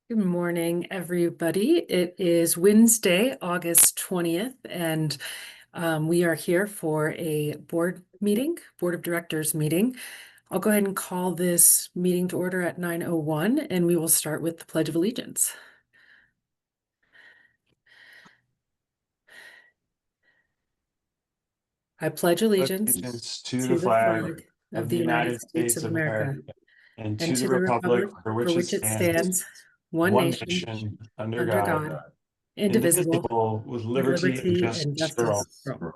Good morning, everybody. It is Wednesday, August 20th, and we are here for a board of directors meeting. I'll go ahead and call this meeting to order at 9:01, and we will start with the Pledge of Allegiance. I pledge allegiance to the flag of the United States of America and and to the republic for which it stands, one one nation, nation, under under God, God, indivisible, indivisible, with with liberty and and justice for all. justice for all.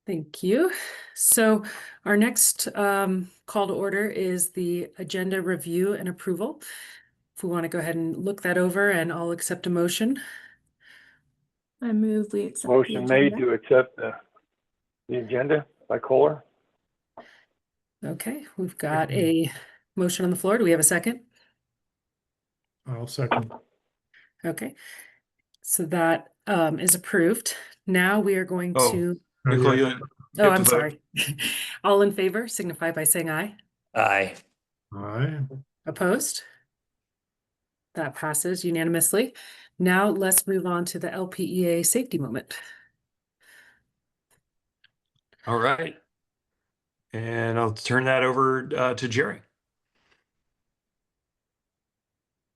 Thank you. So our next call to order is the agenda review and approval. If we want to go ahead and look that over, and I'll accept a motion. I move we accept the Motion made agenda. to accept the agenda by Kohler. Okay, we've got a motion on the floor. Do we have a second? I'll second. Okay, so that is approved. Now we are going to. Nicole, you Oh, have to I'm vote. sorry. All in favor, signify by saying aye. Aye. Aye. Opposed? That passes unanimously. Now let's move on to the LPEA safety moment. All right. And I'll turn that over to Jerry.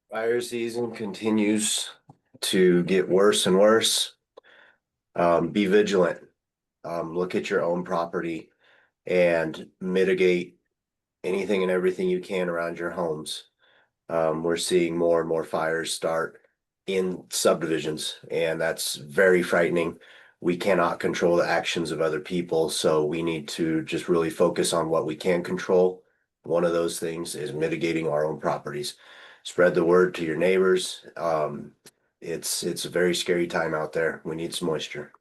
Fire season continues to get worse and worse. Be vigilant. Look at your own property and mitigate anything and everything you can around your homes. We're seeing more and more fires start in subdivisions, and that's very frightening. We cannot control the actions of other people, so we need to just really focus on what we can control. One of those things is mitigating our own properties. Spread the word to your neighbors. It's a very scary time out there. We need some moisture.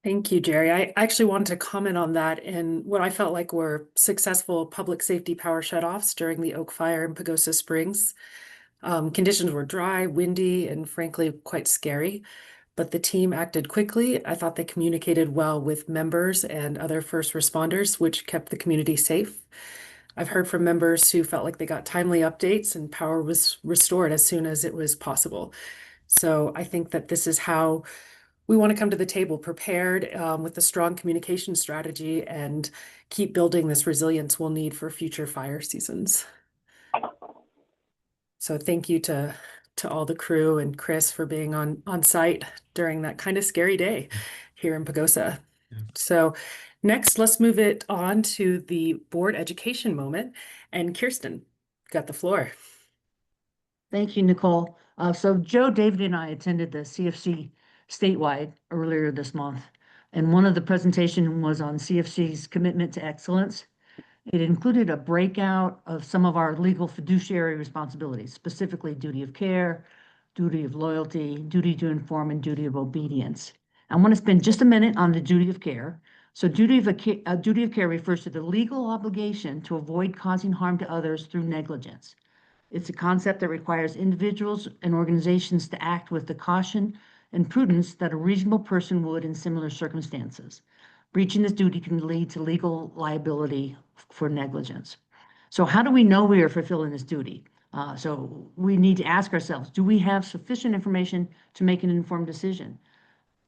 Thank you, Jerry. I actually wanted to comment on that and what I felt like were successful public safety power shutoffs during the Oak Fire in Pagosa Springs. Conditions were dry, windy, and frankly, quite scary, but the team acted quickly. I thought they communicated well with members and other first responders, which kept the community safe. I've heard from members who felt like they got timely updates and power was restored as soon as it was possible. So I think that this is how we want to come to the table prepared with a strong communication strategy and keep building this resilience we'll need for future fire seasons. So thank you to all the crew and Chris for being on site during that kind of scary day here in Pagosa. Yeah. So next, let's move it on to the board education moment. And Kirsten, got the floor. Thank you, Nicole. So Joe, David, and I attended the CFC statewide earlier this month, and one of the presentation was on CFC's commitment to excellence. It included a breakout of some of our legal fiduciary responsibilities, specifically duty of care, duty of loyalty, duty to inform, and duty of obedience. I want to spend just a minute on the duty of care. So duty of care refers to the legal obligation to avoid causing harm to others through negligence. It's a concept that requires individuals and organizations to act with the caution and prudence that a reasonable person would in similar circumstances. Breaching this duty can lead to legal liability for negligence. So how do we know we are fulfilling this duty? So we need to ask ourselves, do we have sufficient information to make an informed decision?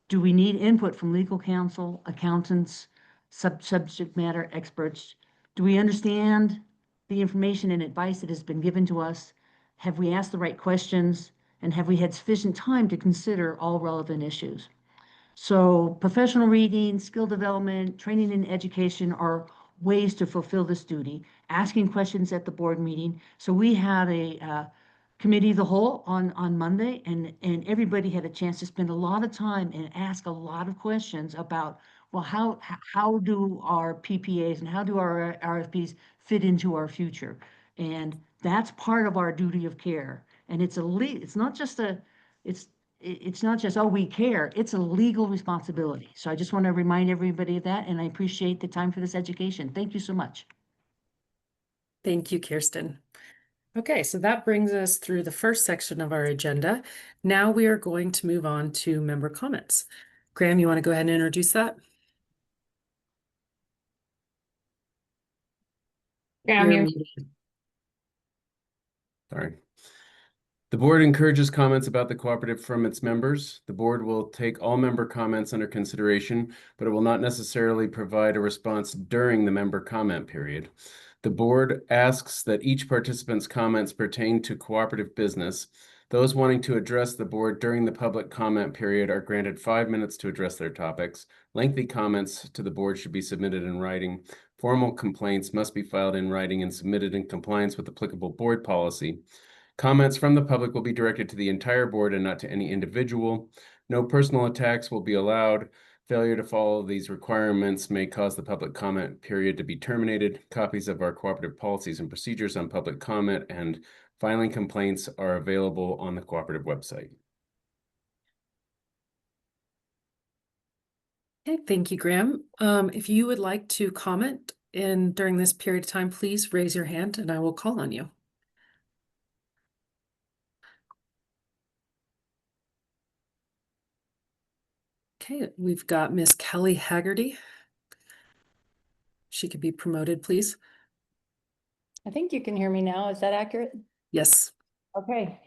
Do we need input from legal counsel, accountants, subject matter experts? Do we understand the information and advice that has been given to us? Have we asked the right questions? And have we had sufficient time to consider all relevant issues? So professional reading, skill development, training and education are ways to fulfill this duty, asking questions at the board meeting. So we had a committee of the whole on Monday, and everybody had a chance to spend a lot of time and ask a lot of questions about, well, how do our PPAs and how do our RFPs fit into our future? And that's part of our duty of care. And it's not just oh, we care, it's a legal responsibility. So I just want to remind everybody of that, and I appreciate the time for this education. Thank you so much. Thank you, Kirsten. Okay, so that brings us through the first section of our agenda. Now we are going to move on to member comments. Graham, you want to go ahead and introduce that? Yeah, I'm You're here. muted. Sorry. The board encourages comments about the cooperative from its members. The board will take all member comments under consideration, but it will not necessarily provide a response during the member comment period. The board asks that each participant's comments pertain to cooperative business. Those wanting to address the board during the public comment period are granted 5 minutes to address their topics. Lengthy comments to the board should be submitted in writing. Formal complaints must be filed in writing and submitted in compliance with applicable board policy. Comments from the public will be directed to the entire board and not to any individual. No personal attacks will be allowed. Failure to follow these requirements may cause the public comment period to be terminated. Copies of our cooperative policies and procedures on public comment and filing complaints are available on the cooperative website. Okay, thank you, Graham. If you would like to comment during this period of time, please raise your hand and I will call on you. Okay, we've got Miss Kelly Haggerty. She could be promoted, please. I think you can hear me now. Is that accurate? Yes. Okay.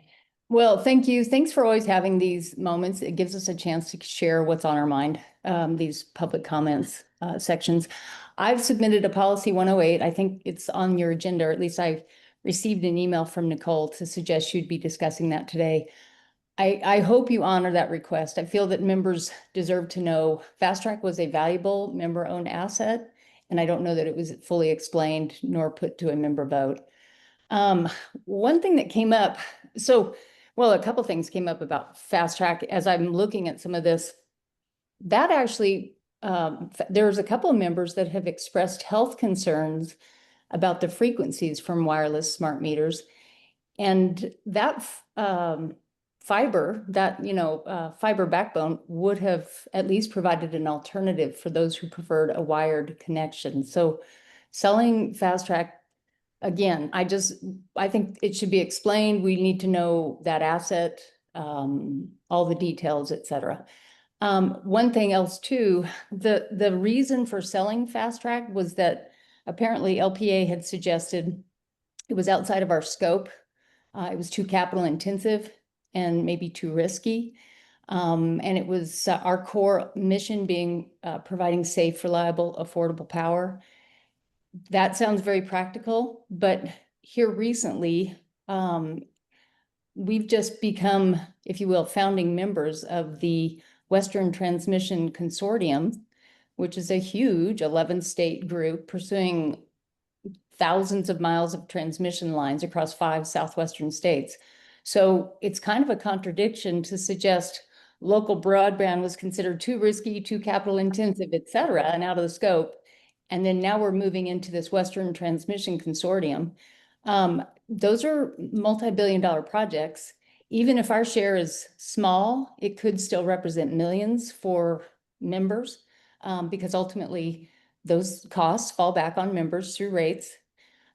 Well, thank you. Thanks for always having these moments. It gives us a chance to share what's on our mind, these public comments sections. I've submitted a policy 108. I think it's on your agenda, or at least I received an email from Nicole to suggest you'd be discussing that today. I hope you honor that request. I feel that members deserve to know Fast Track was a valuable member-owned asset, and I don't know that it was fully explained nor put to a member vote. One thing that came up, a couple things came up about Fast Track as I'm looking at some of this. That actually, there's a couple of members that have expressed health concerns about the frequencies from wireless smart meters. And that fiber backbone would have at least provided an alternative for those who preferred a wired connection. So selling Fast Track, again, I think it should be explained. We need to know that asset, all the details, et cetera. One thing else too, the reason for selling Fast Track was that apparently LPEA had suggested it was outside of our scope. It was too capital intensive and maybe too risky. And it was our core mission being providing safe, reliable, affordable power. That sounds very practical, but here recently, we've just become, if you will, founding members of the Western Transmission Consortium, which is a huge 11-state group pursuing thousands of miles of transmission lines across 5 southwestern states. So it's kind of a contradiction to suggest local broadband was considered too risky, too capital intensive, et cetera, and out of the scope. And then now we're moving into this Western Transmission Consortium. Those are multi-billion-dollar projects. Even if our share is small, it could still represent millions for members, because ultimately those costs fall back on members through rates.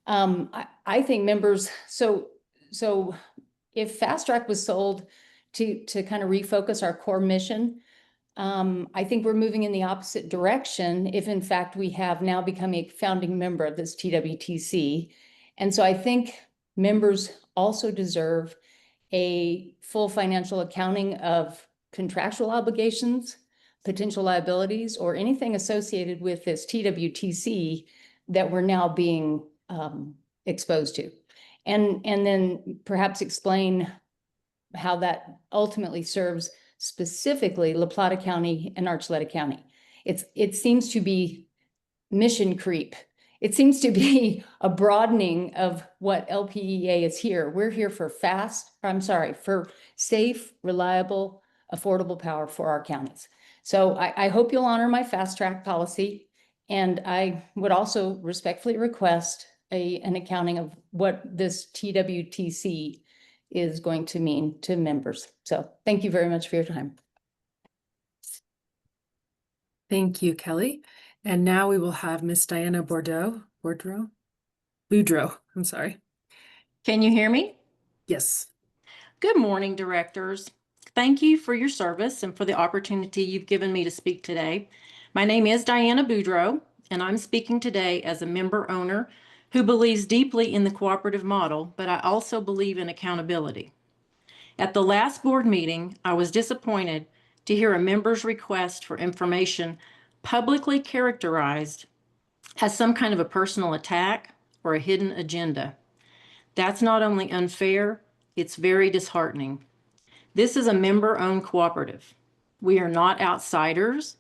I think members, so if Fast Track was sold to kind of refocus our core mission, I think we're moving in the opposite direction if in fact we have now become a founding member of this TWTC. And so I think members also deserve a full financial accounting of contractual obligations, potential liabilities, or anything associated with this TWTC that we're now being exposed to. And then perhaps explain how that ultimately serves specifically La Plata County and Archuleta County. It seems to be mission creep. It seems to be a broadening of what LPEA is here. We're here for for safe, reliable, affordable power for our counties. So I hope you'll honor my Fast Track policy. And I would also respectfully request an accounting of what this TWTC is going to mean to members. So thank you very much for your time. Thank you, Kelly. And now we will have Miss Diana Boudreau, I'm sorry. Can you hear me? Yes. Good morning, directors. Thank you for your service and for the opportunity you've given me to speak today. My name is Diana Boudreau, and I'm speaking today as a member owner who believes deeply in the cooperative model, but I also believe in accountability. At the last board meeting, I was disappointed to hear a member's request for information publicly characterized as some kind of a personal attack or a hidden agenda. That's not only unfair, it's very disheartening. This is a member-owned cooperative. We are not outsiders.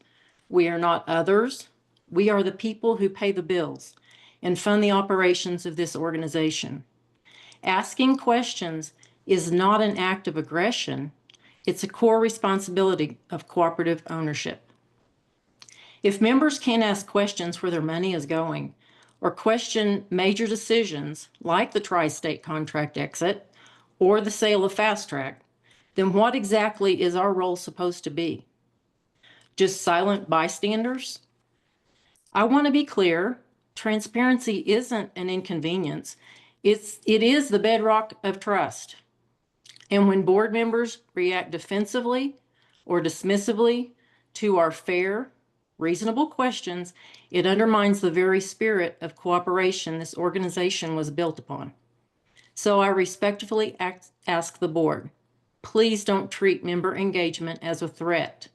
We are not others. We are the people who pay the bills and fund the operations of this organization. Asking questions is not an act of aggression. It's a core responsibility of cooperative ownership. If members can't ask questions where their money is going, or question major decisions like the tri-state contract exit or the sale of Fast Track, then what exactly is our role supposed to be? Just silent bystanders? I want to be clear, transparency isn't an inconvenience. It is the bedrock of trust. And when board members react defensively or dismissively to our fair, reasonable questions, it undermines the very spirit of cooperation this organization was built upon. So I respectfully ask the board, please don't treat member engagement as a threat.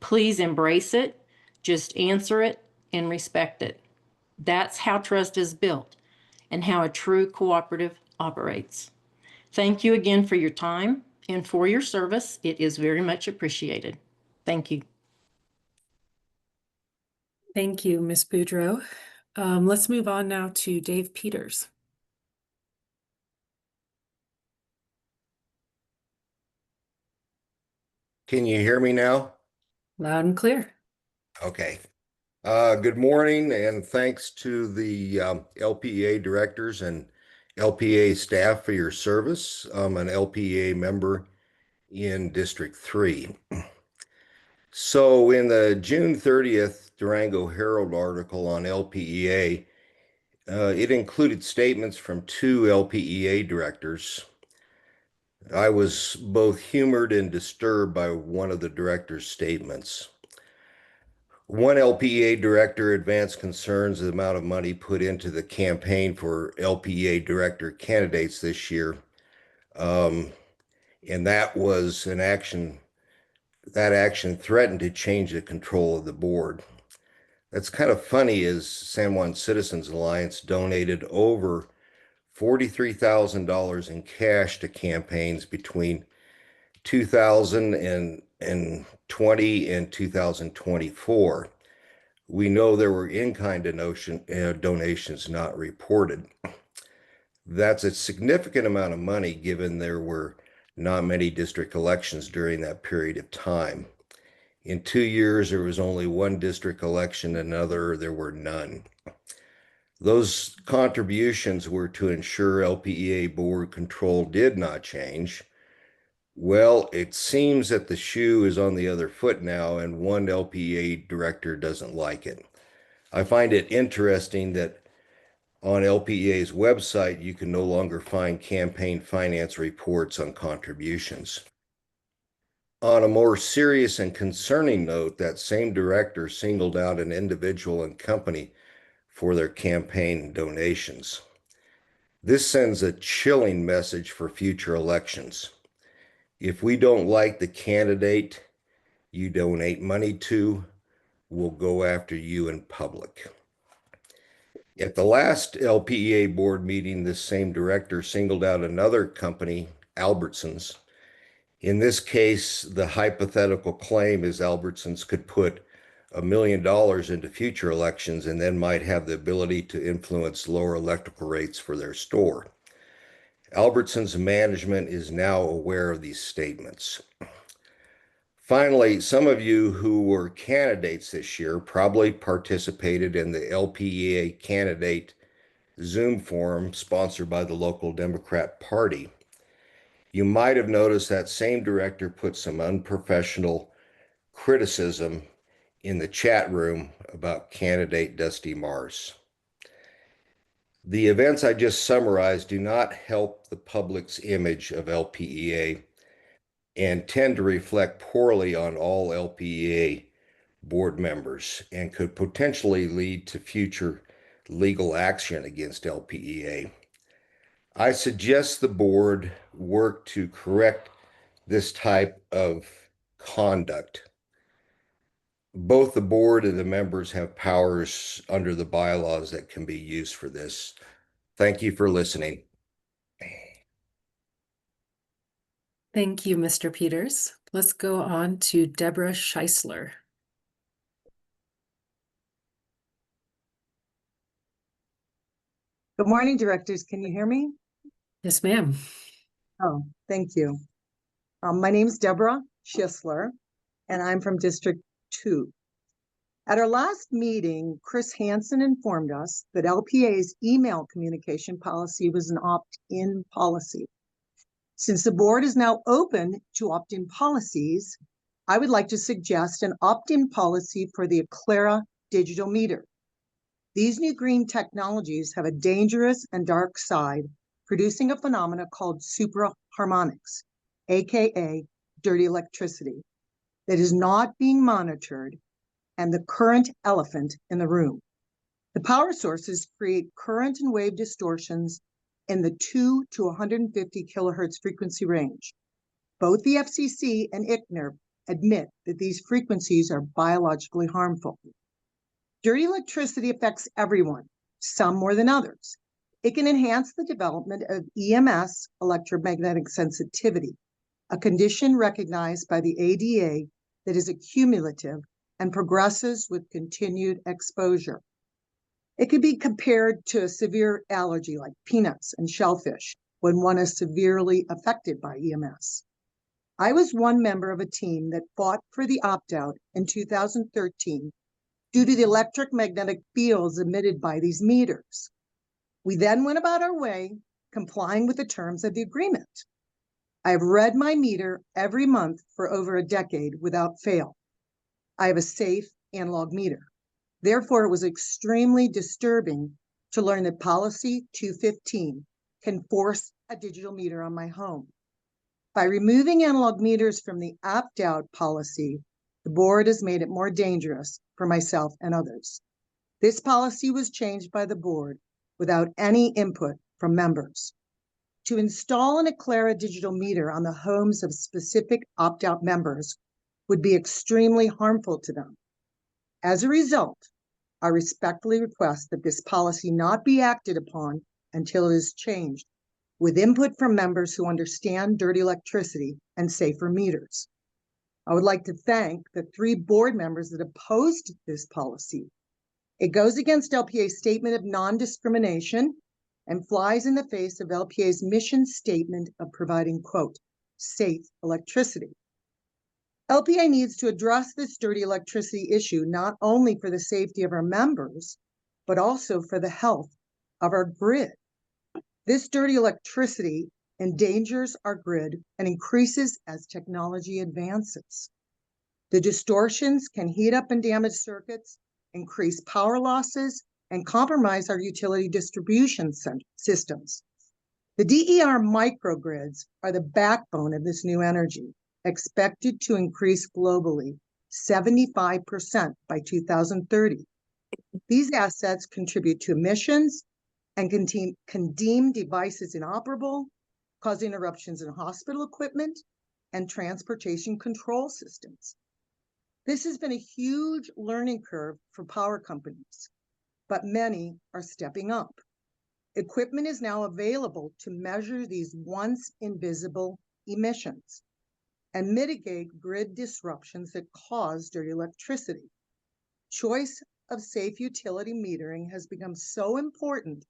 Please embrace it, just answer it, and respect it. That's how trust is built and how a true cooperative operates. Thank you again for your time and for your service. It is very much appreciated. Thank you. Thank you, Ms. Boudreau. Let's move on now to Dave Peters. Can you hear me now? Loud and clear. Okay. Good morning, and thanks to the LPEA directors and LPEA staff for your service. I'm an LPEA member in District 3. So in the June 30th Durango Herald article on LPEA, it included statements from 2 LPEA directors. I was both humored and disturbed by one of the director's statements. One LPEA director advanced concerns the amount of money put into the campaign for LPEA director candidates this year. And that was an action, that action threatened to change the control of the board. That's kind of funny, as San Juan Citizens Alliance donated over $43,000 in cash to campaigns between 2020 and 2024. We know there were in-kind donations not reported. That's a significant amount of money given there were not many district elections during that period of time. In 2 years, there was only one district election, another, there were none. Those contributions were to ensure LPEA board control did not change. Well, it seems that the shoe is on the other foot now, and one LPEA director doesn't like it. I find it interesting that on LPEA's website, you can no longer find campaign finance reports on contributions. On a more serious and concerning note, that same director singled out an individual and company for their campaign donations. This sends a chilling message for future elections. If we don't like the candidate you donate money to, we'll go after you in public. At the last LPEA board meeting, this same director singled out another company, Albertsons. In this case, the hypothetical claim is Albertsons could put $1 million into future elections and then might have the ability to influence lower electrical rates for their store. Albertsons management is now aware of these statements. Finally, some of you who were candidates this year probably participated in the LPEA candidate Zoom forum sponsored by the local Democrat Party. You might have noticed that same director put some unprofessional criticism in the chat room about candidate Dusty Mars. The events I just summarized do not help the public's image of LPEA and tend to reflect poorly on all LPEA board members and could potentially lead to future legal action against LPEA. I suggest the board work to correct this type of conduct. Both the board and the members have powers under the bylaws that can be used for this. Thank you for listening. Thank you, Mr. Peters. Let's go on to Deborah Scheisler. Good morning, directors. Can you hear me? Yes, ma'am. Oh, thank you. My name is Deborah Schisler, and I'm from District 2. At our last meeting, Chris Hansen informed us that LPA's email communication policy was an opt-in policy. Since the board is now open to opt-in policies, I would like to suggest an opt-in policy for the ADJOURN digital meter. These new green technologies have a dangerous and dark side, producing a phenomena called supraharmonics, aka dirty electricity, that is not being monitored, and the current elephant in the room. The power sources create current and wave distortions in the 2 to 150 kilohertz frequency range. Both the FCC and ICNIRP admit that these frequencies are biologically harmful. Dirty electricity affects everyone, some more than others. It can enhance the development of EMS, electromagnetic sensitivity, a condition recognized by the ADA that is accumulative and progresses with continued exposure. It could be compared to a severe allergy like peanuts and shellfish when one is severely affected by EMS. I was one member of a team that fought for the opt-out in 2013 due to the electromagnetic fields emitted by these meters. We then went about our way, complying with the terms of the agreement. I have read my meter every month for over a decade without fail. I have a safe analog meter. Therefore, it was extremely disturbing to learn that Policy 215 can force a digital meter on my home. By removing analog meters from the opt-out policy, the board has made it more dangerous for myself and others. This policy was changed by the board without any input from members. To install an ADJOURN digital meter on the homes of specific opt-out members would be extremely harmful to them. As a result, I respectfully request that this policy not be acted upon until it is changed, with input from members who understand dirty electricity and safer meters. I would like to thank the 3 board members that opposed this policy. It goes against LPA's statement of non-discrimination and flies in the face of LPA's mission statement of providing, quote, safe electricity. LPA needs to address this dirty electricity issue not only for the safety of our members, but also for the health of our grid. This dirty electricity endangers our grid and increases as technology advances. The distortions can heat up and damage circuits, increase power losses, and compromise our utility distribution systems. The DER microgrids are the backbone of this new energy, expected to increase globally 75% by 2030. These assets contribute to emissions and can deem devices inoperable, causing interruptions in hospital equipment and transportation control systems. This has been a huge learning curve for power companies, but many are stepping up. Equipment is now available to measure these once invisible emissions and mitigate grid disruptions that cause dirty electricity. Choice of safe utility metering has become so important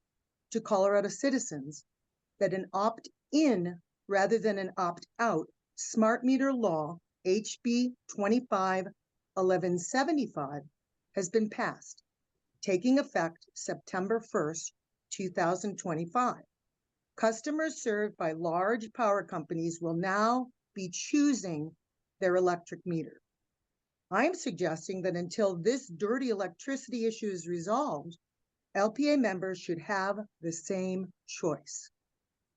to Colorado citizens that an opt-in rather than an opt-out smart meter law, HB 25-1175, has been passed, taking effect September 1st, 2025. Customers served by large power companies will now be choosing their electric meter. I'm suggesting that until this dirty electricity issue is resolved, LPA members should have the same choice.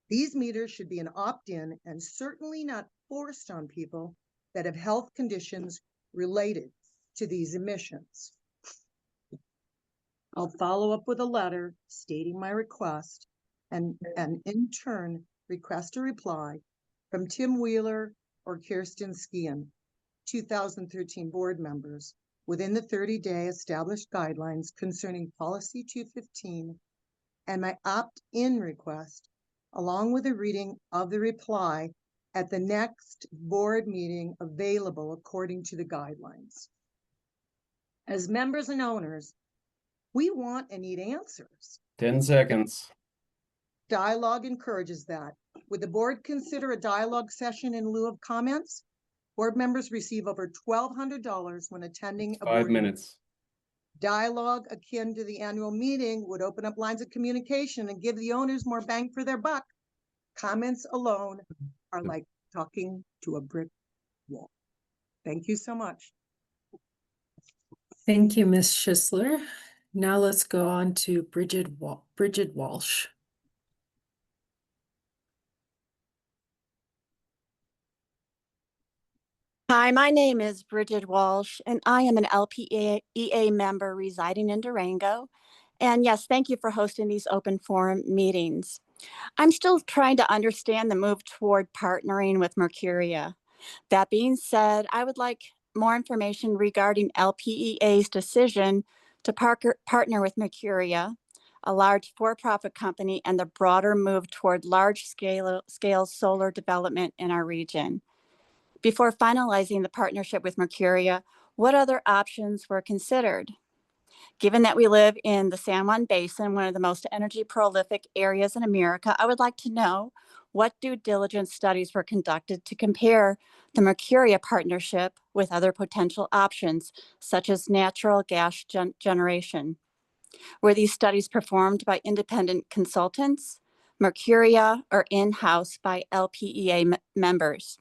These meters should be an opt-in and certainly not forced on people that have health conditions related to these emissions. I'll follow up with a letter stating my request and in turn request a reply from Tim Wheeler or Kirsten Skian, 2013 board members, within the 30-day established guidelines concerning Policy 215 and my opt-in request, along with a reading of the reply at the next board meeting available according to the guidelines. As members and owners, we want and need answers. 10 seconds. Dialogue encourages that. Would the board consider a dialogue session in lieu of comments? Board members receive over $1,200 when attending a 5 board meeting. minutes. Dialogue akin to the annual meeting would open up lines of communication and give the owners more bang for their buck. Comments alone are like talking to a brick wall. Thank you so much. Thank you, Ms. Schisler. Now let's go on to Bridget Walsh. Hi, my name is Bridget Walsh, and I am an LPEA member residing in Durango. And yes, thank you for hosting these open forum meetings. I'm still trying to understand the move toward partnering with Mercuria. That being said, I would like more information regarding LPEA's decision to partner with Mercuria, a large for-profit company, and the broader move toward large-scale solar development in our region. Before finalizing the partnership with Mercuria, what other options were considered? Given that we live in the San Juan Basin, one of the most energy prolific areas in America, I would like to know what due diligence studies were conducted to compare the Mercuria partnership with other potential options, such as natural gas generation. Were these studies performed by independent consultants, Mercuria, or in-house by LPEA members?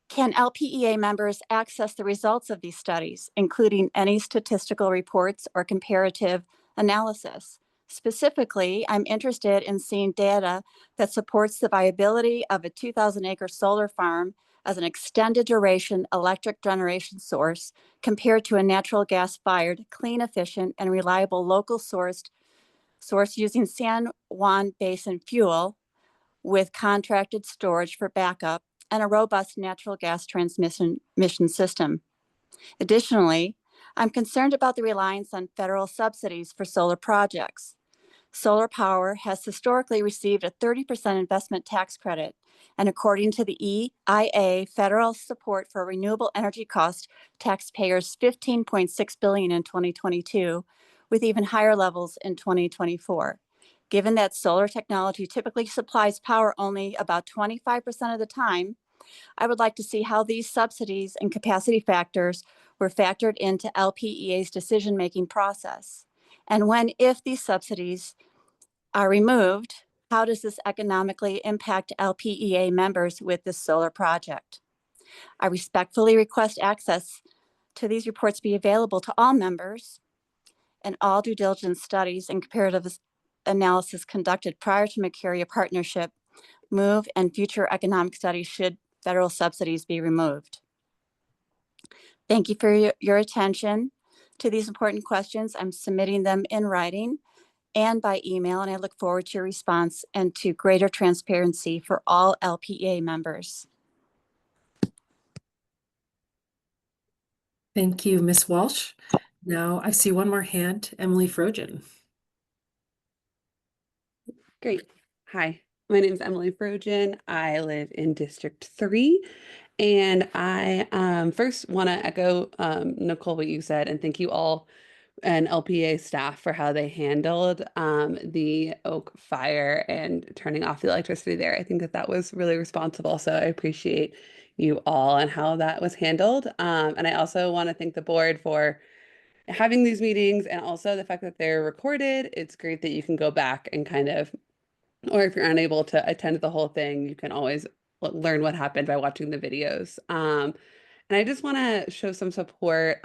Can LPEA members access the results of these studies, including any statistical reports or comparative analysis? Specifically, I'm interested in seeing data that supports the viability of a 2,000-acre solar farm as an extended duration electric generation source compared to a natural gas-fired, clean, efficient, and reliable local source using San Juan Basin fuel with contracted storage for backup and a robust natural gas transmission system. Additionally, I'm concerned about the reliance on federal subsidies for solar projects. Solar power has historically received a 30% investment tax credit, and according to the EIA, federal support for renewable energy cost taxpayers $15.6 billion in 2022, with even higher levels in 2024. Given that solar technology typically supplies power only about 25% of the time, I would like to see how these subsidies and capacity factors were factored into LPEA's decision-making process. And when, if these subsidies are removed, how does this economically impact LPEA members with this solar project? I respectfully request access to these reports be available to all members, and all due diligence studies and comparative analysis conducted prior to Mercuria partnership move and future economic studies should federal subsidies be removed. Thank you for your attention to these important questions. I'm submitting them in writing and by email, and I look forward to your response and to greater transparency for all LPEA members. Thank you, Ms. Walsh. Now I see one more hand, Emily Frogen. Great. Hi, my name is Emily Frogen. I live in District 3, and I first want to echo, Nicole, what you said, and thank you all and LPA staff for how they handled the Oak fire and turning off the electricity there. I think that that was really responsible, so I appreciate you all and how that was handled. And I also want to thank the board for having these meetings and also the fact that they're recorded. It's great that you can go back and kind of, or if you're unable to attend the whole thing, you can always learn what happened by watching the videos. And I just want to show some support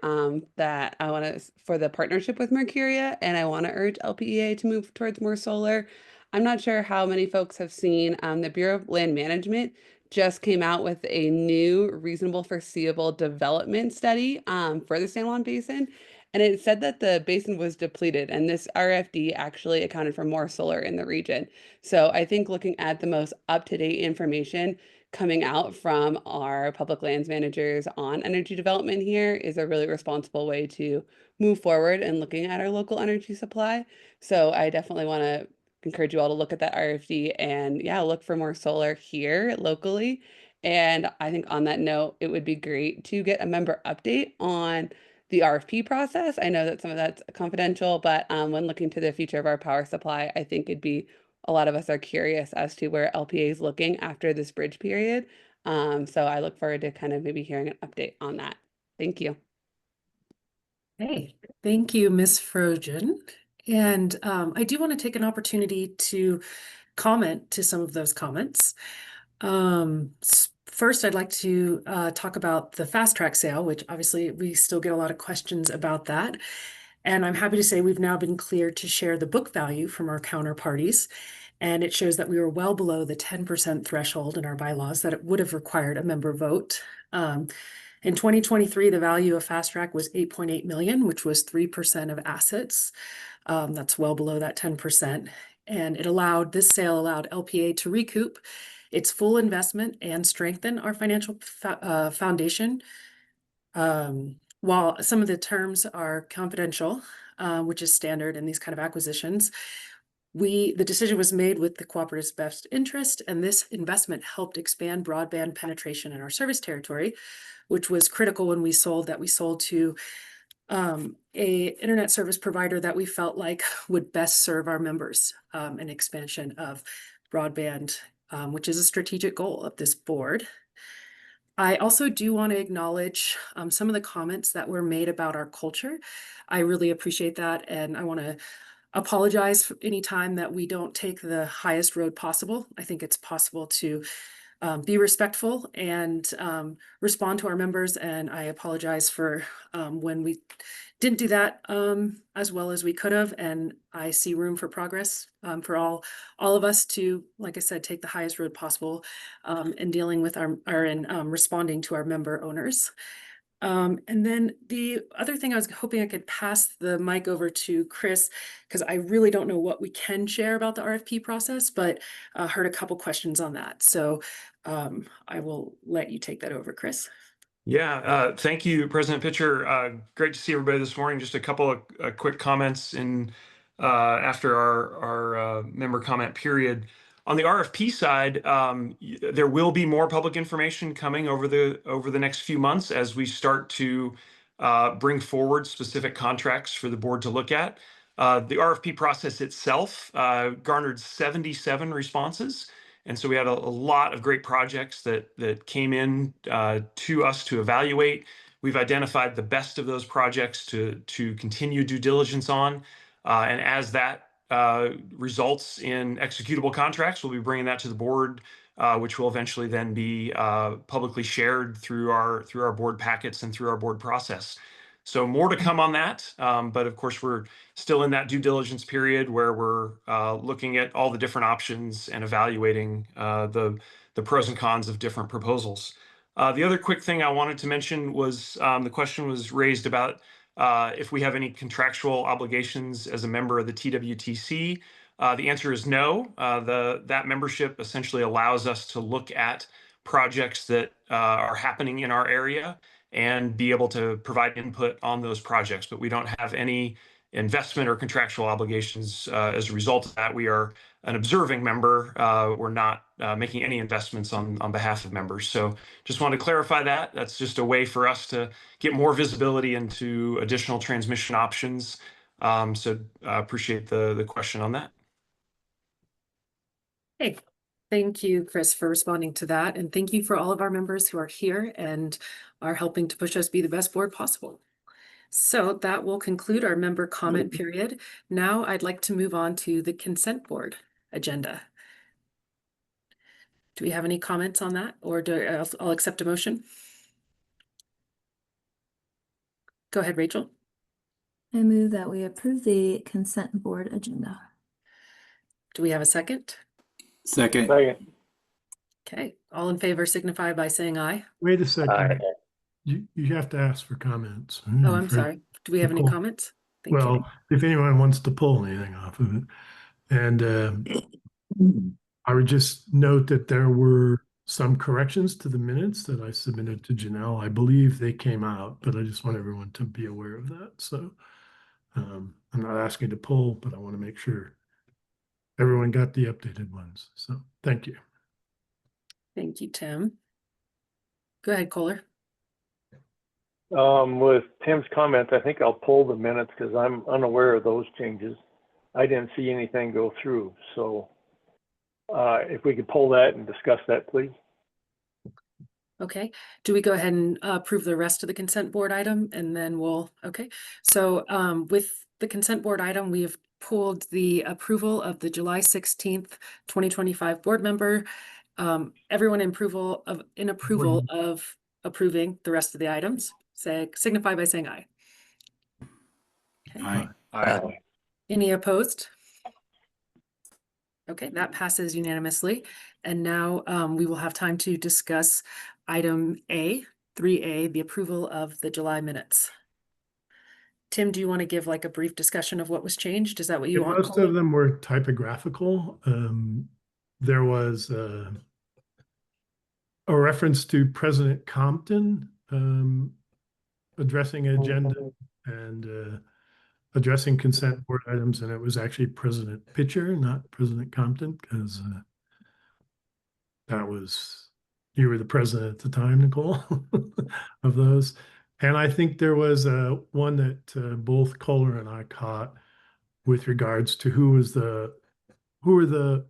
that I want to for the partnership with Mercuria, and I want to urge LPEA to move towards more solar. I'm not sure how many folks have seen the Bureau of Land Management just came out with a new reasonable foreseeable development study for the San Juan Basin. And it said that the basin was depleted, and this RFD actually accounted for more solar in the region. So I think looking at the most up-to-date information coming out from our public lands managers on energy development here is a really responsible way to move forward and looking at our local energy supply. So I definitely want to encourage you all to look at that RFD and yeah, look for more solar here locally. And I think on that note, it would be great to get a member update on the RFP process. I know that some of that's confidential, but when looking to the future of our power supply, I think it'd be a lot of us are curious as to where LPA is looking after this bridge period. So I look forward to kind of maybe hearing an update on that. Thank you. Hey, thank you, Ms. Frogen. And I do want to take an opportunity to comment to some of those comments. First, I'd like to talk about the fast track sale, which obviously we still get a lot of questions about that. And I'm happy to say we've now been cleared to share the book value from our counterparties. And it shows that we were well below the 10% threshold in our bylaws that it would have required a member vote. In 2023, the value of fast track was 8.8 million, which was 3% of assets. That's well below that 10%. And this sale allowed LPA to recoup its full investment and strengthen our financial foundation. While some of the terms are confidential, which is standard in these kind of acquisitions, the decision was made with the cooperative's best interest, and this investment helped expand broadband penetration in our service territory, which was critical when we sold to a internet service provider that we felt like would best serve our members, an expansion of broadband, which is a strategic goal of this board. I also do want to acknowledge some of the comments that were made about our culture. I really appreciate that, and I want to apologize for any time that we don't take the highest road possible. I think it's possible to be respectful and respond to our members, and I apologize for when we didn't do that as well as we could have, and I see room for progress for all of us to, like I said, take the highest road possible in dealing with responding to our member owners. And then the other thing, I was hoping I could pass the mic over to Chris, because I really don't know what we can share about the RFP process, but heard a couple questions on that. So I will let you take that over, Chris. Yeah, thank you, President Pitcher. Great to see everybody this morning. Just a couple of quick comments after our member comment period. On the RFP side, there will be more public information coming over the next few months as we start to bring forward specific contracts for the board to look at. The RFP process itself garnered 77 responses. And so we had a lot of great projects that came in to us to evaluate. We've identified the best of those projects to continue due diligence on. And as that results in executable contracts, we'll be bringing that to the board, which will eventually then be publicly shared through our board packets and through our board process. So more to come on that, but of course we're still in that due diligence period where we're looking at all the different options and evaluating the pros and cons of different proposals. The other quick thing I wanted to mention was the question was raised about if we have any contractual obligations as a member of the TWTC. The answer is no. That membership essentially allows us to look at projects that are happening in our area and be able to provide input on those projects, but we don't have any investment or contractual obligations as a result of that. We are an observing member. We're not making any investments on behalf of members. So just wanted to clarify that. That's just a way for us to get more visibility into additional transmission options. So I appreciate the question on that. Hey. Thank you, Chris, for responding to that. And thank you for all of our members who are here and are helping to push us be the best board possible. So that will conclude our member comment period. Now I'd like to move on to the consent board agenda. Do we have any comments on that, or I'll accept a motion? Go ahead, Rachel. I move that we approve the consent board agenda. Do we have a second? Second. Okay, all in favor signify by saying aye. Wait a Aye. second. You have to ask for comments. Oh, I'm sorry. Do we have any Nicole. comments? Thank you. Well, if anyone wants to pull anything off of it. And I would just note that there were some corrections to the minutes that I submitted to Janelle. I believe they came out, but I just want everyone to be aware of that. So I'm not asking to pull, but I want to make sure everyone got the updated ones. So thank you. Thank you, Tim. Go ahead, Kohler. With Tim's comments, I think I'll pull the minutes because I'm unaware of those changes. I didn't see anything go through. So if we could pull that and discuss that, please. Okay, do we go ahead and approve the rest of the consent board item and then we'll, okay. So with the consent board item, we have pulled the approval of the July 16th, 2025 board member. Everyone in approval of approving the rest of the items, signify by saying aye. Okay. Aye. Aye. Any opposed? Okay, that passes unanimously. And now we will have time to discuss item A, 3A, the approval of the July minutes. Tim, do you want to give like a brief discussion of what was changed? Is that what you want? Most of them were typographical. There was a reference to President Compton addressing agenda and addressing consent board items, and it was actually President Pitcher, not President Compton, because you were the president at the time, Nicole, of those. And I think there was one that both Kohler and I caught with regards to who were the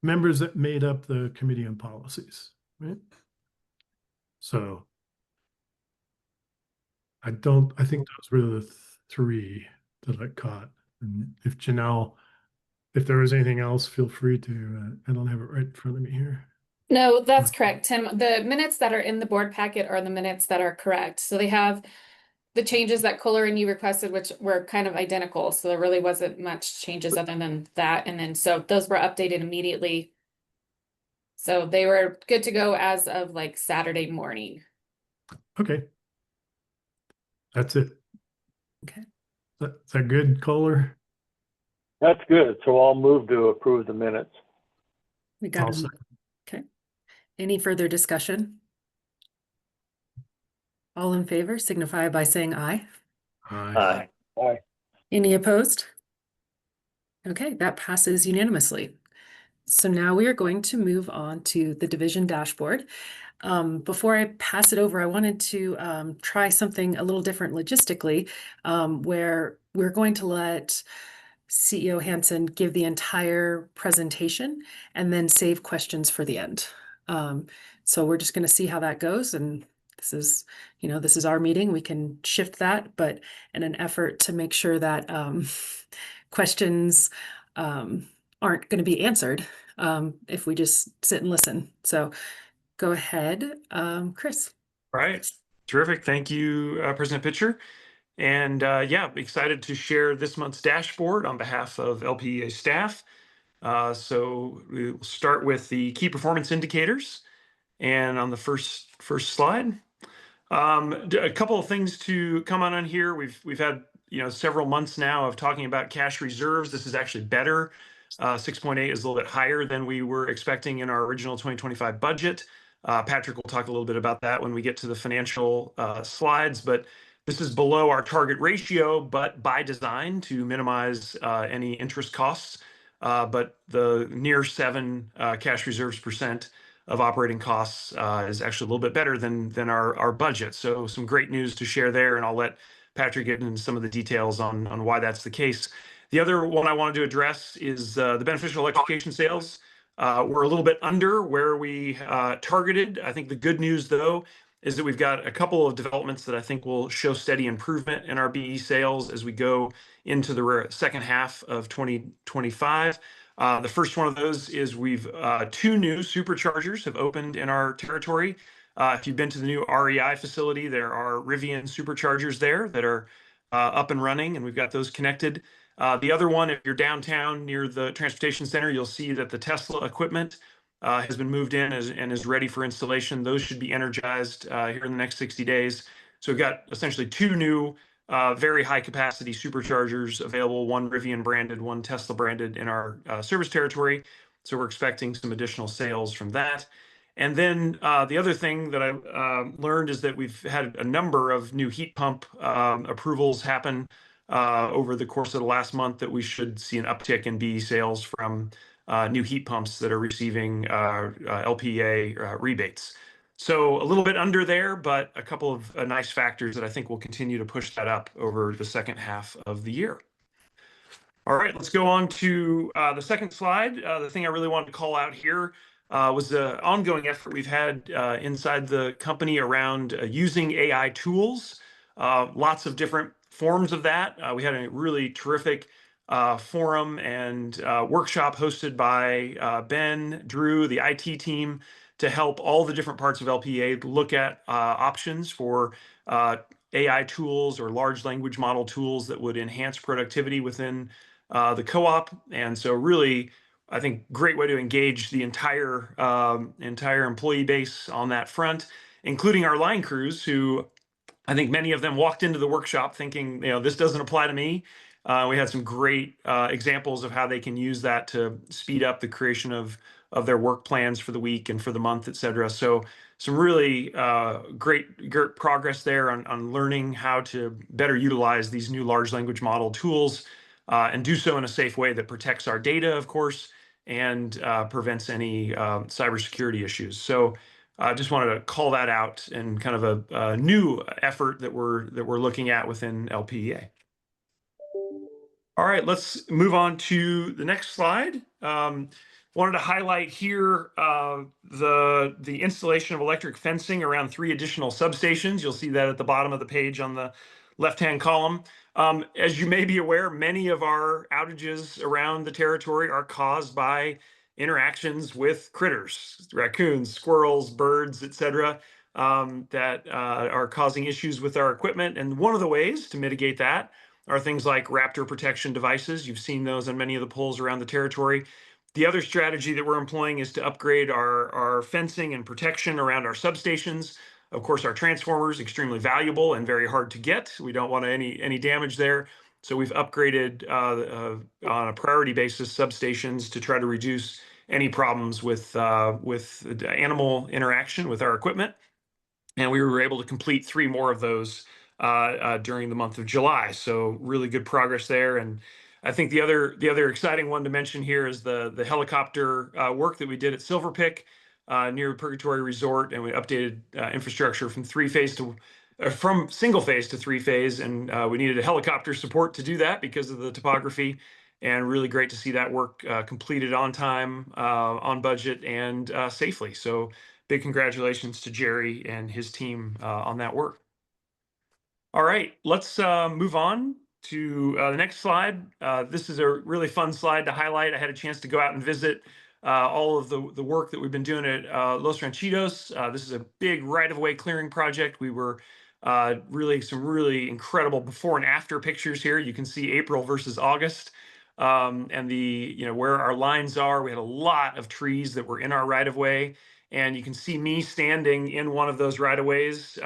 members that made up the Committee on Policies, right? So I think those were the three that I caught. And if Janelle, if there was anything else, feel free to, I don't have it right in front of me here. No, that's correct, Tim. The minutes that are in the board packet are the minutes that are correct. So they have the changes that Kohler and you requested, which were kind of identical. So there really wasn't much changes other than that. And then, so those were updated immediately. So they were good to go as of like Saturday morning. Okay. That's it. Okay. Is that good, Kohler? That's good. So I'll move to approve the minutes. We got it. Okay. Any further discussion? All in favor signify by saying aye. Aye. Aye. Any opposed? Okay, that passes unanimously. So now we are going to move on to the division dashboard. Before I pass it over, I wanted to try something a little different logistically, where we're going to let CEO Hansen give the entire presentation and then save questions for the end. So we're just going to see how that goes. And this is our meeting. We can shift that, but in an effort to make sure that questions aren't going to be answered if we just sit and listen. So go ahead, Chris. All right, terrific. Thank you, President Pitcher. And yeah, excited to share this month's dashboard on behalf of LPEA staff. So we'll start with the key performance indicators. And on the first slide, a couple of things to comment on here. We've had several months now of talking about cash reserves. This is actually better. 6.8 is a little bit higher than we were expecting in our original 2025 budget. Patrick will talk a little bit about that when we get to the financial slides, but this is below our target ratio, but by design to minimize any interest costs. But the near 7 cash reserves % of operating costs is actually a little bit better than our budget. So some great news to share there, and I'll let Patrick get into some of the details on why that's the case. The other one I wanted to address is the beneficial electrification sales. We're a little bit under where we targeted. I think the good news, though, is that we've got a couple of developments that I think will show steady improvement in our BE sales as we go into the second half of 2025. The first one of those is we've 2 new superchargers have opened in our territory. If you've been to the new REI facility, there are Rivian superchargers there that are up and running, and we've got those connected. The other one, if you're downtown near the transportation center, you'll see that the Tesla equipment has been moved in and is ready for installation. Those should be energized here in the next 60 days. So we've got essentially 2 new very high capacity superchargers available, one Rivian branded, one Tesla branded in our service territory. So we're expecting some additional sales from that. And then the other thing that I learned is that we've had a number of new heat pump approvals happen over the course of the last month, that we should see an uptick in BE sales from new heat pumps that are receiving LPEA rebates. So a little bit under there, but a couple of nice factors that I think will continue to push that up over the second half of the year. All right, let's go on to the second slide. The thing I really wanted to call out here was the ongoing effort we've had inside the company around using AI tools. Lots of different forms of that. We had a really terrific forum and workshop hosted by Ben, Drew, the IT team, to help all the different parts of LPEA look at options for AI tools or large language model tools that would enhance productivity within the co-op. And so really, I think, great way to engage the entire employee base on that front, including our line crews, who I think many of them walked into the workshop thinking, this doesn't apply to me. We had some great examples of how they can use that to speed up the creation of their work plans for the week and for the month, et cetera. So some really great progress there on learning how to better utilize these new large language model tools and do so in a safe way that protects our data, of course, and prevents any cybersecurity issues. So I just wanted to call that out, and kind of a new effort that we're looking at within LPEA. All right, let's move on to the next slide. Wanted to highlight here the installation of electric fencing around 3 additional substations. You'll see that at the bottom of the page on the left-hand column. As you may be aware, many of our outages around the territory are caused by interactions with critters, raccoons, squirrels, birds, etc., that are causing issues with our equipment. And one of the ways to mitigate that are things like raptor protection devices. You've seen those on many of the poles around the territory. The other strategy that we're employing is to upgrade our fencing and protection around our substations. Of course, our transformers, extremely valuable and very hard to get. We don't want any damage there. So we've upgraded on a priority basis substations to try to reduce any problems with animal interaction with our equipment. And we were able to complete 3 more of those during the month of July. So really good progress there. And I think the other exciting one to mention here is the helicopter work that we did at Silver Pick near Purgatory Resort, and we updated infrastructure from single phase to 3-phase, and we needed a helicopter support to do that because of the topography. And really great to see that work completed on time, on budget, and safely. So big congratulations to Jerry and his team on that work. All right, let's move on to the next slide. This is a really fun slide to highlight. I had a chance to go out and visit all of the work that we've been doing at Los Ranchitos. This is a big right-of-way clearing project. We were some really incredible before and after pictures here. You can see April versus August, and where our lines are. We had a lot of trees that were in our right-of-way, and you can see me standing in one of those right-of-ways.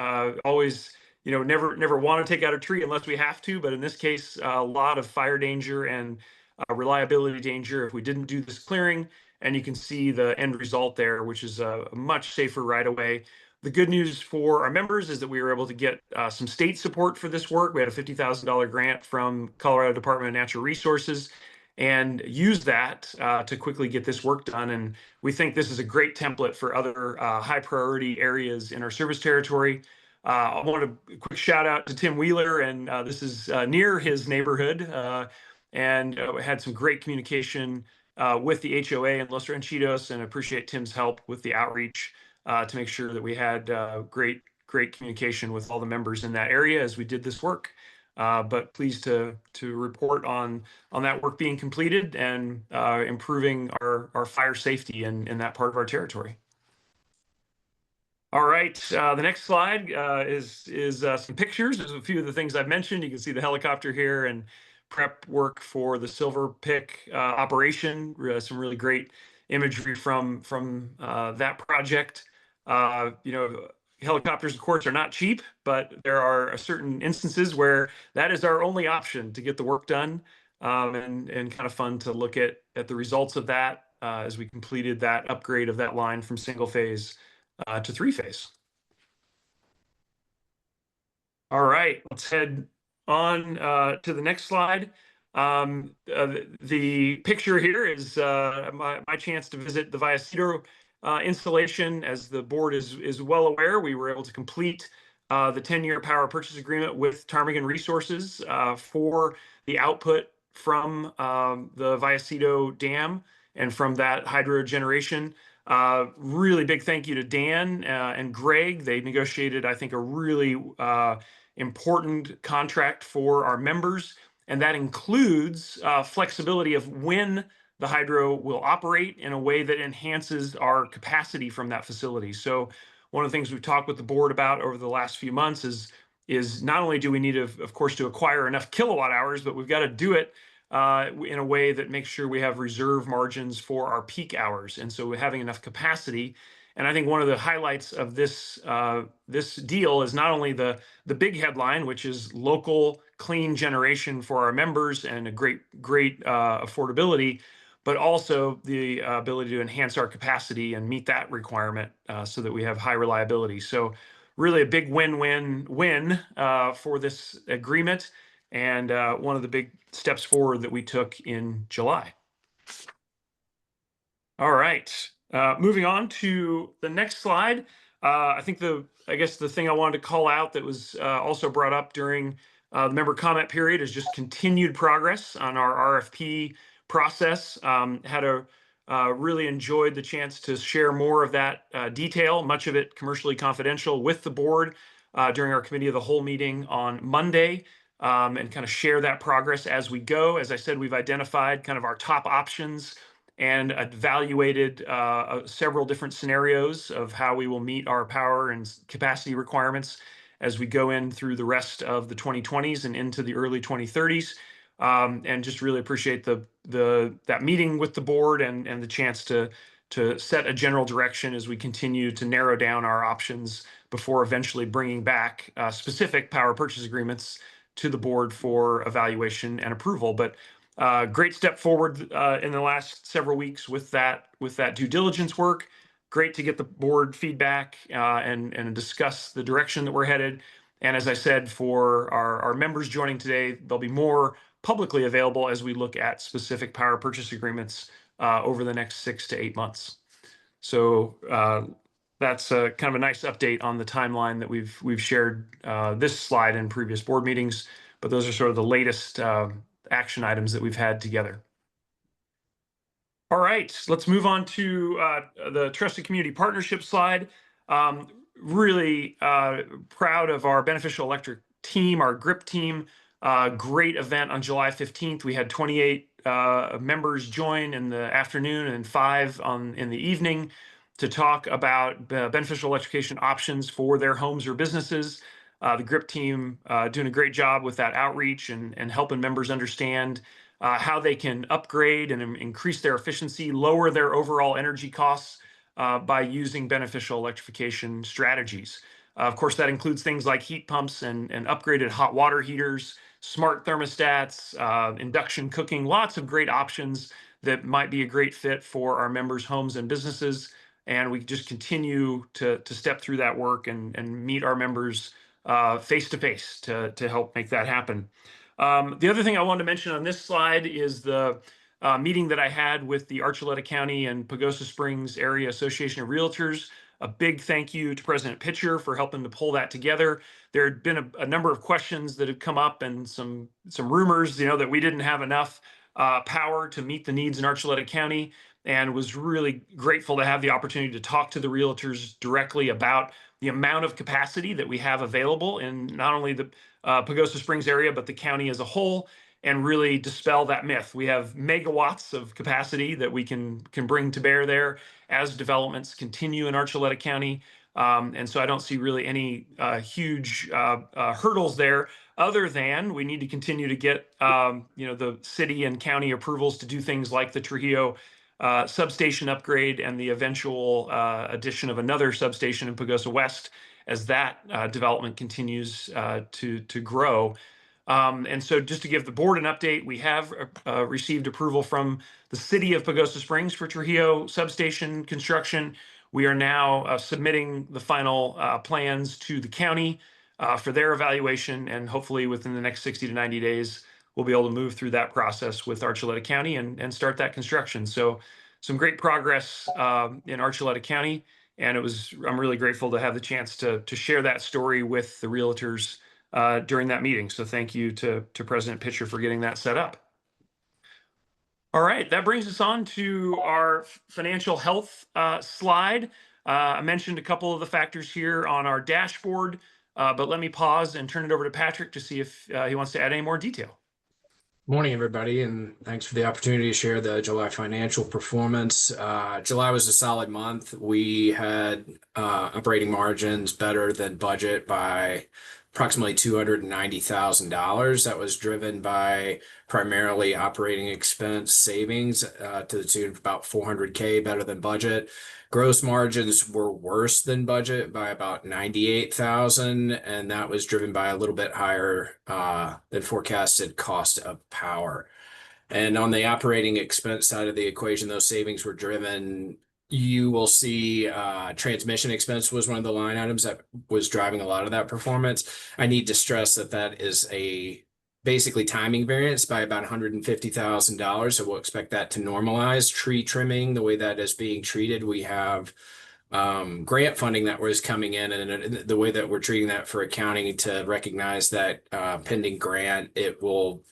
Always, never want to take out a tree unless we have to, but in this case, a lot of fire danger and reliability danger if we didn't do this clearing. And you can see the end result there, which is a much safer right-of-way. The good news for our members is that we were able to get some state support for this work. We had a $50,000 grant from Colorado Department of Natural Resources, and use that to quickly get this work done. And we think this is a great template for other high priority areas in our service territory. I want a quick shout out to Tim Wheeler, and this is near his neighborhood, and we had some great communication with the HOA in Los Ranchitos, and appreciate Tim's help with the outreach to make sure that we had great communication with all the members in that area as we did this work. But pleased to report on that work being completed and improving our fire safety in that part of our territory. All right, the next slide is some pictures. There's a few of the things I've mentioned. You can see the helicopter here and prep work for the Silver Pick operation. Some really great imagery from that project. You know, helicopters, of course, are not cheap, but there are certain instances where that is our only option to get the work done. And kind of fun to look at the results of that as we completed that upgrade of that line from single phase to 3-phase. All right, let's head on to the next slide. The picture here is my chance to visit the Vallecito installation. As the board is well aware, we were able to complete the 10-year power purchase agreement with Ptarmigan Resources for the output from the Vallecito Dam and from that hydro generation. Really big thank you to Dan and Greg. They negotiated, I think, a really important contract for our members, and that includes flexibility of when the hydro will operate in a way that enhances our capacity from that facility. So one of the things we've talked with the board about over the last few months is not only do we need, of course, to acquire enough kilowatt hours, but we've got to do it in a way that makes sure we have reserve margins for our peak hours. And so we're having enough capacity. And I think one of the highlights of this this deal is not only the big headline, which is local clean generation for our members and a great affordability, but also the ability to enhance our capacity and meet that requirement so that we have high reliability. So really a big win-win-win for this agreement, and one of the big steps forward that we took in July. All right, moving on to the next slide. I think I guess the thing I wanted to call out that was also brought up during the member comment period is just continued progress on our RFP process. Really enjoyed the chance to share more of that detail, much of it commercially confidential, with the board during our committee of the whole meeting on Monday, and kind of share that progress as we go. As I said, we've identified kind of our top options and evaluated several different scenarios of how we will meet our power and capacity requirements as we go in through the rest of the 2020s and into the early 2030s. And just really appreciate that meeting with the board and the chance to set a general direction as we continue to narrow down our options before eventually bringing back specific power purchase agreements to the board for evaluation and approval. But great step forward in the last several weeks with that due diligence work. Great to get the board feedback and discuss the direction that we're headed. And as I said, for our members joining today, there'll be more publicly available as we look at specific power purchase agreements over the next 6 to 8 months. So that's kind of a nice update on the timeline that we've shared this slide in previous board meetings, but those are sort of the latest action items that we've had together. All right, let's move on to the Trusted Community Partnership slide. Really proud of our Beneficial Electric team, our GRIP team. Great event on July 15th. We had 28 members join in the afternoon and 5 in the evening to talk about beneficial electrification options for their homes or businesses. The GRIP team doing a great job with that outreach and helping members understand how they can upgrade and increase their efficiency, lower their overall energy costs by using beneficial electrification strategies. Of course, that includes things like heat pumps and upgraded hot water heaters, smart thermostats, induction cooking, lots of great options that might be a great fit for our members' homes and businesses. And we just continue to step through that work and meet our members face to face to help make that happen. The other thing I wanted to mention on this slide is the meeting that I had with the Archuleta County and Pagosa Springs Area Association of Realtors. A big thank you to President Pitcher for helping to pull that together. There had been a number of questions that had come up and some rumors, that we didn't have enough power to meet the needs in Archuleta County, and was really grateful to have the opportunity to talk to the realtors directly about the amount of capacity that we have available in not only the Pagosa Springs area, but the county as a whole, and really dispel that myth. We have megawatts of capacity that we can bring to bear there as developments continue in Archuleta County. And so I don't see really any huge hurdles there, other than we need to continue to get the city and county approvals to do things like the Trujillo substation upgrade and the eventual addition of another substation in Pagosa West as that development continues to grow. And so just to give the board an update, we have received approval from the city of Pagosa Springs for Trujillo substation construction. We are now submitting the final plans to the county for their evaluation, and hopefully within the next 60 to 90 days, we'll be able to move through that process with Archuleta County and start that construction. So some great progress in Archuleta County, and I'm really grateful to have the chance to share that story with the realtors during that meeting. So thank you to President Pitcher for getting that set up. All right, that brings us on to our financial health slide. I mentioned a couple of the factors here on our dashboard, but let me pause and turn it over to Patrick to see if he wants to add any more detail. Morning, everybody, and thanks for the opportunity to share the July financial performance. July was a solid month. We had operating margins better than budget by approximately $290,000. That was driven by primarily operating expense savings to the tune of about $400K better than budget. Gross margins were worse than budget by about $98,000, and that was driven by a little bit higher than forecasted cost of power. And on the operating expense side of the equation, those savings were driven. You will see transmission expense was one of the line items that was driving a lot of that performance. I need to stress that that is basically timing variance by about $150,000. So we'll expect that to normalize. Tree trimming, the way that is being treated, we have grant funding that was coming in, and the way that we're treating that for accounting to recognize that pending grant, it will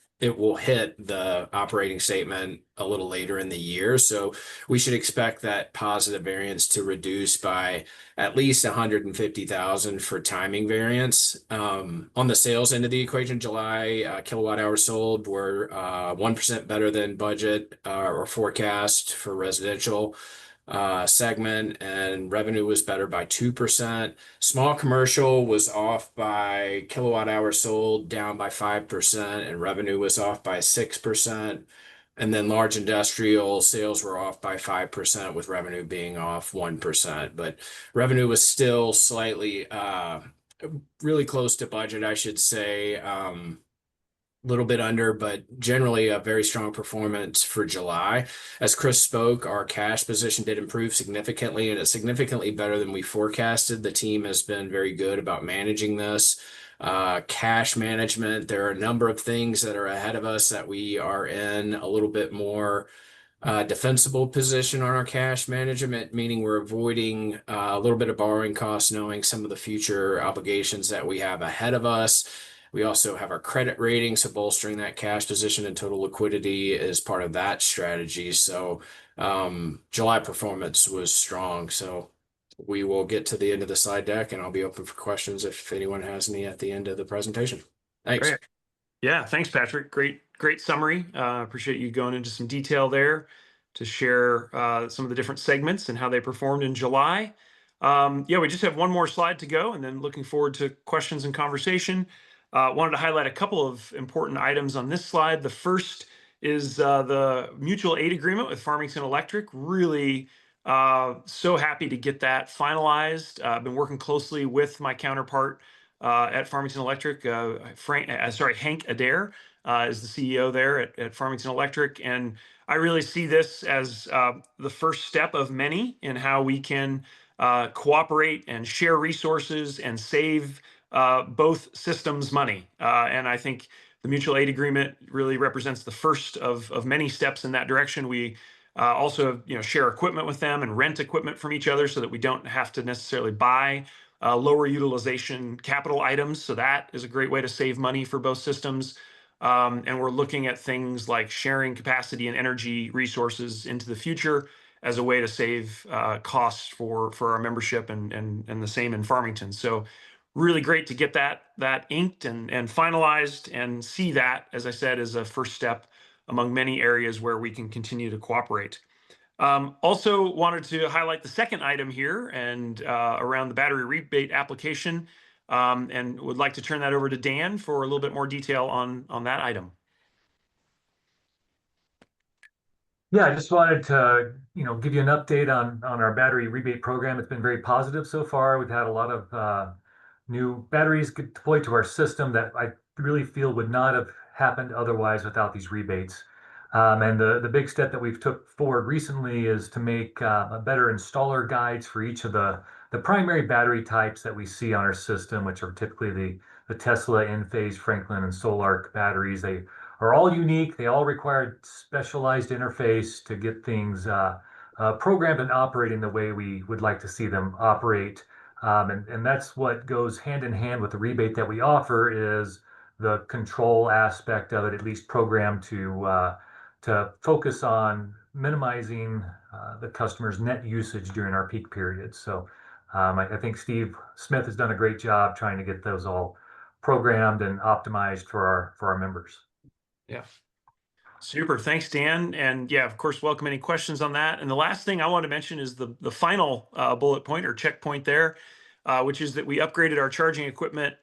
hit the operating statement a little later in the year. So we should expect that positive variance to reduce by at least $150,000 for timing variance. On the sales end of the equation, July kilowatt hours sold were 1% better than budget or forecast for residential segment, and revenue was better by 2%. Small commercial was off by kilowatt hours sold, down by 5%, and revenue was off by 6%. And then large industrial sales were off by 5%, with revenue being off 1%. But revenue was still slightly, really close to budget, I should say. Little bit under, but generally a very strong performance for July. As Chris spoke, our cash position did improve significantly, and it's significantly better than we forecasted. The team has been very good about managing this. Cash management, there are a number of things that are ahead of us that we are in a little bit more defensible position on our cash management, meaning we're avoiding a little bit of borrowing costs, knowing some of the future obligations that we have ahead of us. We also have our credit rating, so bolstering that cash position and total liquidity is part of that strategy. So July performance was strong. So we will get to the end of the slide deck, and I'll be open for questions if anyone has any at the end of the presentation. Thanks. Great. Yeah, thanks, Patrick. Great summary. Appreciate you going into some detail there to share some of the different segments and how they performed in July. Yeah, we just have one more slide to go, and then looking forward to questions and conversation. Wanted to highlight a couple of important items on this slide. The first is the mutual aid agreement with Farmington Electric. Really so happy to get that finalized. I've been working closely with my counterpart at Farmington Electric. Hank Adair is the CEO there at Farmington Electric. And I really see this as the first step of many in how we can cooperate and share resources and save both systems money. And I think the mutual aid agreement really represents the first of many steps in that direction. We also share equipment with them and rent equipment from each other so that we don't have to necessarily buy lower utilization capital items. So that is a great way to save money for both systems. And we're looking at things like sharing capacity and energy resources into the future as a way to save costs for our membership and the same in Farmington. So really great to get that inked and finalized, and see that, as I said, as a first step among many areas where we can continue to cooperate. Also wanted to highlight the second item here and around the battery rebate application, and would like to turn that over to Dan for a little bit more detail on that item. Yeah, I just wanted to, give you an update on our battery rebate program. It's been very positive so far. We've had a lot of new batteries get deployed to our system that I really feel would not have happened otherwise without these rebates. And the big step that we've took forward recently is to make a better installer guides for each of the primary battery types that we see on our system, which are typically the Tesla, Enphase, Franklin, and Solarc batteries. They are all unique. They all require specialized interface to get things programmed and operating the way we would like to see them operate. And that's what goes hand in hand with the rebate that we offer is the control aspect of it, at least programmed to focus on minimizing the customer's net usage during our peak periods. So I think Steve Smith has done a great job trying to get those all programmed and optimized for our members. Yeah. Super. Thanks, Dan. And yeah, of course, welcome any questions on that. And the last thing I want to mention is the final bullet point or checkpoint there, which is that we upgraded our charging equipment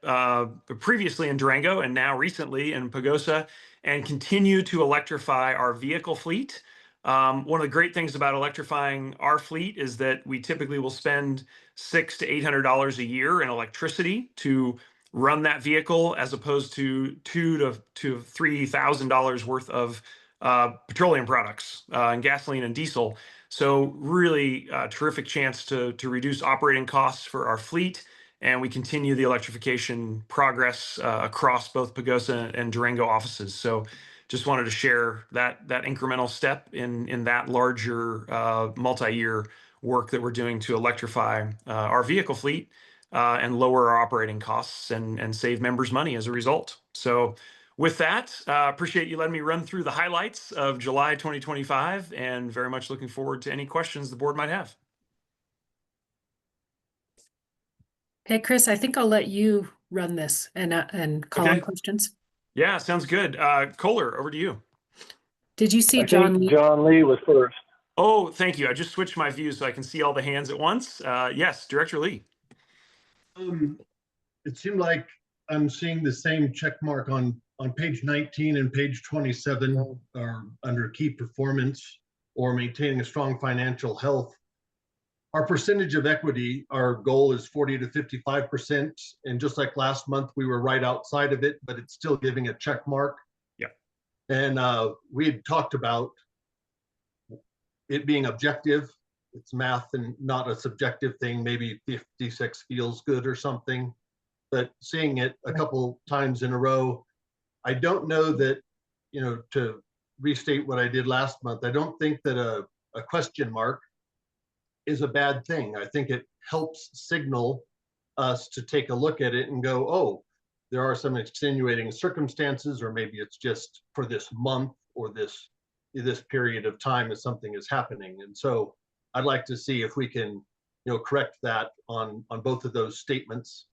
previously in Durango and now recently in Pagosa and continue to electrify our vehicle fleet. One of the great things about electrifying our fleet is that we typically will spend $600 to $800 a year in electricity to run that vehicle, as opposed to $2,000 to $3,000 worth of petroleum products and gasoline and diesel. So really terrific chance to reduce operating costs for our fleet. And we continue the electrification progress across both Pagosa and Durango offices. So just wanted to share that incremental step in that larger multi-year work that we're doing to electrify our vehicle fleet and lower our operating costs and save members money as a result. So with that, appreciate you letting me run through the highlights of July 2025 and very much looking forward to any questions the board might have. Okay, Chris, I think I'll let you run this and call on questions. Yeah, sounds good. Kohler, over to you. Did you see I John think Lee? John Lee was first. Oh, thank you. I just switched my view so I can see all the hands at once. Yes, Director Lee. It seemed like I'm seeing the same check mark on page 19 and page 27 are under key performance or maintaining a strong financial health. Our percentage of equity, our goal is 40 to 55%. And just like last month, we were right outside of it, but it's still giving a check mark. Yeah. And we had talked about it being objective. It's math and not a subjective thing. Maybe 56 feels good or something. But seeing it a couple times in a row, I don't know that, to restate what I did last month, I don't think that a question mark is a bad thing. I think it helps signal us to take a look at it and go, oh, there are some extenuating circumstances, or maybe it's just for this month or this period of time as something is happening. And so I'd like to see if we can, correct that on both of those statements,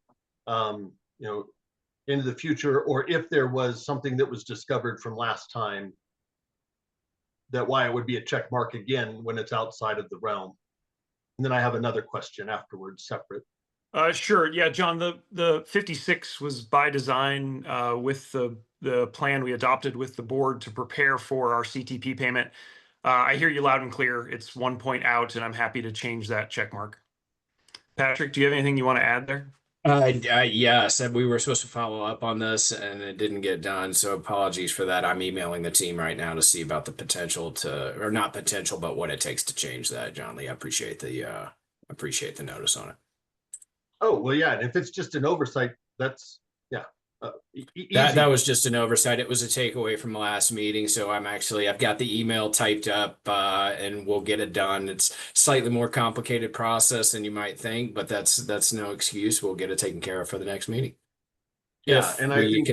into the future, or if there was something that was discovered from last time, that why it would be a check mark again when it's outside of the realm. And then I have another question afterwards, separate. Sure. Yeah, John, the 56 was by design with the plan we adopted with the board to prepare for our CTP payment. I hear you loud and clear. It's 1 point out, and I'm happy to change that check mark. Patrick, do you have anything you want to add there? Yes, we were supposed to follow up on this and it didn't get done. So apologies for that. I'm emailing the team right now to see about the potential or not potential, but what it takes to change that, John Lee. I appreciate the notice on it. Oh, well, yeah. And if it's just an oversight, that's, yeah. That was just an oversight. It was a takeaway from the last meeting. So I've got the email typed up and we'll get it done. It's slightly more complicated process than you might think, but that's no excuse. We'll get it taken care of for the next meeting. Yeah. And I think,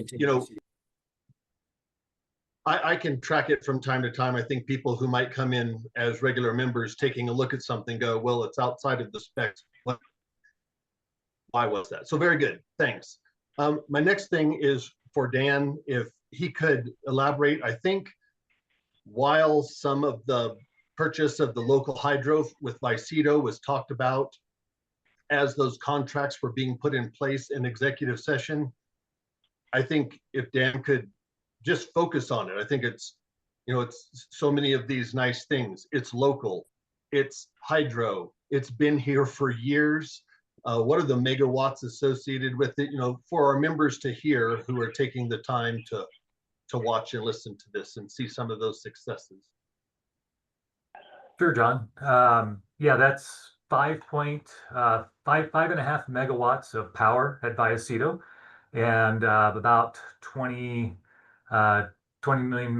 I can track it from time to time. I think people who might come in as regular members taking a look at something go, well, it's outside of the specs. Why was that? So very good. Thanks. My next thing is for Dan, if he could elaborate. I think while some of the purchase of the local hydro with Vicedo was talked about as those contracts were being put in place in executive session, I think if Dan could just focus on it, I think it's You know, it's so many of these nice things. It's local, it's hydro, it's been here for years. What are the megawatts associated with it? You know, for our members to hear who are taking the time to watch and listen to this and see some of those successes. Sure, John. Yeah, that's 5.5 megawatts of power at Vallecito, and about 20 million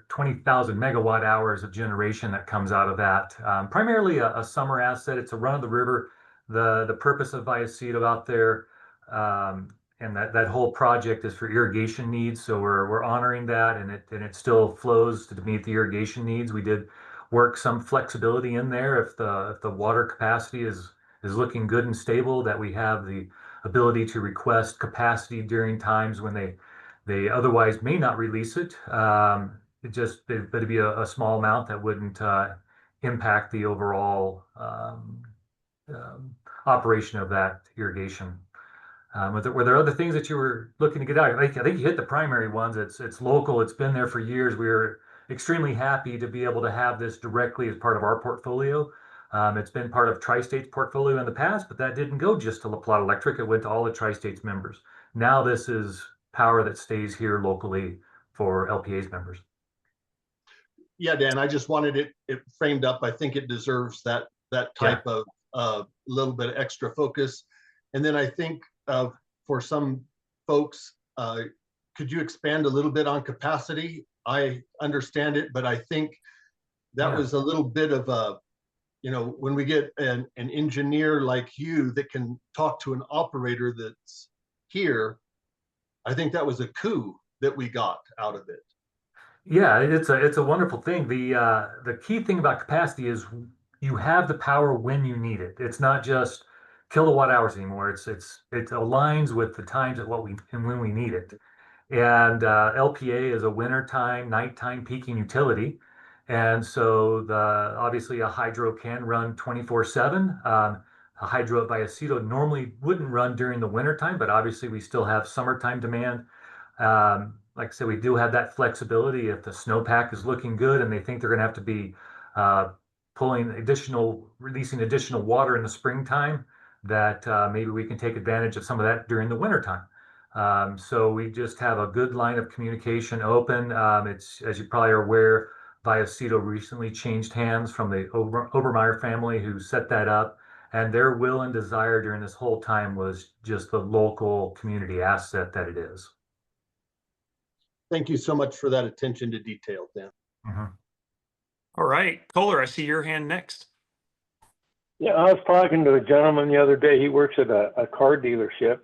20,000 megawatt hours of generation that comes out of that. Primarily a summer asset. It's a run of the river. The purpose of Vallecito out there, and that whole project is for irrigation needs. So we're honoring that, and it still flows to meet the irrigation needs. We did work some flexibility in there if the water capacity is looking good and stable, that we have the ability to request capacity during times when they otherwise may not release it. It'd be a small amount that wouldn't impact the overall operation of that irrigation. Were there other things that you were looking to get out? I think you hit the primary ones. It's local. It's been there for years. We're extremely happy to be able to have this directly as part of our portfolio. It's been part of Tri-State's portfolio in the past, but that didn't go just to La Plata Electric. It went to all the Tri-State's members. Now this is power that stays here locally for LPEA's members. Yeah, Dan, I just wanted it framed up. I think it deserves that type of little bit of extra focus. And then I think for some folks, could you expand a little bit on capacity? I understand it, but I think that was a little bit of a, you know, when we get an engineer like you that can talk to an operator that's here, I think that was a coup that we got out of it. Yeah, it's a wonderful thing. The key thing about capacity is you have the power when you need it. It's not just kilowatt hours anymore. It aligns with the times at when we need it. And LPEA is a wintertime, nighttime peaking utility. And so obviously a hydro can run 24/7. A hydro at Vallecito normally wouldn't run during the wintertime, but obviously we still have summertime demand. Like I said, we do have that flexibility if the snowpack is looking good and they think they're going to have to be releasing additional water in the springtime, that maybe we can take advantage of some of that during the wintertime. So we just have a good line of communication open. It's, as you probably are aware, Vallecito recently changed hands from the Obermeyer family who set that up, and their will and desire during this whole time was just the local community asset that it is. Thank you so much for that attention to detail, Dan. All right, Kohler, I see your hand next. Yeah, I was talking to a gentleman the other day. He works at a car dealership,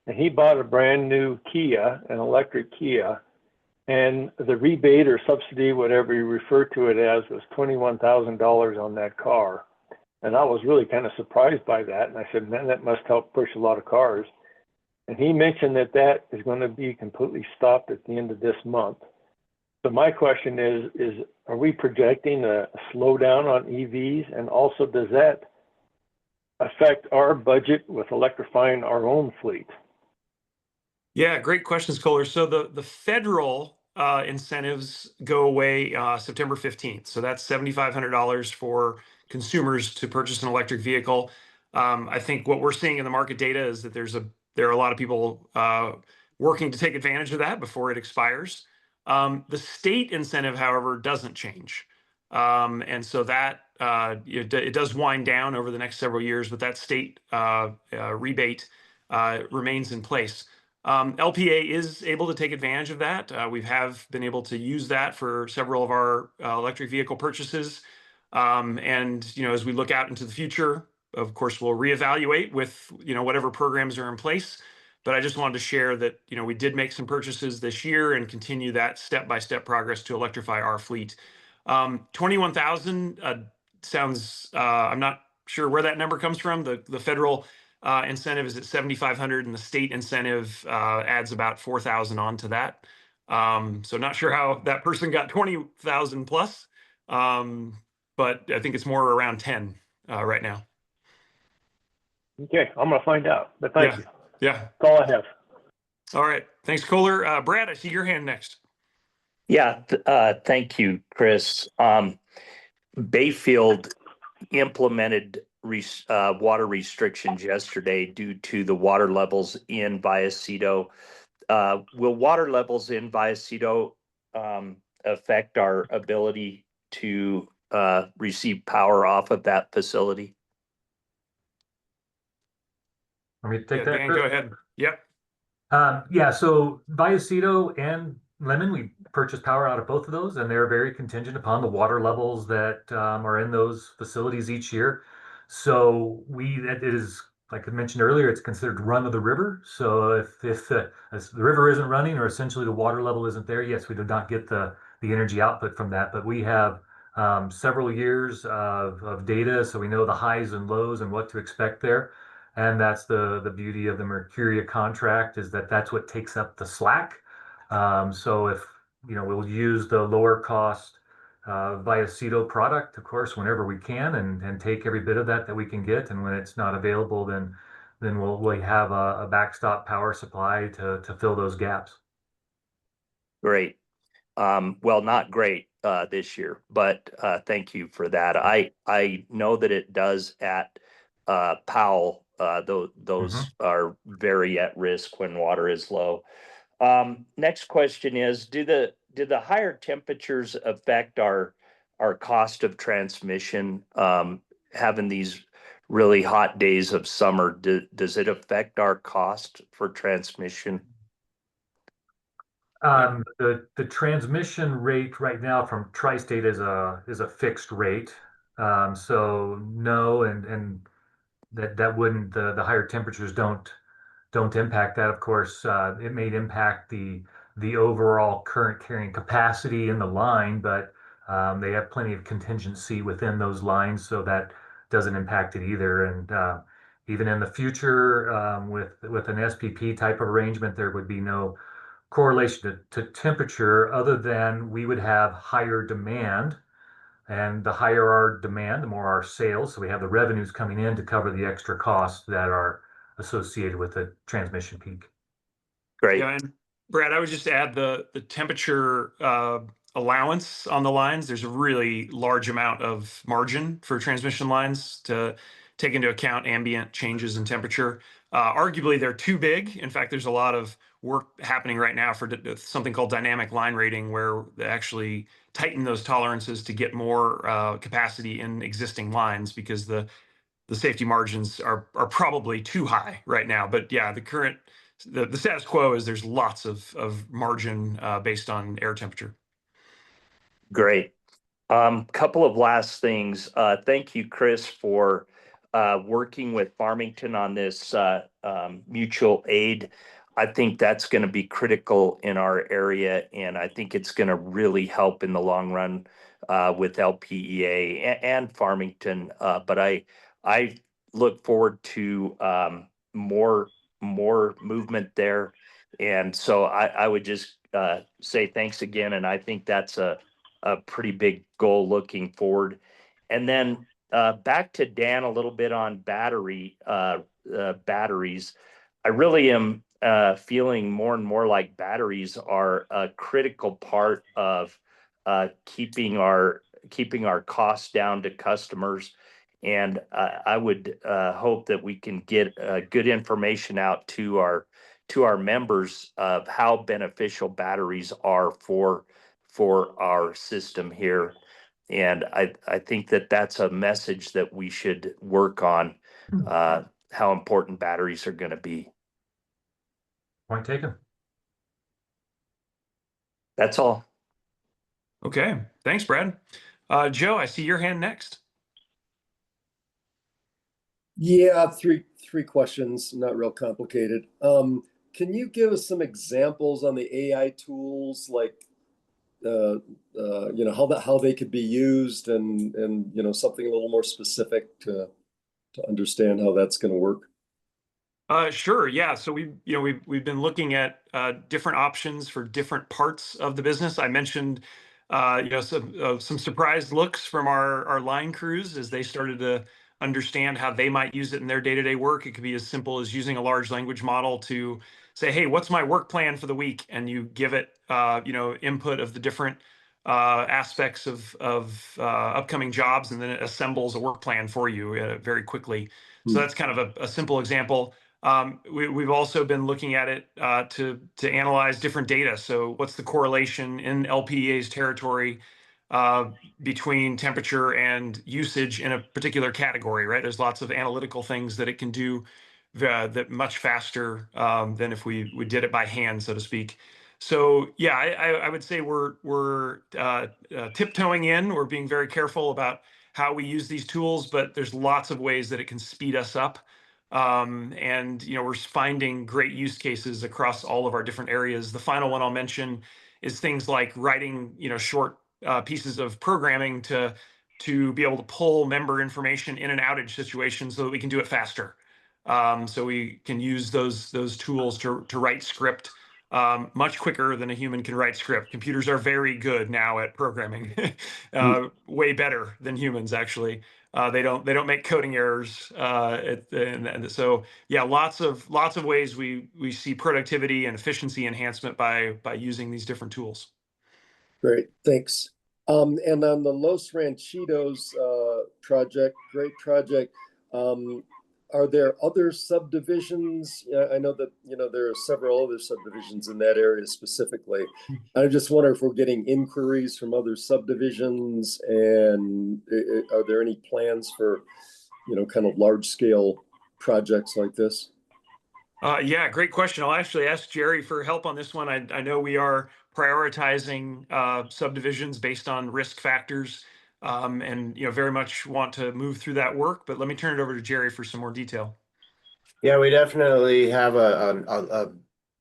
and he bought a brand new Kia, an electric Kia, and the rebate or subsidy, whatever you refer to it as, was $21,000 on that car. And I was really kind of surprised by that. And I said, man, that must help push a lot of cars. And he mentioned that is going to be completely stopped at the end of this month. So my question is are we projecting a slowdown on EVs? And also, does that affect our budget with electrifying our own fleet? Yeah, great questions, Kohler. So the federal incentives go away September 15th. So that's $7,500 for consumers to purchase an electric vehicle. I think what we're seeing in the market data is that there are a lot of people working to take advantage of that before it expires. The state incentive, however, doesn't change. And so that it does wind down over the next several years, but that state rebate remains in place. LPEA is able to take advantage of that. We have been able to use that for several of our electric vehicle purchases. And, as we look out into the future, of course, we'll reevaluate with, whatever programs are in place. But I just wanted to share that, we did make some purchases this year and continue that step-by-step progress to electrify our fleet. 21,000 sounds, I'm not sure where that number comes from. The federal incentive is at 7,500, and the state incentive adds about 4,000 onto that. So not sure how that person got 20,000 plus, but I think it's more around 10 right now. Okay, I'm going to find out, but thank you. Yeah. That's all I have. All right. Thanks, Kohler. Brad, I see your hand next. Yeah, thank you, Chris. Bayfield implemented water restrictions yesterday due to the water levels in Vallecito. Will water levels in Vallecito affect our ability to receive power off of that facility? Want me to take that, Dan, Chris? go ahead. Yep. Yeah, so Vallecito and Lemon, we purchase power out of both of those, and they're very contingent upon the water levels that are in those facilities each year. So it is, like I mentioned earlier, it's considered run of the river. So if the river isn't running, or essentially the water level isn't there, yes, we do not get the energy output from that. But we have several years of data, so we know the highs and lows and what to expect there. And that's the beauty of the Mercuria contract, is that that's what takes up the slack. So if, we'll use the lower cost Vallecito product, of course, whenever we can, and take every bit of that we can get. And when it's not available, then we'll have a backstop power supply to fill those gaps. Great. Well, not great this year, but thank you for that. I know that it does at Powell. Those are very at risk when water is low. Next question is, do the higher temperatures affect our cost of transmission? Having these really hot days of summer, does it affect our cost for transmission? The transmission rate right now from Tri-State is a fixed rate. So no, and that wouldn't, the higher temperatures don't impact that. Of course, it may impact the overall current carrying capacity in the line, but they have plenty of contingency within those lines, so that doesn't impact it either. And even in the future, with an SPP type of arrangement, there would be no correlation to temperature, other than we would have higher demand. And the higher our demand, the more our sales. So we have the revenues coming in to cover the extra costs that are associated with the transmission peak. Great. Yeah, and Brad, I would just add the temperature allowance on the lines. There's a really large amount of margin for transmission lines to take into account ambient changes in temperature. Arguably, they're too big. In fact, there's a lot of work happening right now for something called dynamic line rating, where they actually tighten those tolerances to get more capacity in existing lines, because the safety margins are probably too high right now. But yeah, the status quo is there's lots of margin based on air temperature. Great. Couple of last things. Thank you, Chris, for working with Farmington on this mutual aid. I think that's going to be critical in our area, and I think it's going to really help in the long run with LPEA and Farmington. But I look forward to more movement there, and so I would just say thanks again, and I think that's a pretty big goal looking forward. And then back to Dan a little bit on batteries. I really am feeling more and more like batteries are a critical part of keeping our costs down to customers. And I would hope that we can get good information out to our members of how beneficial batteries are for our system here. And I think that that's a message that we should work on, how important batteries are going to be. Point taken. That's all. Okay, thanks, Brad. Joe, I see your hand next. Yeah, three questions, not real complicated. Can you give us some examples on the AI tools, like how they could be used, and something a little more specific to understand how that's going to work? Sure. Yeah. So we've been looking at different options for different parts of the business. I mentioned some surprised looks from our line crews as they started to understand how they might use it in their day-to-day work. It could be as simple as using a large language model to say, hey, what's my work plan for the week? And you give it, input of the different aspects of upcoming jobs, and then it assembles a work plan for you very quickly. So that's kind of a simple example. We've also been looking at it to analyze different data. So what's the correlation in LPEA's territory between temperature and usage in a particular category, right? There's lots of analytical things that it can do that much faster than if we did it by hand, so to speak. So yeah, I would say we're tiptoeing in. We're being very careful about how we use these tools, but there's lots of ways that it can speed us up. And we're finding great use cases across all of our different areas. The final one I'll mention is things like writing, short pieces of programming to be able to pull member information in an outage situation so that we can do it faster. So we can use those tools to write script much quicker than a human can write script. Computers are very good now at programming, way better than humans actually. They don't make coding errors, and so yeah, lots of ways we see productivity and efficiency enhancement by using these different tools. Great, thanks. And on the Los Ranchitos project, great project. Are there other subdivisions? I know that there are several other subdivisions in that area specifically. I just wonder if we're getting inquiries from other subdivisions, and are there any plans for kind of large scale projects like this? Yeah, great question. I'll actually ask Jerry for help on this one. I know we are prioritizing subdivisions based on risk factors, and very much want to move through that work. But let me turn it over to Jerry for some more detail. Yeah, we definitely have a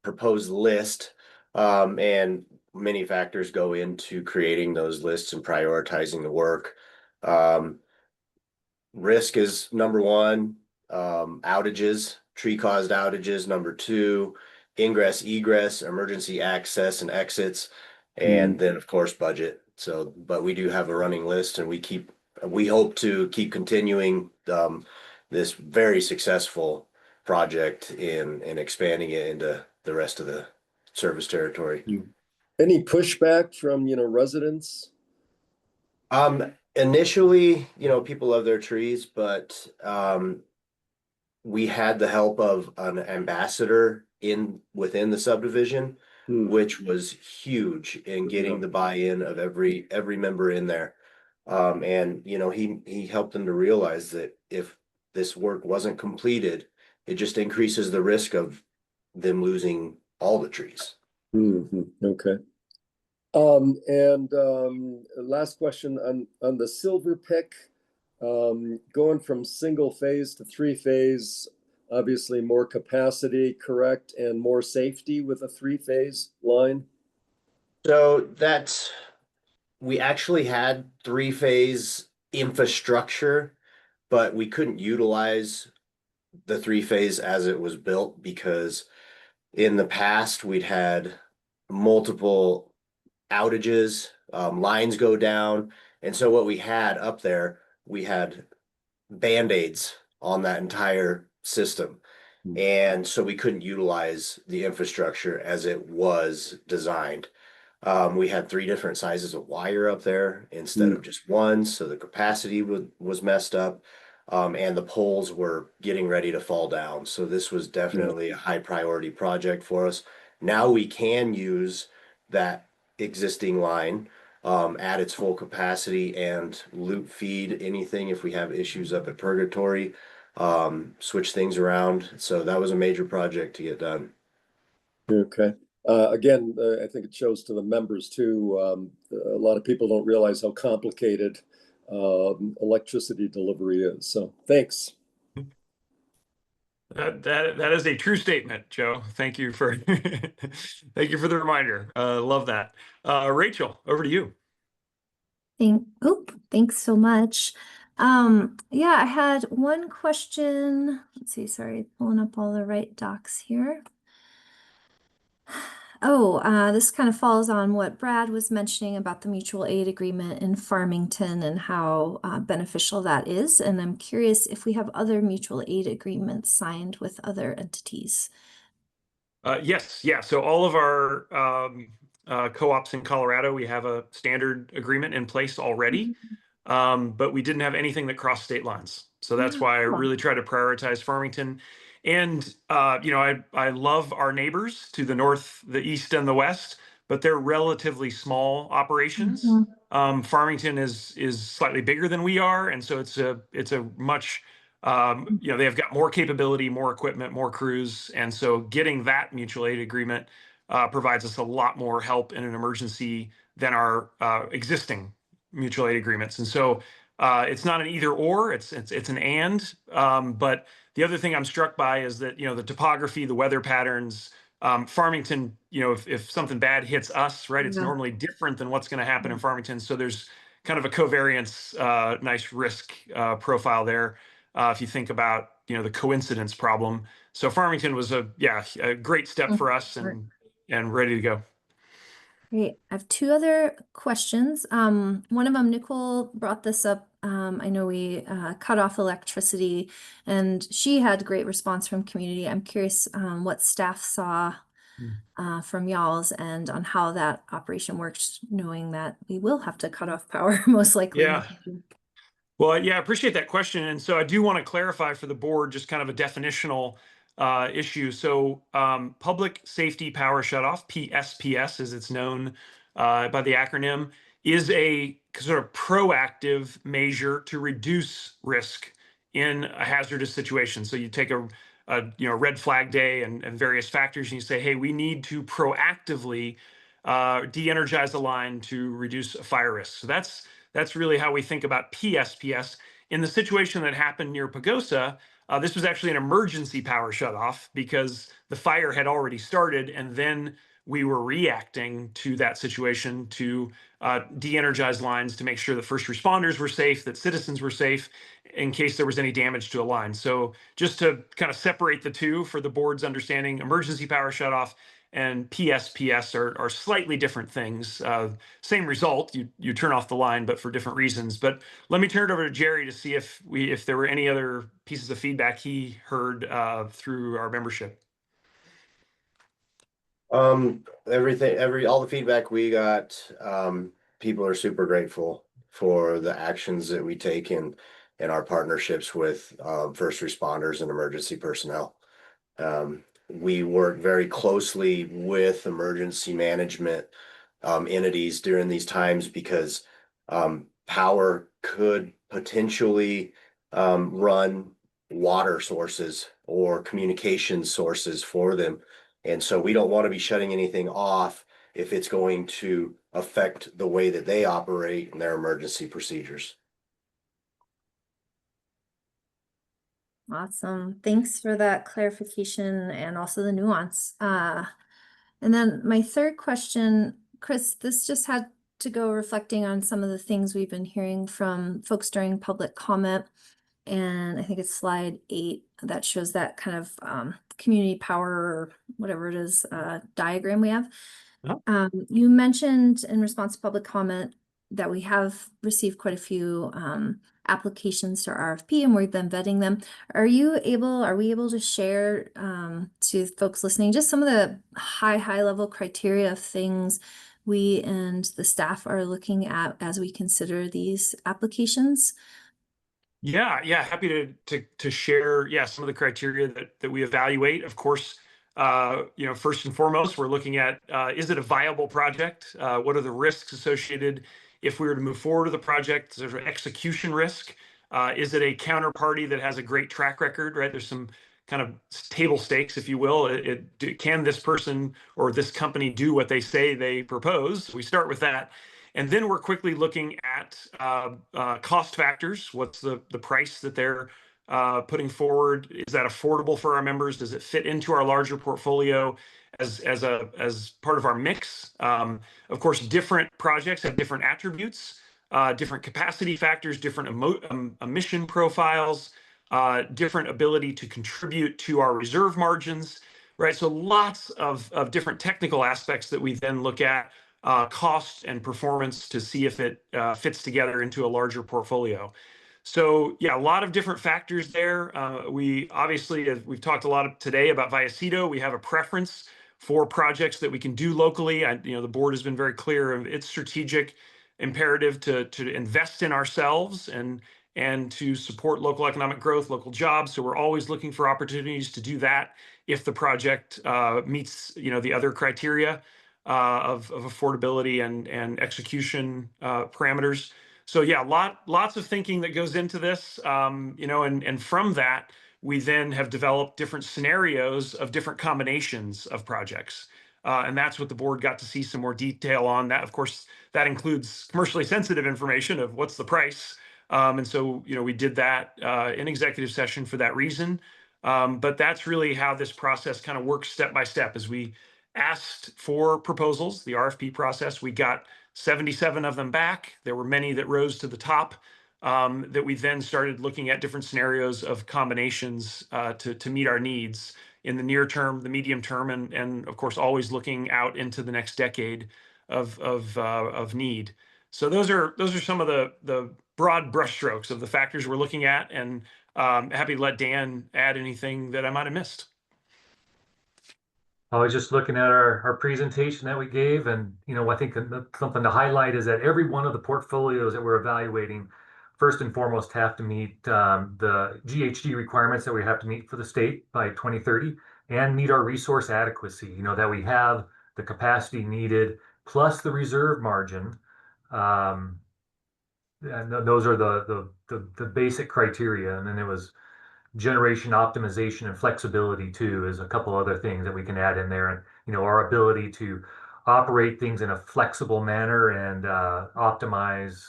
proposed list, and many factors go into creating those lists and prioritizing the work. Risk is number one. Outages, tree-caused outages, number two. Ingress, egress, emergency access and exits, and then of course budget. So, but we do have a running list, and we hope to keep continuing this very successful project in expanding it into the rest of the service territory. Any pushback from residents? Initially, people love their trees, but we had the help of an ambassador within the subdivision, which was huge in getting the buy-in of every member in there. And he helped them to realize that if this work wasn't completed, it just increases the risk of them losing all the trees. Okay. Last question on the silver pick, going from single phase to three phase, obviously more capacity, correct, and more safety with a three-phase line. So we actually had three-phase infrastructure, but we couldn't utilize the three-phase as it was built because in the past we'd had multiple outages, lines go down. And so what we had up there, we had Band-Aids on that entire system. And so we couldn't utilize the infrastructure as it was designed. We had 3 different sizes of wire up there instead of just one. So the capacity was messed up. And the poles were getting ready to fall down. So this was definitely a high priority project for us. Now we can use that existing line at its full capacity and loop feed anything if we have issues up at Purgatory, switch things around. So that was a major project to get done. Okay. Again, I think it shows to the members too. A lot of people don't realize how complicated electricity delivery is. So thanks. That is a true statement, Joe. Thank you for thank you for the reminder. Love that. Rachel, over to you. Thanks so much. Yeah, I had one question. Let's see, sorry, pulling up all the right docs here. This kind of falls on what Brad was mentioning about the mutual aid agreement in Farmington and how beneficial that is. And I'm curious if we have other mutual aid agreements signed with other entities. Yes, yeah. So all of our co-ops in Colorado, we have a standard agreement in place already, but we didn't have anything that crossed state lines. So that's why I really try to prioritize Farmington. And I love our neighbors to the north, the east, and the west, but they're relatively small operations. Farmington is slightly bigger than we are, and so it's a much they've got more capability, more equipment, more crews, and so getting that mutual aid agreement provides us a lot more help in an emergency than our existing mutual aid agreements. And so it's not an either or; it's an and. But the other thing I'm struck by is that the topography, the weather patterns. Farmington, if something bad hits us, right, it's normally different than what's going to happen in Farmington. So there's kind of a covariance, nice risk profile there. If you think about the coincidence problem. So Farmington was a great step for us and ready to go. Great. I have two other questions. One of them, Nicole brought this up. I know we cut off electricity, and she had great response from community. I'm curious what staff saw from y'all's and on how that operation works, knowing that we will have to cut off power most likely. Yeah. Well, yeah, I appreciate that question. And so I do want to clarify for the board just kind of a definitional issue. So public safety power shutoff, PSPS as it's known by the acronym, is a sort of proactive measure to reduce risk in a hazardous situation. So you take a red flag day and various factors, and you say, hey, we need to proactively de-energize the line to reduce a fire risk. So that's really how we think about PSPS. In the situation that happened near Pagosa, this was actually an emergency power shutoff because the fire had already started, and then we were reacting to that situation to de-energize lines to make sure that first responders were safe, that citizens were safe in case there was any damage to a line. So just to kind of separate the two for the board's understanding, emergency power shutoff and PSPS are slightly different things. Same result, you turn off the line, but for different reasons. But let me turn it over to Jerry to see if there were any other pieces of feedback he heard through our membership. All the feedback we got, people are super grateful for the actions that we take in our partnerships with first responders and emergency personnel. We work very closely with emergency management entities during these times because power could potentially run water sources or communication sources for them. And so we don't want to be shutting anything off if it's going to affect the way that they operate in their emergency procedures. Awesome. Thanks for that clarification and also the nuance. And then my third question, Chris, this just had to go reflecting on some of the things we've been hearing from folks during public comment. And I think it's slide 8 that shows that kind of community power or whatever it is diagram we have. You mentioned in response to public comment that we have received quite a few applications to RFP and we've been vetting them. Are we able to share to folks listening just some of the high level criteria of things we and the staff are looking at as we consider these applications? Yeah, happy to share some of the criteria that we evaluate. Of course, first and foremost, we're looking at is it a viable project? What are the risks associated if we were to move forward with the project? There's an execution risk. Is it a counterparty that has a great track record, right? There's some kind of table stakes, if you will. Can this person or this company do what they say they propose? We start with that. And then we're quickly looking at cost factors. What's the price that they're putting forward? Is that affordable for our members? Does it fit into our larger portfolio as part of our mix? Of course, different projects have different attributes, different capacity factors, different emission profiles, different ability to contribute to our reserve margins, right? So lots of different technical aspects that we then look at. Cost and performance to see if it fits together into a larger portfolio. So yeah, a lot of different factors there. We obviously, as we've talked a lot today about Vallecito, we have a preference for projects that we can do locally. The board has been very clear of its strategic imperative to invest in ourselves and to support local economic growth, local jobs. So we're always looking for opportunities to do that if the project meets the other criteria of affordability and execution parameters. So yeah, lots of thinking that goes into this, and from that, we then have developed different scenarios of different combinations of projects. And that's what the board got to see some more detail on. That, of course, that includes commercially sensitive information of what's the price. And so, we did that in executive session for that reason. But that's really how this process kind of works step by step. As we asked for proposals, the RFP process, we got 77 of them back. There were many that rose to the top that we then started looking at different scenarios of combinations to meet our needs in the near term, the medium term, and of course, always looking out into the next decade of need. So those are some of the broad brushstrokes of the factors we're looking at, and happy to let Dan add anything that I might have missed. I was just looking at our presentation that we gave, and I think something to highlight is that every one of the portfolios that we're evaluating, first and foremost, have to meet the GHG requirements that we have to meet for the state by 2030, and meet our resource adequacy. That we have the capacity needed plus the reserve margin. And those are the basic criteria, and then it was generation optimization and flexibility too is a couple other things that we can add in there, and our ability to operate things in a flexible manner and optimize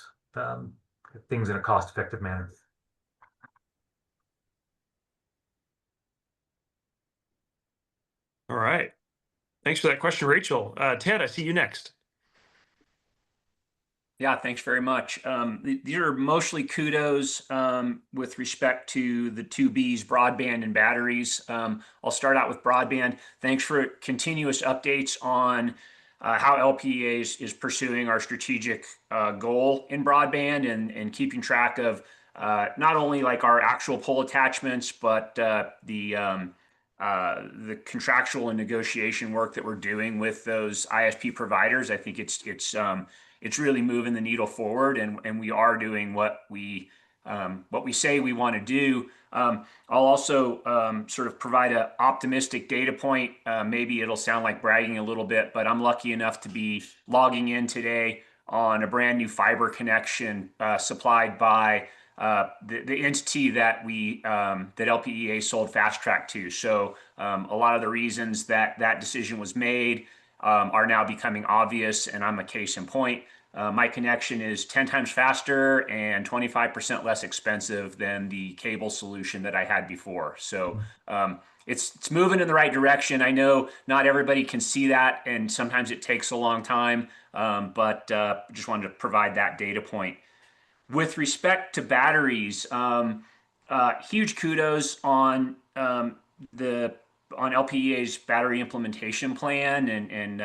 things in a cost-effective manner. All right, thanks for that question, Rachel. Ted, I see you next. Yeah, thanks very much. These are mostly kudos with respect to the two Bs, broadband and batteries. I'll start out with broadband. Thanks for continuous updates on how LPEA is pursuing our strategic goal in broadband and keeping track of not only like our actual pole attachments, but the contractual and negotiation work that we're doing with those ISP providers. I think it's really moving the needle forward, and we are doing what we say we want to do. I'll also sort of provide an optimistic data point. Maybe it'll sound like bragging a little bit, but I'm lucky enough to be logging in today on a brand new fiber connection supplied by the entity that that LPEA sold Fast Track to. So a lot of the reasons that decision was made are now becoming obvious, and I'm a case in point. My connection is 10 times faster and 25% less expensive than the cable solution that I had before. So it's moving in the right direction. I know not everybody can see that, and sometimes it takes a long time, but just wanted to provide that data point. With respect to batteries, huge kudos on LPEA's battery implementation plan, and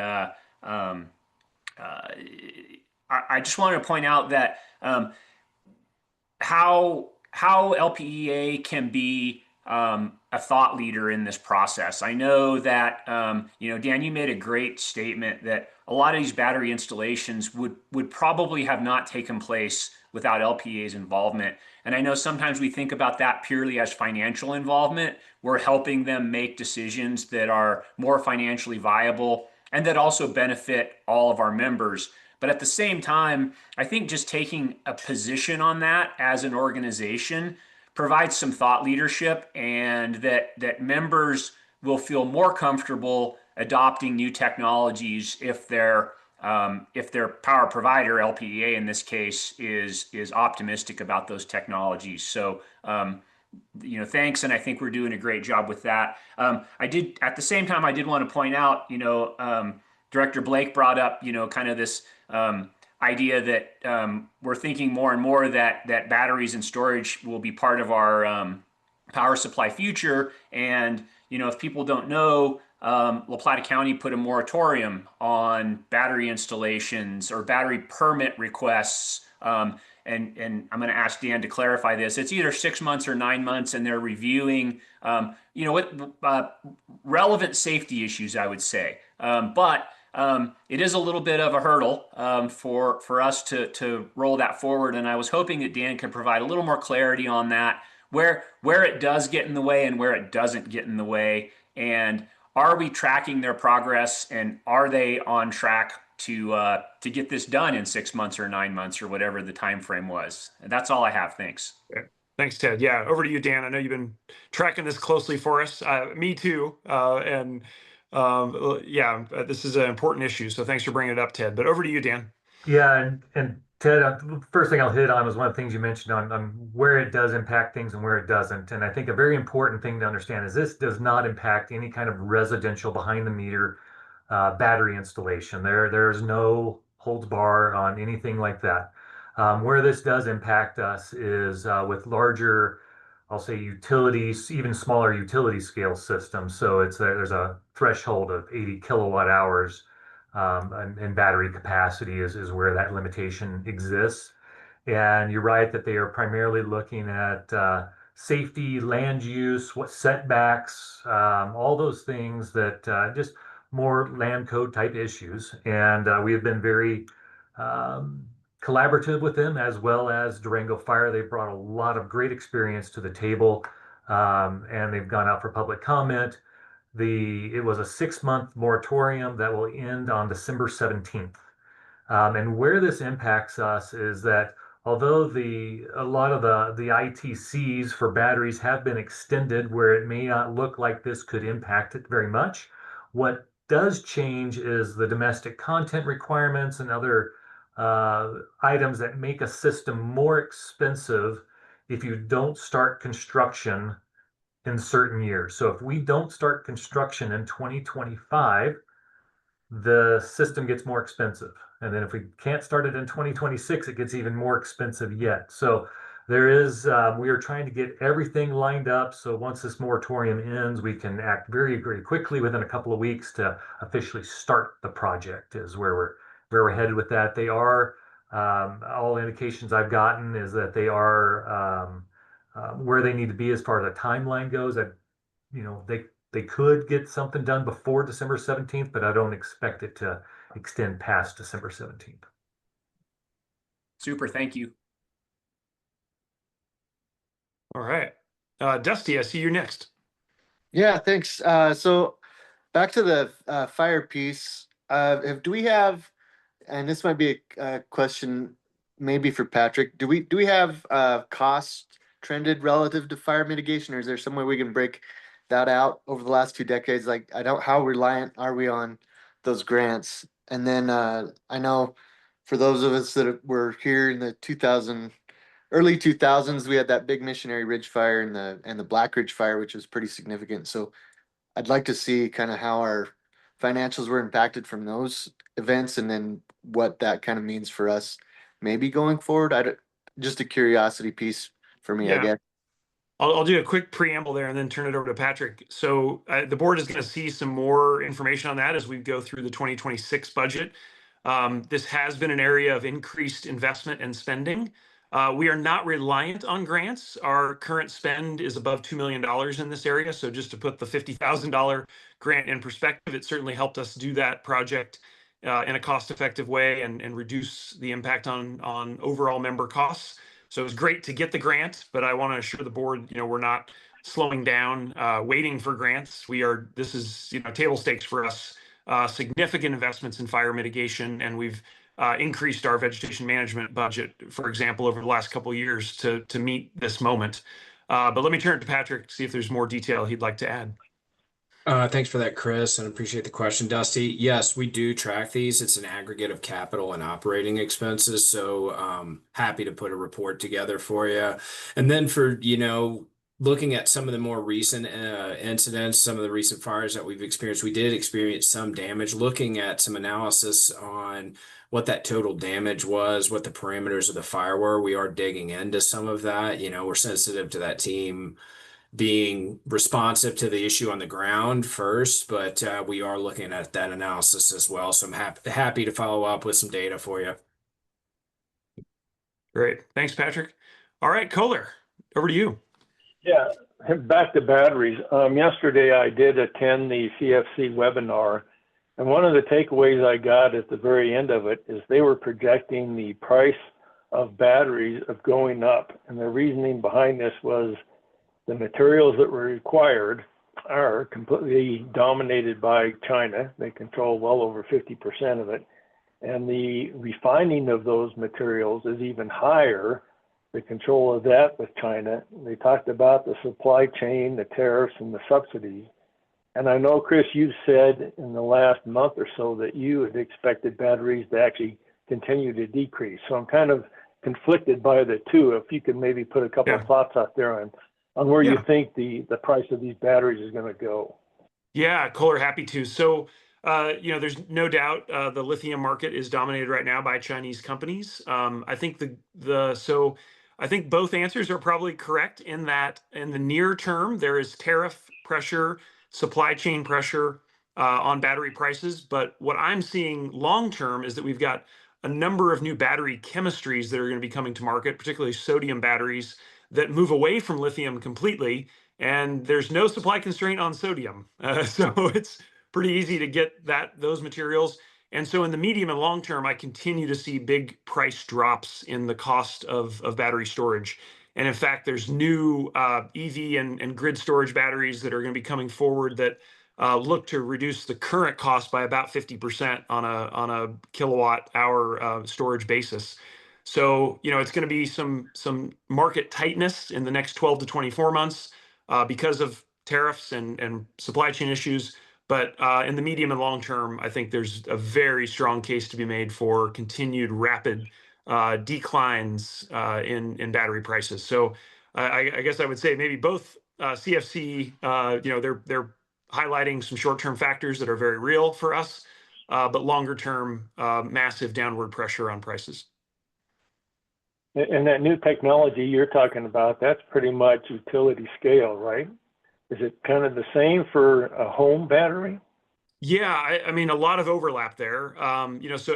I just wanted to point out that how LPEA can be a thought leader in this process. I know that Dan, you made a great statement that a lot of these battery installations would probably have not taken place without LPEA's involvement. And I know sometimes we think about that purely as financial involvement. We're helping them make decisions that are more financially viable and that also benefit all of our members. But at the same time, I think just taking a position on that as an organization provides some thought leadership, and that members will feel more comfortable adopting new technologies if their power provider, LPEA in this case, is optimistic about those technologies. So thanks, and I think we're doing a great job with that. At the same time, I did want to point out, Director Blake brought up, kind of this idea that we're thinking more and more that batteries and storage will be part of our power supply future. And, if people don't know, La Plata County put a moratorium on battery installations or battery permit requests and I'm going to ask Dan to clarify this. It's either 6 months or 9 months, and they're reviewing, relevant safety issues, I would say. But it is a little bit of a hurdle for us to roll that forward, and I was hoping that Dan could provide a little more clarity on that, where it does get in the way and where it doesn't get in the way, and are we tracking their progress, and are they on track to get this done in 6 months or 9 months or whatever the time frame was. And that's all I have. Thanks. Okay. Thanks, Ted. Yeah, over to you, Dan. I know you've been tracking this closely for us. Me too. This is an important issue. So thanks for bringing it up, Ted. But over to you, Dan. Yeah, and Ted, first thing I'll hit on was one of the things you mentioned on where it does impact things and where it doesn't. And I think a very important thing to understand is this does not impact any kind of residential behind the meter battery installation. There's no holds bar on anything like that. Where this does impact us is with larger, I'll say utilities, even smaller utility scale systems. So there's a threshold of 80 kilowatt hours and battery capacity is where that limitation exists. And you're right that they are primarily looking at safety, land use, what setbacks, all those things that just more land code type issues. And we have been very collaborative with them, as well as Durango Fire. They've brought a lot of great experience to the table, and they've gone out for public comment. It was a 6-month moratorium that will end on December 17th. And where this impacts us is that although a lot of the ITCs for batteries have been extended where it may not look like this could impact it very much, what does change is the domestic content requirements and other items that make a system more expensive if you don't start construction in certain years. So if we don't start construction in 2025, the system gets more expensive. And then if we can't start it in 2026, it gets even more expensive yet. So we are trying to get everything lined up. So once this moratorium ends, we can act very, very quickly within a couple of weeks to officially start the project is where we're headed with that. They are, all indications I've gotten is that they are where they need to be as far as the timeline goes. They could get something done before December 17th, but I don't expect it to extend past December 17th. Super. Thank you. All right. Dusty, I see you next. Yeah, thanks. So back to the fire piece, do we have, and this might be a question maybe for Patrick, do we have cost trended relative to fire mitigation, or is there some way we can break that out over the last 2 decades? Like, how reliant are we on those grants? And then I know for those of us that were here in the early 2000s, we had that big Missionary Ridge fire and the Black Ridge fire, which was pretty significant. So I'd like to see kind of how our financials were impacted from those events, and then what that kind of means for us maybe going forward. Just a curiosity piece for me, I guess. I'll do a quick preamble there and then turn it over to Patrick. So the board is going to see some more information on that as we go through the 2026 budget. This has been an area of increased investment and spending. We are not reliant on grants. Our current spend is above $2 million in this area. So just to put the $50,000 grant in perspective, it certainly helped us do that project in a cost-effective way and reduce the impact on overall member costs. So it was great to get the grant, but I want to assure the board, we're not slowing down, waiting for grants. This is, table stakes for us, significant investments in fire mitigation, and we've increased our vegetation management budget, for example, over the last couple of years to meet this moment. But let me turn it to Patrick to see if there's more detail he'd like to add. Thanks for that, Chris, and appreciate the question, Dusty. Yes, we do track these. It's an aggregate of capital and operating expenses. So happy to put a report together for you. And then for, looking at some of the more recent incidents, some of the recent fires that we've experienced, we did experience some damage. Looking at some analysis on what that total damage was, what the parameters of the fire were, we are digging into some of that. We're sensitive to that team being responsive to the issue on the ground first, but we are looking at that analysis as well. So I'm happy to follow up with some data for you. Great. Thanks, Patrick. All right, Kohler, over to you. Yeah, back to batteries. Yesterday I did attend the CFC webinar, and one of the takeaways I got at the very end of it is they were projecting the price of batteries of going up. And the reasoning behind this was the materials that were required are completely dominated by China. They control well over 50% of it. And the refining of those materials is even higher, the control of that with China. They talked about the supply chain, the tariffs, and the subsidies. And I know, Chris, you said in the last month or so that you had expected batteries to actually continue to decrease. So I'm kind of conflicted by the two. If you could maybe put a couple of thoughts out there on where you think the price of these batteries is going to go. Yeah, Kohler, happy to. So, there's no doubt the lithium market is dominated right now by Chinese companies. I think I think both answers are probably correct in that in the near term, there is tariff pressure, supply chain pressure on battery prices. But what I'm seeing long term is that we've got a number of new battery chemistries that are going to be coming to market, particularly sodium batteries that move away from lithium completely. And there's no supply constraint on sodium. So it's pretty easy to get those materials. And so in the medium and long term, I continue to see big price drops in the cost of battery storage. And in fact, there's new EV and grid storage batteries that are going to be coming forward that look to reduce the current cost by about 50% on a kilowatt hour storage basis. So, it's going to be some market tightness in the next 12 to 24 months because of tariffs and supply chain issues. But in the medium and long term, I think there's a very strong case to be made for continued rapid declines in battery prices. So I guess I would say maybe both CFC, they're highlighting some short-term factors that are very real for us, but longer term, massive downward pressure on prices. And that new technology you're talking about, that's pretty much utility scale, right? Is it kind of the same for a home battery? Yeah, I mean, a lot of overlap there. So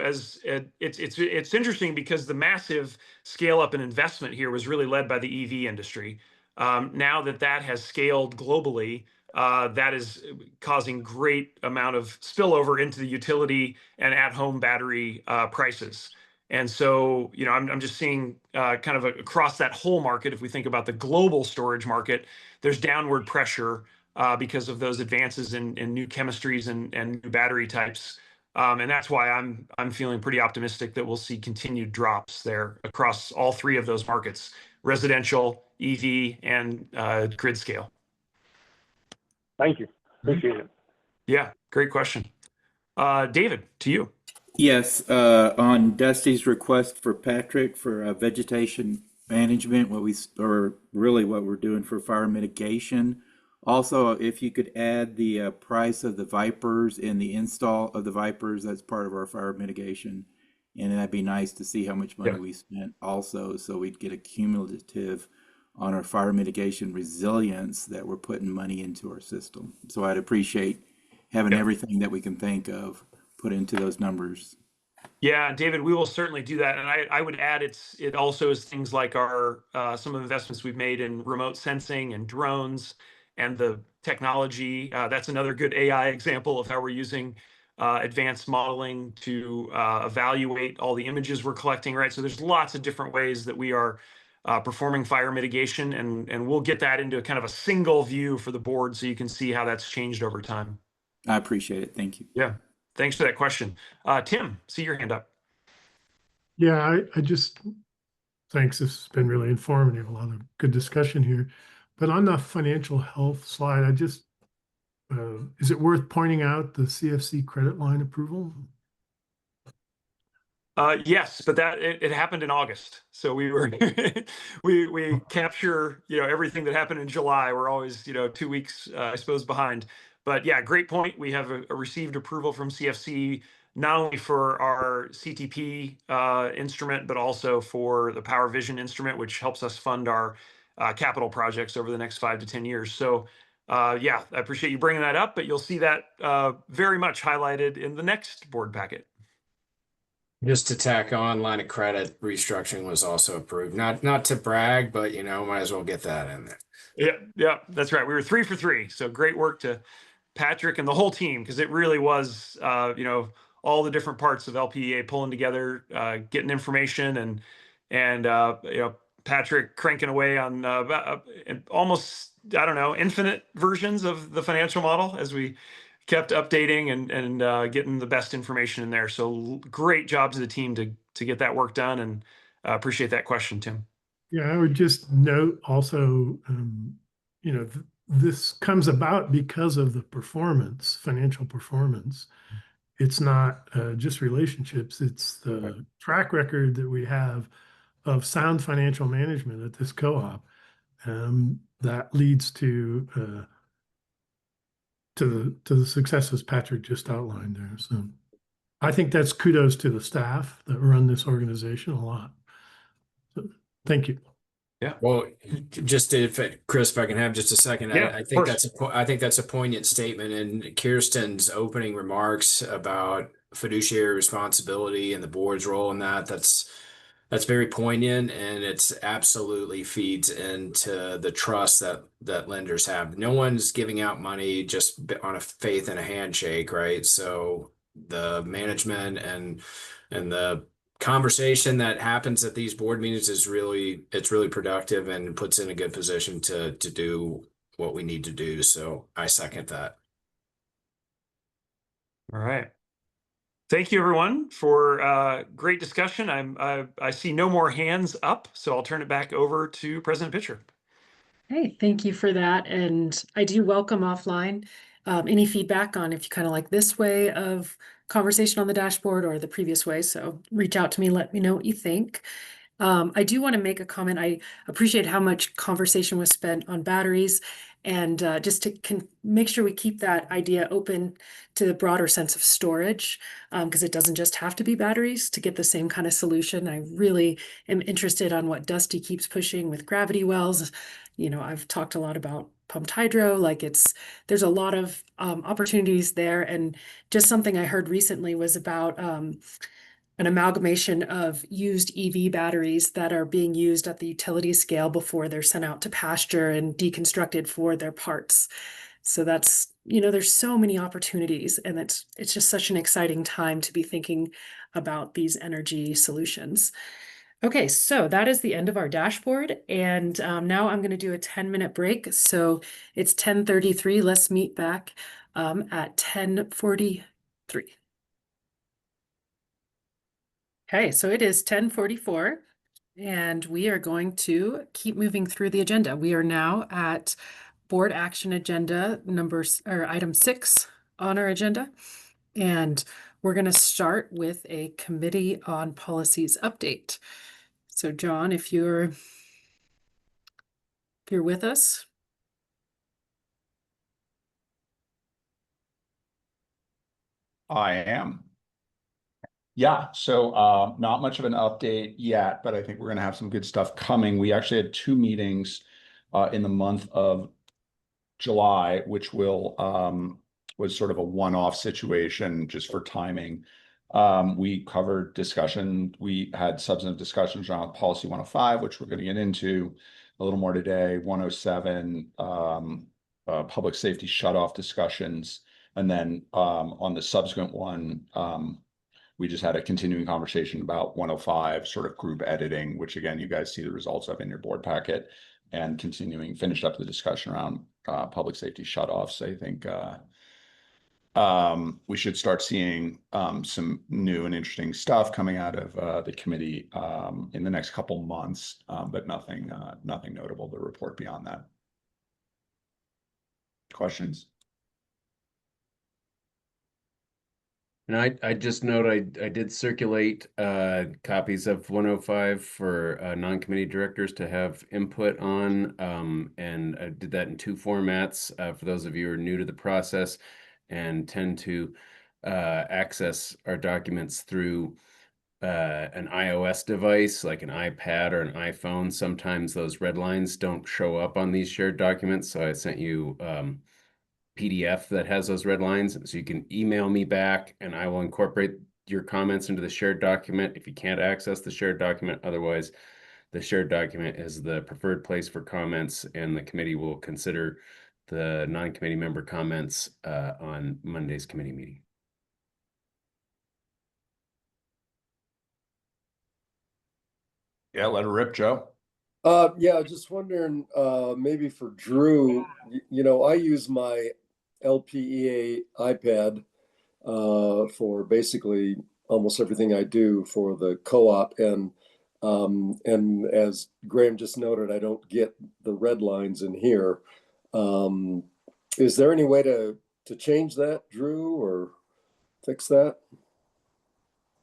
it's interesting because the massive scale up in investment here was really led by the EV industry. Now that has scaled globally, that is causing great amount of spillover into the utility and at-home battery prices. And so, I'm just seeing kind of across that whole market. If we think about the global storage market, there's downward pressure because of those advances in new chemistries and new battery types. And that's why I'm feeling pretty optimistic that we'll see continued drops there across all three of those markets: residential, EV, and grid scale. Thank you. Appreciate it. Yeah, great question. David, to you. Yes, on Dusty's request for Patrick for vegetation management, what we're doing for fire mitigation. Also, if you could add the price of the Vipers and the install of the Vipers, that's part of our fire mitigation. And that'd be nice to see how much money we spent also, so we'd get a cumulative on our fire mitigation resilience that we're putting money into our system. So I'd appreciate having everything that we can think of put into those numbers. Yeah, David, we will certainly do that. And I would add it also is things like our some of the investments we've made in remote sensing and drones and the technology. That's another good AI example of how we're using advanced modeling to evaluate all the images we're collecting, right? So there's lots of different ways that we are performing fire mitigation, and we'll get that into kind of a single view for the board so you can see how that's changed over time. I appreciate it. Thank you. Yeah. Thanks for that question. Tim, see your hand up. Yeah, I just, thanks. This has been really informative. A lot of good discussion here. But on the financial health slide, I just, is it worth pointing out the CFC credit line approval? Yes, but it happened in August. So we were we capture everything that happened in July. We're always 2 weeks I suppose behind. But yeah, great point. We have received approval from CFC not only for our CTP instrument, but also for the Power Vision instrument, which helps us fund our capital projects over the next 5 to 10 years. So yeah, I appreciate you bringing that up, but you'll see that very much highlighted in the next board packet. Just to tack on, line of credit restructuring was also approved. Not to brag, but might as well get that in there. Yeah, that's right. We were 3 for 3. So great work to Patrick and the whole team, because it really was, all the different parts of LPEA pulling together, getting information, and Patrick cranking away on almost, I don't know, infinite versions of the financial model as we kept updating and getting the best information in there. So great job to the team to get that work done, and appreciate that question, Tim. Yeah, I would just note also, this comes about because of the performance, financial performance. It's not just relationships, it's the track record that we have of sound financial management at this co-op that leads to the successes Patrick just outlined there. So I think that's kudos to the staff that run this organization a lot. So, thank you. Yeah. Well, just Chris, if I can have just a second, Yeah, I think that's a poignant statement. And Kirsten's opening remarks about fiduciary responsibility and the board's role in that's very poignant, and it's absolutely feeds into the trust that lenders have. No one's giving out money just on a faith and a handshake, right? So the management and the conversation that happens at these board meetings is really productive and puts in a good position to do what we need to do. So I second that. All right. Thank you, everyone, for great discussion. I see no more hands up, so I'll turn it back over to President Pitcher. Hey, thank you for that. And I do welcome offline any feedback on if you kind of like this way of conversation on the dashboard or the previous way. So reach out to me, let me know what you think. I do want to make a comment. I appreciate how much conversation was spent on batteries, and just to make sure we keep that idea open to the broader sense of storage, because it doesn't just have to be batteries to get the same kind of solution. I really am interested on what Dusty keeps pushing with gravity wells. I've talked a lot about pumped hydro, there's a lot of opportunities there. And just something I heard recently was about an amalgamation of used EV batteries that are being used at the utility scale before they're sent out to pasture and deconstructed for their parts. So that's, there's so many opportunities, and it's just such an exciting time to be thinking about these energy solutions. Okay, so that is the end of our dashboard, and now I'm going to do a 10-minute break. So it's 10:33. Let's meet back at 10:43. Okay, so it is 10:44, and we are going to keep moving through the agenda. We are now at board action agenda item 6 on our agenda, and we're going to start with a committee on policies update. So John, if you're with us. I am. Yeah, so not much of an update yet, but I think we're going to have some good stuff coming. We actually had 2 meetings in the month of July, which was sort of a one-off situation just for timing. We covered discussion. We had substantive discussions around policy 105, which we're going to get into a little more today, 107, public safety shutoff discussions. And then on the subsequent one, we just had a continuing conversation about 105, sort of group editing, which again, you guys see the results of in your board packet, and finished up the discussion around public safety shutoffs. I think we should start seeing some new and interesting stuff coming out of the committee in the next couple months, but nothing notable to report beyond that. Questions? And I just note I did circulate copies of 105 for non-committee directors to have input on, and I did that in 2 formats for those of you who are new to the process and tend to access our documents through an iOS device like an iPad or an iPhone. Sometimes those red lines don't show up on these shared documents, so I sent you PDF that has those red lines, so you can email me back and I will incorporate your comments into the shared document if you can't access the shared document. Otherwise, the shared document is the preferred place for comments, and the committee will consider the non-committee member comments on Monday's committee meeting. Yeah, let her rip, Joe. Yeah, just wondering, maybe for Drew, I use my LPEA iPad for basically almost everything I do for the co-op, and as Graham just noted, I don't get the red lines in here. Is there any way to change that, Drew, or fix that?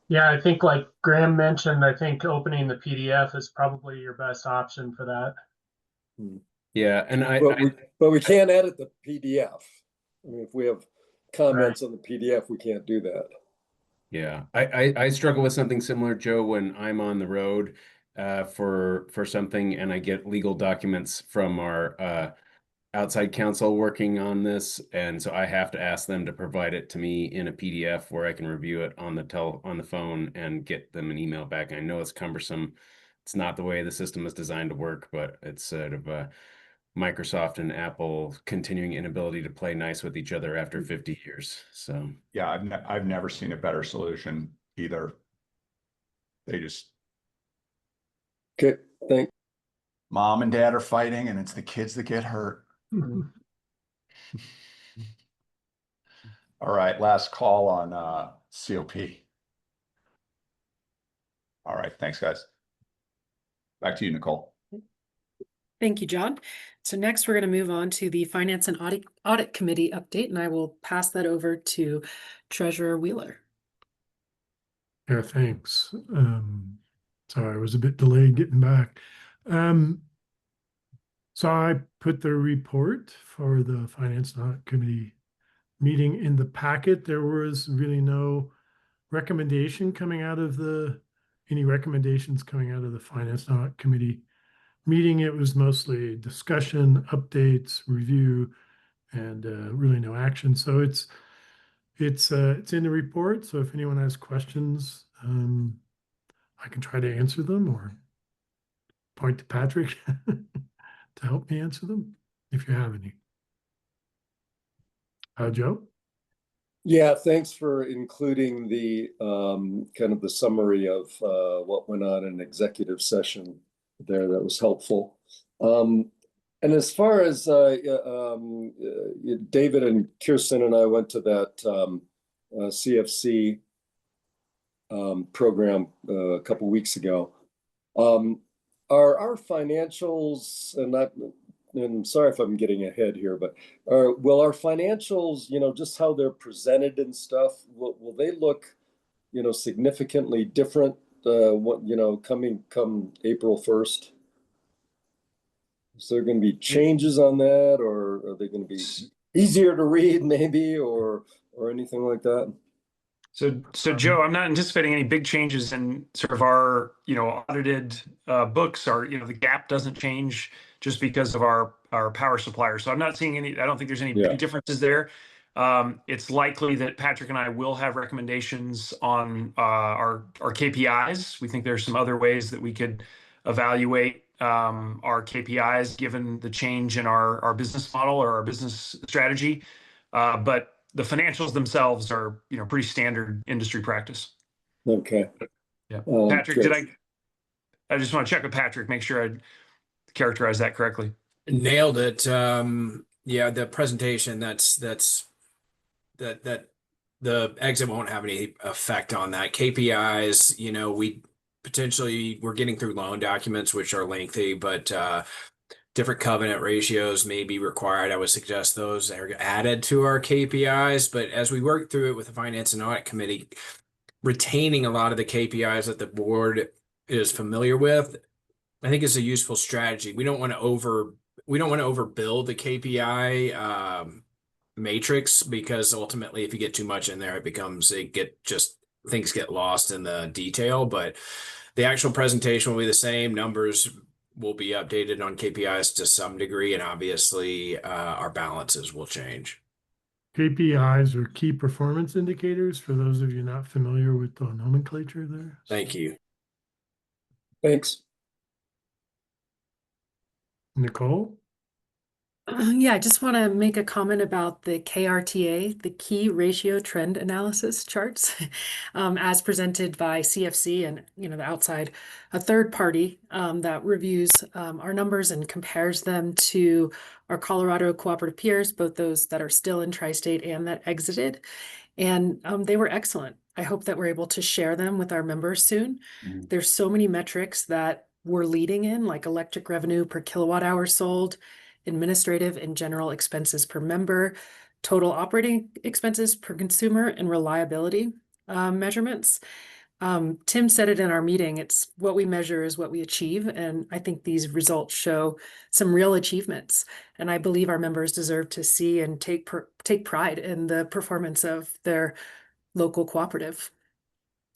Yeah, I think like Graham mentioned, I think opening the PDF is probably your best option for that. Yeah, and but we can't edit the PDF. I mean, if we have comments on the PDF, we can't do that. Yeah, I struggle with something similar, Joe, when I'm on the road for something and I get legal documents from our outside counsel working on this, and so I have to ask them to provide it to me in a PDF where I can review it on the phone and get them an email back. I know it's cumbersome. It's not the way the system is designed to work, but it's sort of Microsoft and Apple continuing inability to play nice with each other after 50 years. So yeah, I've never seen a better solution either. They just thanks. Mom and dad are fighting, and it's the kids that get hurt. All right, last call on COP. All right, thanks, guys. Back to you, Nicole. Thank you, John. So next we're going to move on to the Finance and Audit Committee update, and I will pass that over to Treasurer Wheeler. Yeah, thanks. Sorry, I was a bit delayed getting back. So I put the report for the Finance and Audit Committee meeting in the packet. There was really no recommendation coming out of any recommendations coming out of the Finance and Audit Committee meeting. It was mostly discussion, updates, review, and really no action. So it's in the report. So if anyone has questions, I can try to answer them or point to Patrick to help me answer them if you have any. Joe? Yeah, thanks for including the kind of the summary of what went on in executive session there. That was helpful. And as far as David and Kirsten and I went to that CFC program a couple weeks ago. Are our financials, and I'm sorry if I'm getting ahead here, but will our financials, just how they're presented and stuff, will they look, significantly different, come April 1st? Is there going to be changes on that, or are they going to be easier to read maybe, or anything like that? So Joe, I'm not anticipating any big changes in sort of our, audited books. The gap doesn't change just because of our power supplier. So I'm not seeing any, I don't think there's any big differences there. It's likely that Patrick and I will have recommendations on our KPIs. We think there's some other ways that we could evaluate our KPIs given the change in our business model or our business strategy. But the financials themselves are, pretty standard industry practice. Okay. Yeah. Patrick, I just want to check with Patrick, make sure I characterize that correctly. Nailed it. Yeah, the presentation, that the exit won't have any effect on that. KPIs, we're getting through loan documents, which are lengthy, but different covenant ratios may be required. I would suggest those are added to our KPIs. But as we work through it with the Finance and Audit Committee, retaining a lot of the KPIs that the board is familiar with, I think is a useful strategy. We don't want to overbuild the KPI matrix, because ultimately, if you get too much in there, things get lost in the detail. But the actual presentation will be the same. Numbers will be updated on KPIs to some degree, and obviously our balances will change. KPIs are key performance indicators for those of you not familiar with the nomenclature there. Thank you. Thanks. Nicole? Yeah, I just want to make a comment about the KRTA, the Key Ratio Trend Analysis charts, as presented by CFC and the outside, a third party that reviews our numbers and compares them to our Colorado cooperative peers, both those that are still in tri-state and that exited, and they were excellent. I hope that we're able to share them with our members soon. There's so many metrics that we're leading in, like electric revenue per kilowatt hour sold, administrative and general expenses per member, total operating expenses per consumer, and reliability measurements. Tim said it in our meeting, it's what we measure is what we achieve. And I think these results show some real achievements. And I believe our members deserve to see and take pride in the performance of their local cooperative.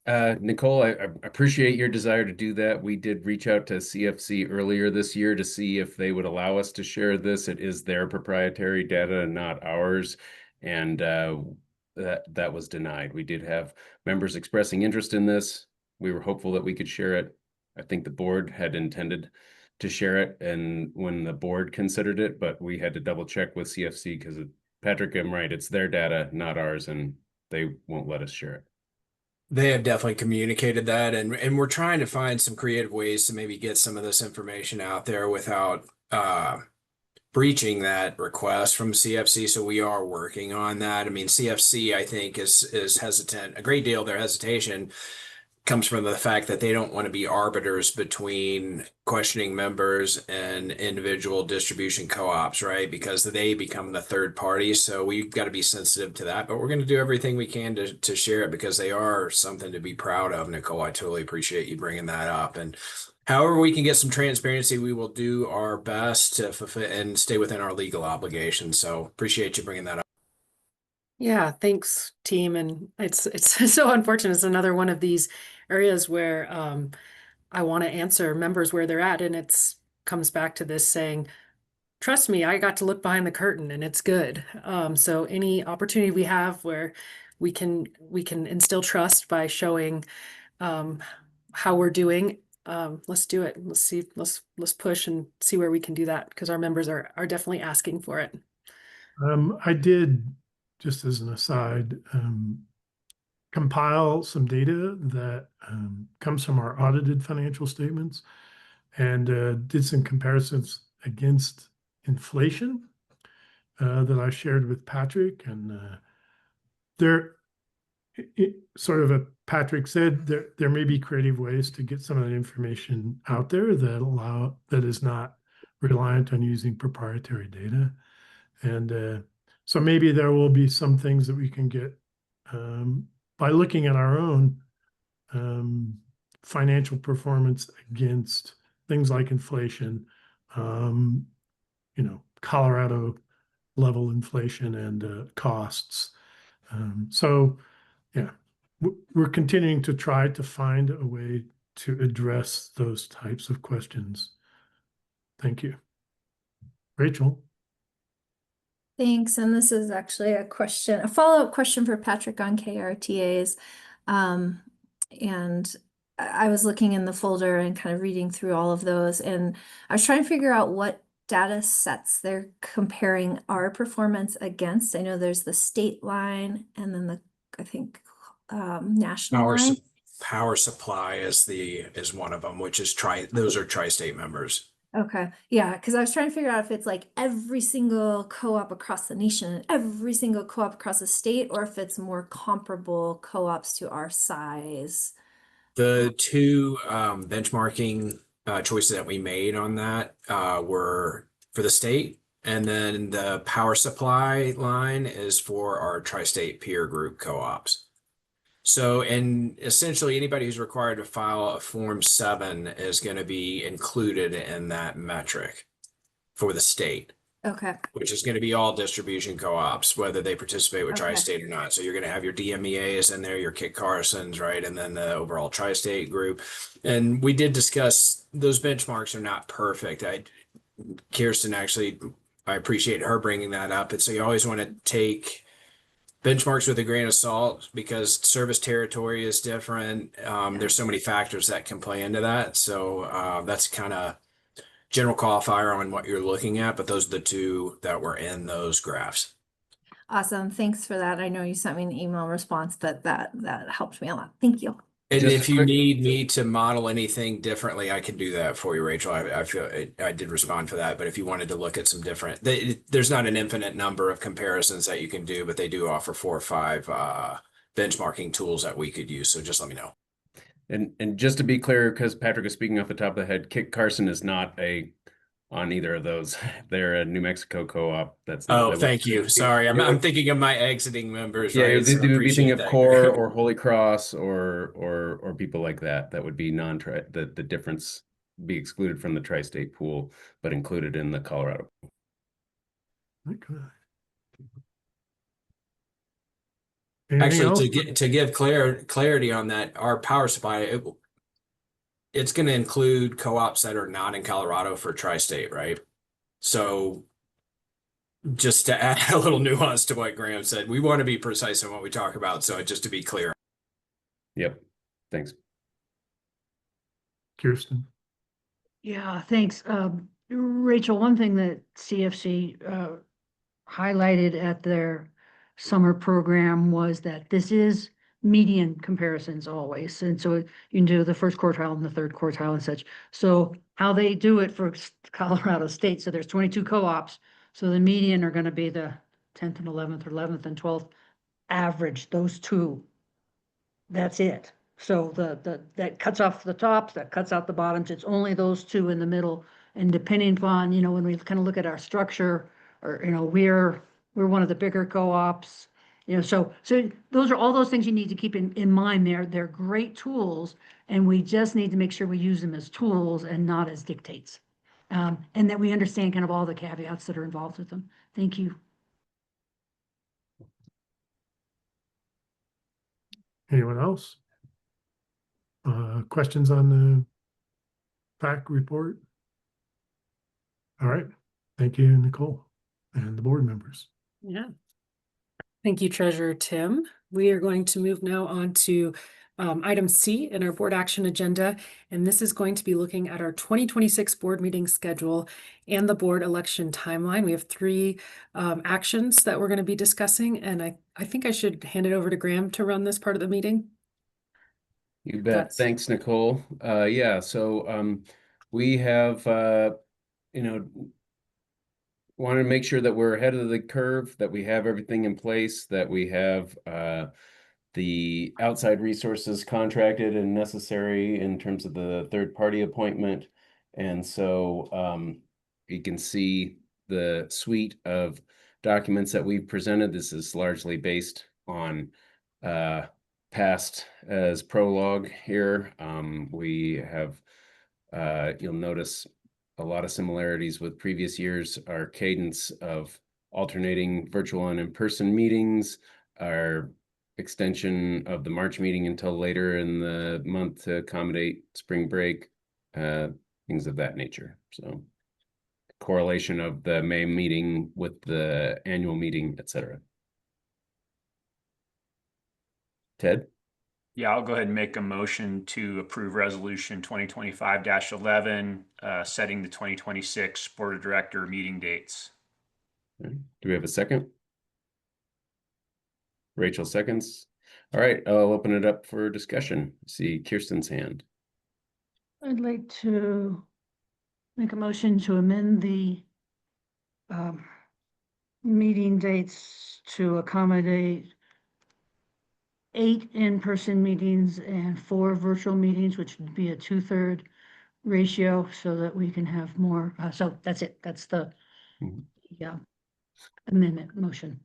Nicole, I appreciate your desire to do that. We did reach out to CFC earlier this year to see if they would allow us to share this. It is their proprietary data, not ours. And that was denied. We did have members expressing interest in this. We were hopeful that we could share it. I think the board had intended to share it, and when the board considered it, but we had to double check with CFC because Patrick, I'm right, it's their data, not ours, and they won't let us share it. They have definitely communicated that, and we're trying to find some creative ways to maybe get some of this information out there without breaching that request from CFC. So we are working on that. I mean, CFC, I think, is hesitant. A great deal of their hesitation comes from the fact that they don't want to be arbiters between questioning members and individual distribution co-ops, right? Because they become the third party. So we've got to be sensitive to that, but we're going to do everything we can to share it because they are something to be proud of. Nicole, I totally appreciate you bringing that up. And however we can get some transparency, we will do our best to fulfill and stay within our legal obligations. So appreciate you bringing that up. Yeah, thanks, team. And it's so unfortunate. It's another one of these areas where I want to answer members where they're at, and it's comes back to this saying, trust me, I got to look behind the curtain, and it's good. So any opportunity we have where we can instill trust by showing how we're doing, let's do it. Let's see. Let's push and see where we can do that because our members are definitely asking for it. I did, just as an aside, compile some data that comes from our audited financial statements and did some comparisons against inflation that I shared with Patrick. And sort of what Patrick said, there may be creative ways to get some of that information out there that is not reliant on using proprietary data. And so maybe there will be some things that we can get by looking at our own financial performance against things like inflation, Colorado level inflation and costs. So yeah, we're continuing to try to find a way to address those types of questions. Thank you. Rachel. Thanks. And this is actually a follow-up question for Patrick on KRTAs. And I was looking in the folder and kind of reading through all of those, and I was trying to figure out what data sets they're comparing our performance against. I know there's the state line and then I think national line. Power supply is one of them, which is those are tri-state members. Okay. Yeah. Because I was trying to figure out if it's like every single co-op across the nation and every single co-op across the state, or if it's more comparable co-ops to our size. The two benchmarking choices that we made on that were for the state, and then the power supply line is for our tri-state peer group co-ops. So, and essentially anybody who's required to file a Form 7 is going to be included in that metric for the state. Okay. Which is going to be all distribution co-ops, whether they participate with tri-state or not. So you're going to have your DMEAs in there, your Kit Carsons, right? And then the overall tri-state group. And we did discuss those benchmarks are not perfect. Kirsten, actually, I appreciate her bringing that up. And so you always want to take benchmarks with a grain of salt because service territory is different. There's so many factors that can play into that. So that's kind of general qualifier on what you're looking at, but those are the two that were in those graphs. Awesome. Thanks for that. I know you sent me an email response, but that helped me a lot. Thank you. And Just if you need me to model anything differently, I can do that for you, Rachel. I feel I did respond for that, but if you wanted to look at some different, there's not an infinite number of comparisons that you can do, but they do offer 4 or 5 benchmarking tools that we could use. So just let me know. And just to be clear, because Patrick is speaking off the top of the head, Kit Carson is not on either of those. They're a New Mexico co-op. That's not. Oh, thank you. Sorry, I'm thinking of my exiting members. Yeah, right? So they would be appreciate thinking of that. Core or Holy Cross or people like that. That would be non-tri. The difference be excluded from the tri-state pool, but included in the Colorado pool. Okay. Actually, to give clarity on that, our power supply, it's going to include co-ops that are not in Colorado for tri-state, right? So just to add a little nuance to what Graham said, we want to be precise in what we talk about. So just to be clear. Yep. Thanks. Kirsten. Yeah, thanks. Rachel, one thing that CFC highlighted at their summer program was that this is median comparisons always. And so you can do the first quartile and the third quartile and such. So how they do it for Colorado State, so there's 22 co-ops. So the median are going to be the 10th and 11th or 11th and 12th average, those two. That's it. So that cuts off the tops, that cuts out the bottoms. It's only those two in the middle. And depending upon, when we kind of look at our structure, or, we're one of the bigger co-ops, so those are all those things you need to keep in mind. They're great tools, and we just need to make sure we use them as tools and not as dictates. And that we understand kind of all the caveats that are involved with them. Thank you. Anyone else? Questions on the PAC report? All right. Thank you, Nicole, and the board members. Yeah. Thank you, Treasurer Tim. We are going to move now on to item C in our board action agenda, and this is going to be looking at our 2026 board meeting schedule and the board election timeline. We have 3 actions that we're going to be discussing, and I think I should hand it over to Graham to run this part of the meeting. You bet. Thanks, Nicole. Yeah, so we have, want to make sure that we're ahead of the curve, that we have everything in place, that we have the outside resources contracted and necessary in terms of the third-party appointment. And so you can see the suite of documents that we've presented. This is largely based on past as prologue here. We have, you'll notice a lot of similarities with previous years. Our cadence of alternating virtual and in-person meetings, our extension of the March meeting until later in the month to accommodate spring break, things of that nature. So correlation of the May meeting with the annual meeting, etc. Ted? Yeah, I'll go ahead and make a motion to approve resolution 2025-11, setting the 2026 Board of Director meeting dates. Do we have a second? Rachel seconds. All right, I'll open it up for discussion. See Kirsten's hand. I'd like to make a motion to amend the meeting dates to accommodate 8 in-person meetings and 4 virtual meetings, which would be a 2/3 ratio, so that we can have more. So that's it. That's the amendment motion.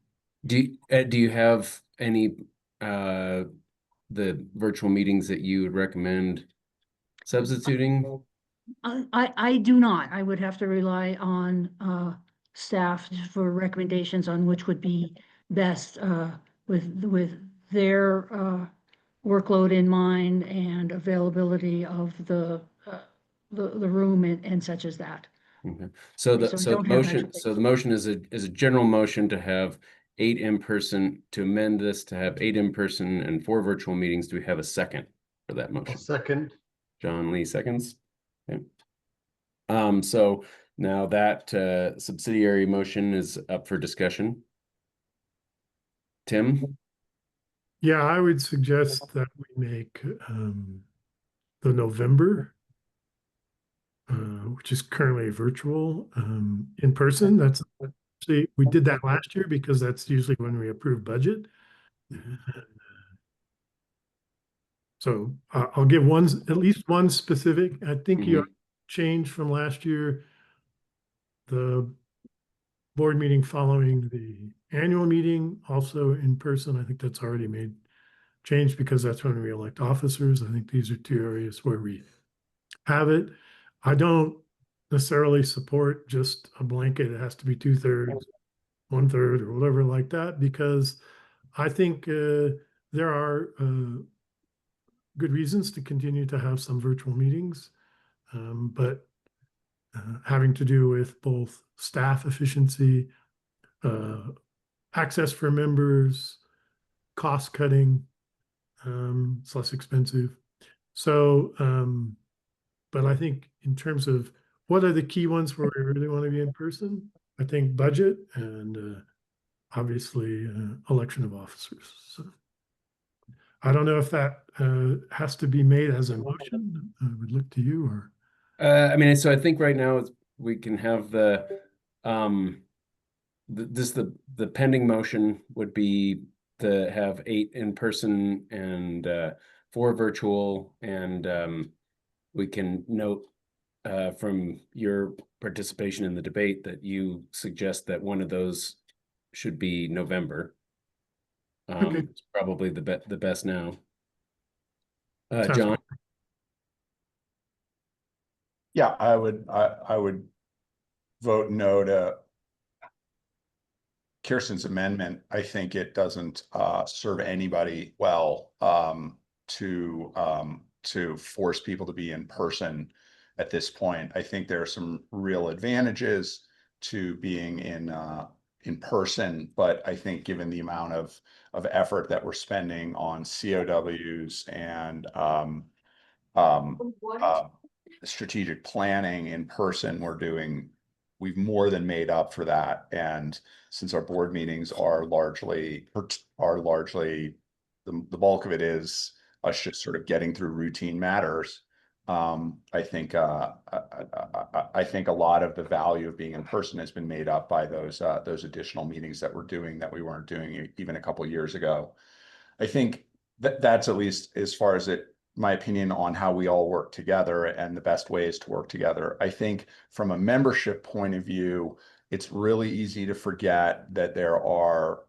Do you have any the virtual meetings that you would recommend substituting? I do not. I would have to rely on staff for recommendations on which would be best with their workload in mind and availability of the room and such as that. Okay. So the motion is a general motion to have 8 in-person, to amend this to have 8 in-person and 4 virtual meetings. Do we have a second for that motion? Second. John Lee seconds. Okay. So now that subsidiary motion is up for discussion. Tim? Yeah, I would suggest that we make the November, which is currently virtual, in person. That's actually, we did that last year because that's usually when we approve budget. So I'll give at least one specific. I think you changed from last year. The board meeting following the annual meeting, also in person. I think that's already made change because that's when we elect officers. I think these are 2 areas where we have it. I don't necessarily support just a blanket. It has to be 2/3, 1/3, or whatever like that, because I think there are good reasons to continue to have some virtual meetings, but having to do with both staff efficiency, access for members, cost cutting, it's less expensive. So, but I think in terms of what are the key ones where we really want to be in person, I think budget and obviously election of officers. So I don't know if that has to be made as a motion. I would look to you or. I mean, so I think right now we can have the pending motion would be to have 8 in person and 4 virtual, and we can note from your participation in the debate that you suggest that one of those should be November. Okay. It's probably the best now. Sounds John? good. Yeah, I would vote no to Kirsten's amendment. I think it doesn't serve anybody well to force people to be in person at this point. I think there are some real advantages to being in person, but I think given the amount of effort that we're spending on COWs and strategic planning in person, we've more than made up for that. And since our board meetings are largely the bulk of it is us just sort of getting through routine matters, I think a lot of the value of being in person has been made up by those additional meetings that we're doing that we weren't doing even a couple of years ago. I think that's at least as far as my opinion on how we all work together and the best ways to work together. I think from a membership point of view, it's really easy to forget that there are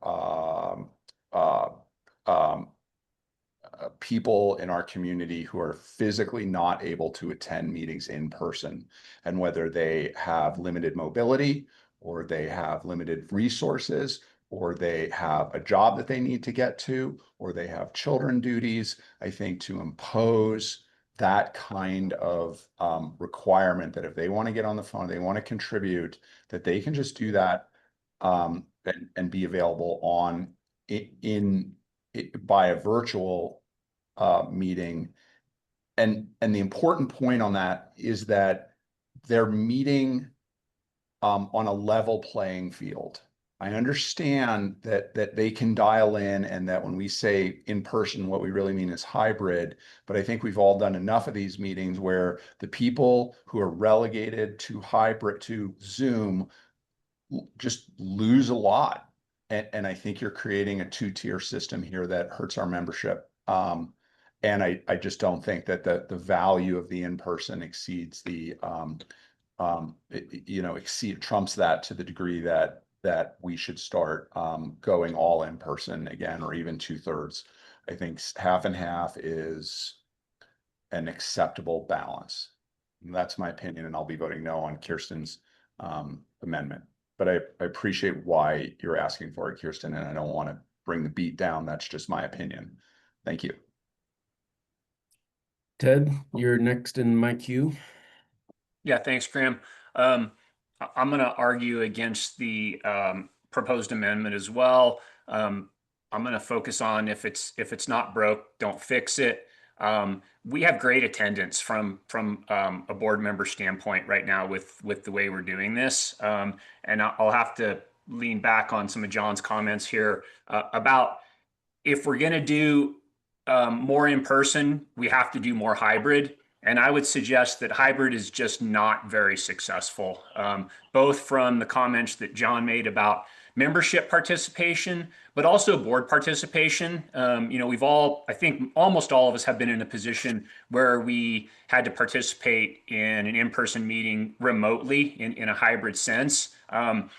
people in our community who are physically not able to attend meetings in person, and whether they have limited mobility or they have limited resources or they have a job that they need to get to, or they have children duties, I think to impose that kind of requirement that if they want to get on the phone, they want to contribute, that they can just do that and be available by a virtual meeting. And the important point on that is that they're meeting on a level playing field. I understand that they can dial in, and that when we say in person, what we really mean is hybrid. But I think we've all done enough of these meetings where the people who are relegated to hybrid, to Zoom, just lose a lot. And I think you're creating a 2-tier system here that hurts our membership. And I just don't think that the value of the in-person exceeds trumps that to the degree that we should start going all in person again, or even 2/3. I think half and half is an acceptable balance. And that's my opinion, and I'll be voting no on Kirsten's amendment. But I appreciate why you're asking for it, Kirsten, and I don't want to bring the beat down. That's just my opinion. Thank you. Ted, you're next in my queue. Yeah, thanks, Graham. I'm going to argue against the proposed amendment as well. I'm going to focus on if it's not broke, don't fix it. We have great attendance from a board member standpoint right now with the way we're doing this. And I'll have to lean back on some of John's comments here about if we're going to do more in person, we have to do more hybrid. And I would suggest that hybrid is just not very successful, both from the comments that John made about membership participation, but also board participation. We've all, I think almost all of us have been in a position where we had to participate in an in-person meeting remotely in a hybrid sense. And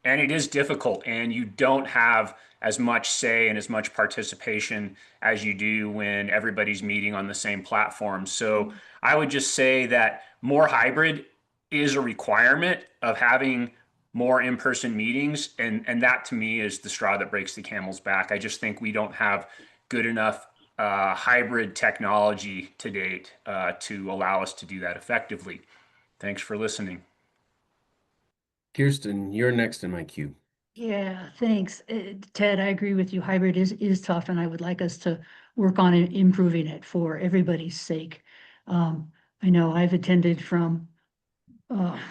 it is difficult, and you don't have as much say and as much participation as you do when everybody's meeting on the same platform. So I would just say that more hybrid is a requirement of having more in-person meetings. And that to me is the straw that breaks the camel's back. I just think we don't have good enough hybrid technology to date to allow us to do that effectively. Thanks for listening. Kirsten, you're next in my queue. Yeah, thanks. Ted, I agree with you. Hybrid is tough, and I would like us to work on improving it for everybody's sake. I know I've attended from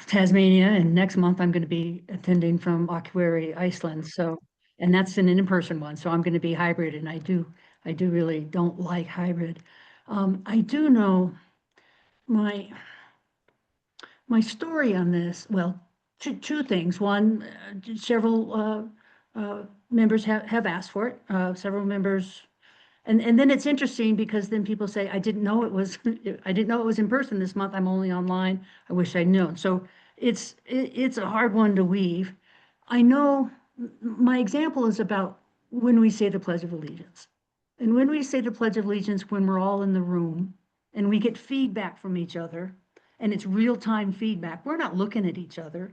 Tasmania, and next month I'm going to be attending from Akureyri, Iceland. So, and that's an in-person one. So I'm going to be hybrid, and I do really don't like hybrid. I do know my story on this. Well, two things. One, several members have asked for it. Several members, and then it's interesting because then people say, I didn't know it was in person this month. I'm only online. I wish I'd known. So it's a hard one to weave. I know my example is about when we say the Pledge of Allegiance. And when we say the Pledge of Allegiance, when we're all in the room and we get feedback from each other, and it's real-time feedback, we're not looking at each other.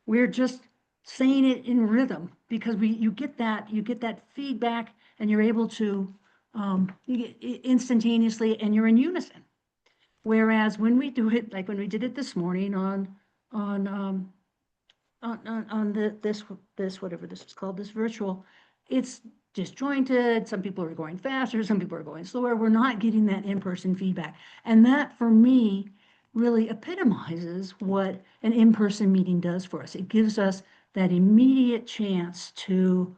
We're just saying it in rhythm because you get that feedback, and you're able to you get instantaneously, and you're in unison. Whereas when we do it, like when we did it this morning on this whatever this is called, this virtual, it's disjointed. Some people are going faster, some people are going slower. We're not getting that in-person feedback, and that for me really epitomizes what an in-person meeting does for us. It gives us that immediate chance to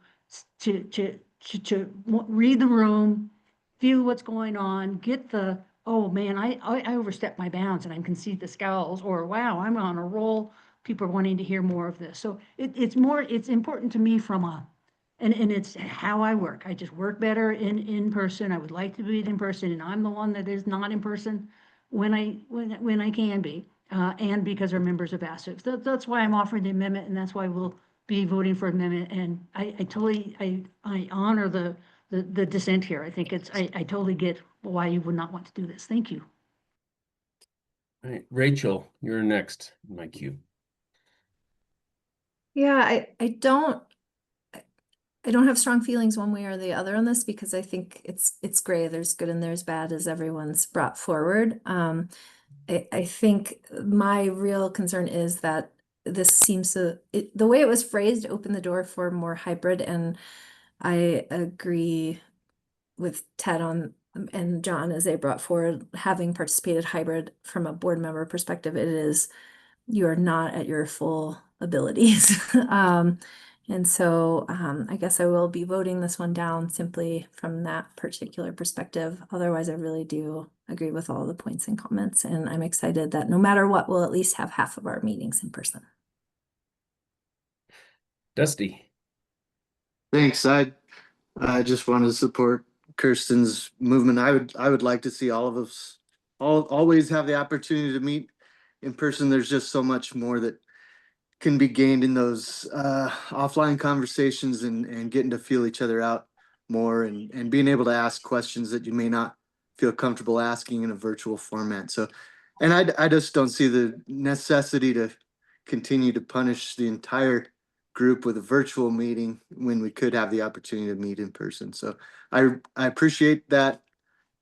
read the room, feel what's going on, get the, oh man, I overstepped my bounds and I can see the scowls, or wow, I'm on a roll. People are wanting to hear more of this. So it's important to me from and it's how I work. I just work better in person. I would like to be in person, and I'm the one that is not in person when I can be, and because our members have asked it. That's why I'm offering the amendment, and that's why we'll be voting for amendment. And I totally honor the dissent here. I think I totally get why you would not want to do this. Thank you. All right, Rachel, you're next in my queue. Yeah, I don't have strong feelings one way or the other on this, because I think it's gray. There's good and there's bad, as everyone's brought forward. I think my real concern is that this seems to, the way it was phrased, open the door for more hybrid, and I agree with Ted and John as they brought forward, having participated hybrid from a board member perspective, you are not at your full abilities. And so I guess I will be voting this one down simply from that particular perspective. Otherwise, I really do agree with all the points and comments, and I'm excited that no matter what, we'll at least have half of our meetings in person. Dusty. Thanks. I just want to support Kirsten's movement. I would like to see all of us always have the opportunity to meet in person. There's just so much more that can be gained in those offline conversations, and getting to feel each other out more, and being able to ask questions that you may not feel comfortable asking in a virtual format. So, and I just don't see the necessity to continue to punish the entire group with a virtual meeting when we could have the opportunity to meet in person. So I appreciate that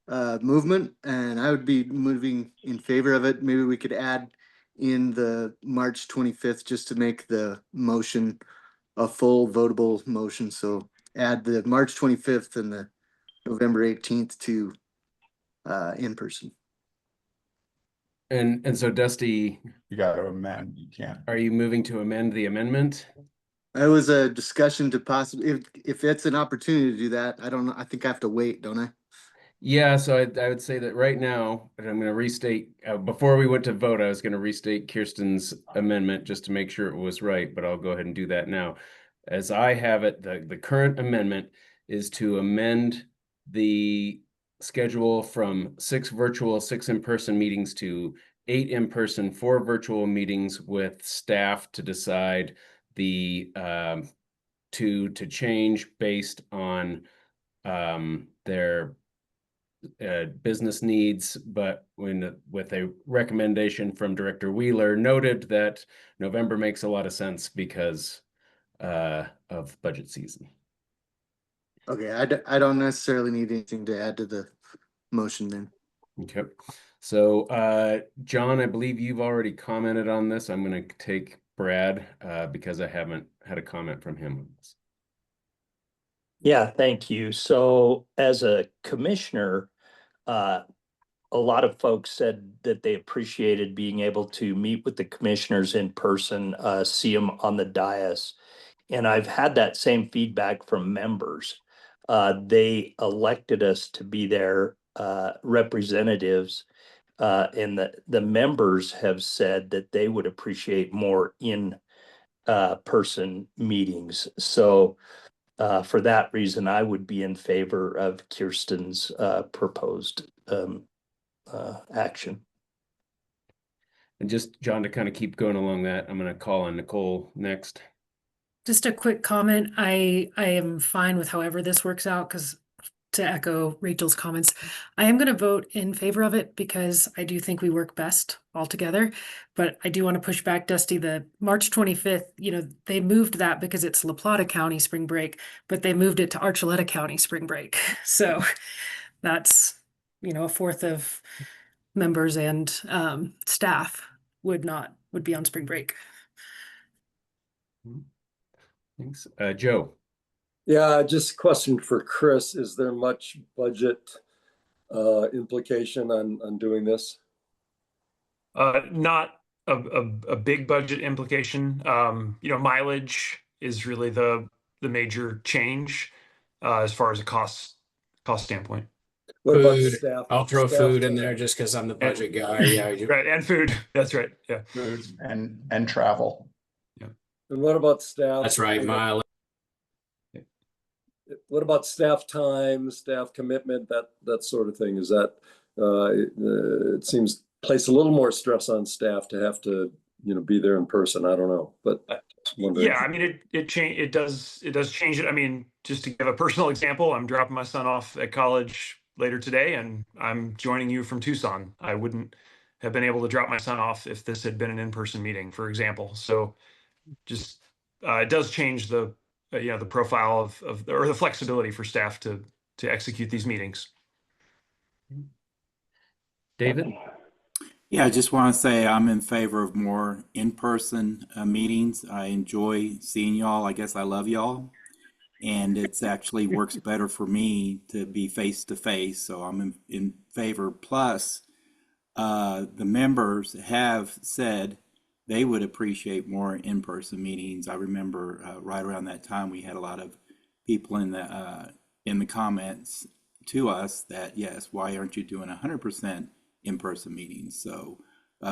movement, and I would be moving in favor of it. Maybe we could add in the March 25th just to make the motion a full votable motion. So add the March 25th and the November 18th to in person. And so Dusty, You got to amend. You can't. are you moving to amend the amendment? It was a discussion to possibly, if it's an opportunity to do that, I don't know. I think I have to wait, don't I? Yeah, so I would say that right now, and I'm going to restate, before we went to vote, I was going to restate Kirsten's amendment just to make sure it was right, but I'll go ahead and do that now. As I have it, the current amendment is to amend the schedule from 6 virtual, 6 in-person meetings to 8 in-person, 4 virtual meetings with staff to decide the to change based on their business needs, but with a recommendation from Director Wheeler, noted that November makes a lot of sense because of budget season. Okay, I don't necessarily need anything to add to the motion then. Okay, so John, I believe you've already commented on this. I'm going to take Brad because I haven't had a comment from him on this. Yeah, thank you. So as a commissioner, a lot of folks said that they appreciated being able to meet with the commissioners in person, see them on the dais. And I've had that same feedback from members. They elected us to be their representatives. And the members have said that they would appreciate more in person meetings. So for that reason, I would be in favor of Kirsten's proposed action. And just, John, to kind of keep going along that, I'm going to call on Nicole next. Just a quick comment. I am fine with however this works out, because to echo Rachel's comments, I am going to vote in favor of it because I do think we work best all together. But I do want to push back, Dusty, the March 25th, they moved that because it's La Plata County spring break, but they moved it to Archuleta County spring break. So that's, a fourth of members and staff would be on spring break. Thanks. Joe. Yeah, just a question for Chris. Is there much budget implication on doing this? Not a big budget implication. Mileage is really the major change as far as a cost standpoint. What about Food. staff? I'll throw staff food in time? there just because I'm the budget guy. Yeah, Right, and food. That's right. Yeah. Food and travel. Yeah. And what about staff? That's right, mileage. What about staff time, staff commitment, that sort of thing? Is that it seems place a little more stress on staff to have to be there in person. I don't know, but Yeah, I mean it does change it. I mean, just to give a personal example, I'm dropping my son off at college later today, and I'm joining you from Tucson. I wouldn't have been able to drop my son off if this had been an in-person meeting, for example. So, just it does change the the profile or the flexibility for staff to execute these meetings. David? Yeah, I just want to say I'm in favor of more in-person meetings. I enjoy seeing y'all. I guess I love y'all. And it's actually works better for me to be face-to-face. So I'm in favor. Plus, the members have said they would appreciate more in-person meetings. I remember right around that time we had a lot of people in the comments to us that, yes, why aren't you doing 100% in-person meetings? So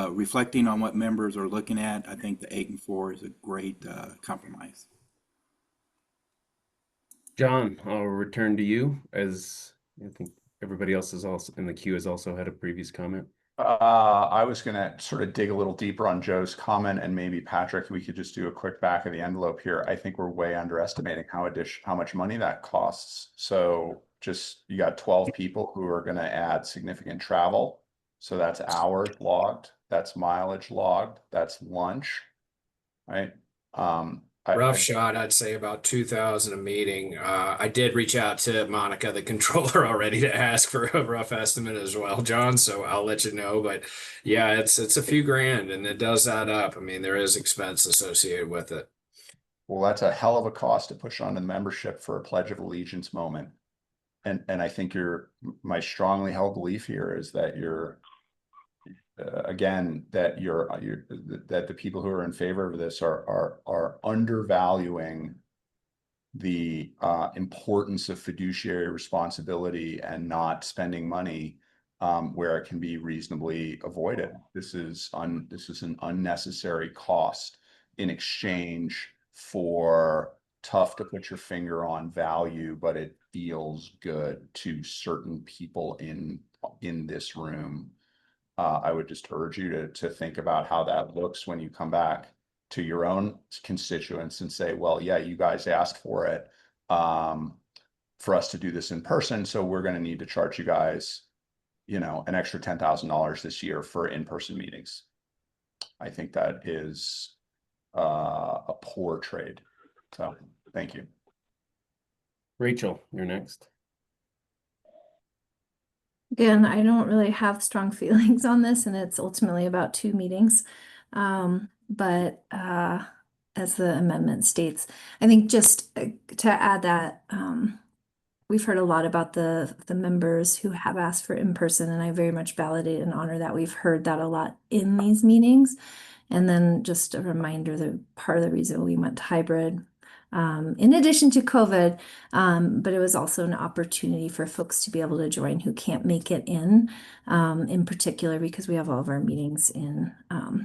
reflecting on what members are looking at, I think the 8 and 4 is a great compromise. John, I'll return to you, as I think everybody else is also in the queue has also had a previous comment. I was going to sort of dig a little deeper on Joe's comment, and maybe Patrick, we could just do a quick back of the envelope here. I think we're way underestimating how much money that costs. So just you got 12 people who are going to add significant travel. So that's hours logged, that's mileage logged, that's lunch, right? Rough shot, I'd say about 2,000 a meeting. I did reach out to Monica, the controller, already to ask for a rough estimate as well, John. So I'll let you know. But yeah, it's a few grand, and it does add up. I mean, there is expense associated with it. Well, that's a hell of a cost to push on the membership for a Pledge of Allegiance moment. And I think my strongly held belief here is that again, that that the people who are in favor of this are undervaluing the importance of fiduciary responsibility and not spending money where it can be reasonably avoided. This is an unnecessary cost in exchange for tough to put your finger on value, but it feels good to certain people in this room. I would just urge you to think about how that looks when you come back to your own constituents and say, well, yeah, you guys asked for it for us to do this in person, so we're going to need to charge you guys, an extra $10,000 this year for in-person meetings. I think that is a poor trade. So thank you. Rachel, you're next. Again, I don't really have strong feelings on this, and it's ultimately about 2 meetings. But as the amendment states, I think just to add that we've heard a lot about the members who have asked for in-person, and I very much validate and honor that. We've heard that a lot in these meetings. And then just a reminder that part of the reason we went hybrid, in addition to COVID, but it was also an opportunity for folks to be able to join who can't make it in particular because we have all of our meetings in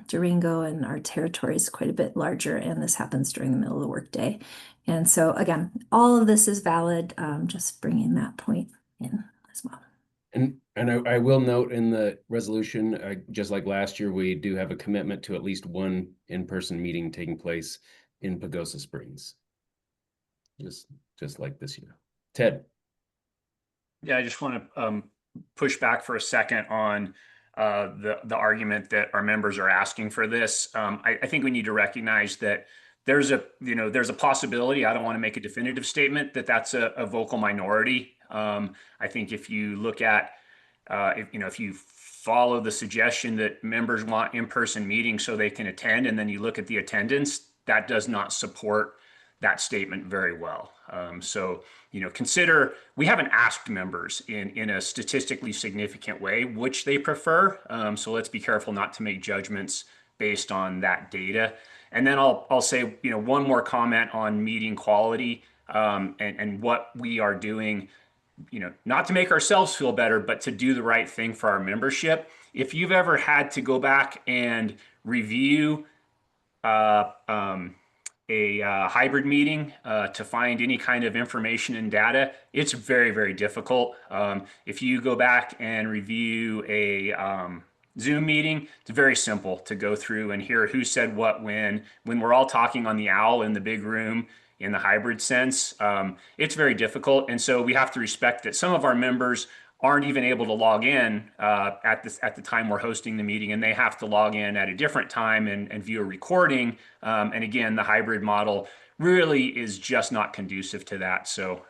Durango, and our territory is quite a bit larger, and this happens during the middle of the workday. And so again, all of this is valid, just bringing that point in as well. And I will note in the resolution, just like last year, we do have a commitment to at least one in-person meeting taking place in Pagosa Springs. Just like this year. Ted. Yeah, I just want to push back for a second on the argument that our members are asking for this. I think we need to recognize that there's a possibility. I don't want to make a definitive statement that that's a vocal minority. I think if you look at, if you follow the suggestion that members want in-person meetings so they can attend, and then you look at the attendance, that does not support that statement very well. So, consider, we haven't asked members in a statistically significant way which they prefer. So let's be careful not to make judgments based on that data. And then I'll say, one more comment on meeting quality and what we are doing, not to make ourselves feel better, but to do the right thing for our membership. If you've ever had to go back and review a hybrid meeting to find any kind of information and data, it's very, very difficult. If you go back and review a Zoom meeting, it's very simple to go through and hear who said what when we're all talking on the owl in the big room in the hybrid sense. It's very difficult. And so we have to respect that some of our members aren't even able to log in at the time we're hosting the meeting, and they have to log in at a different time and view a recording. And again, the hybrid model really is just not conducive to that. So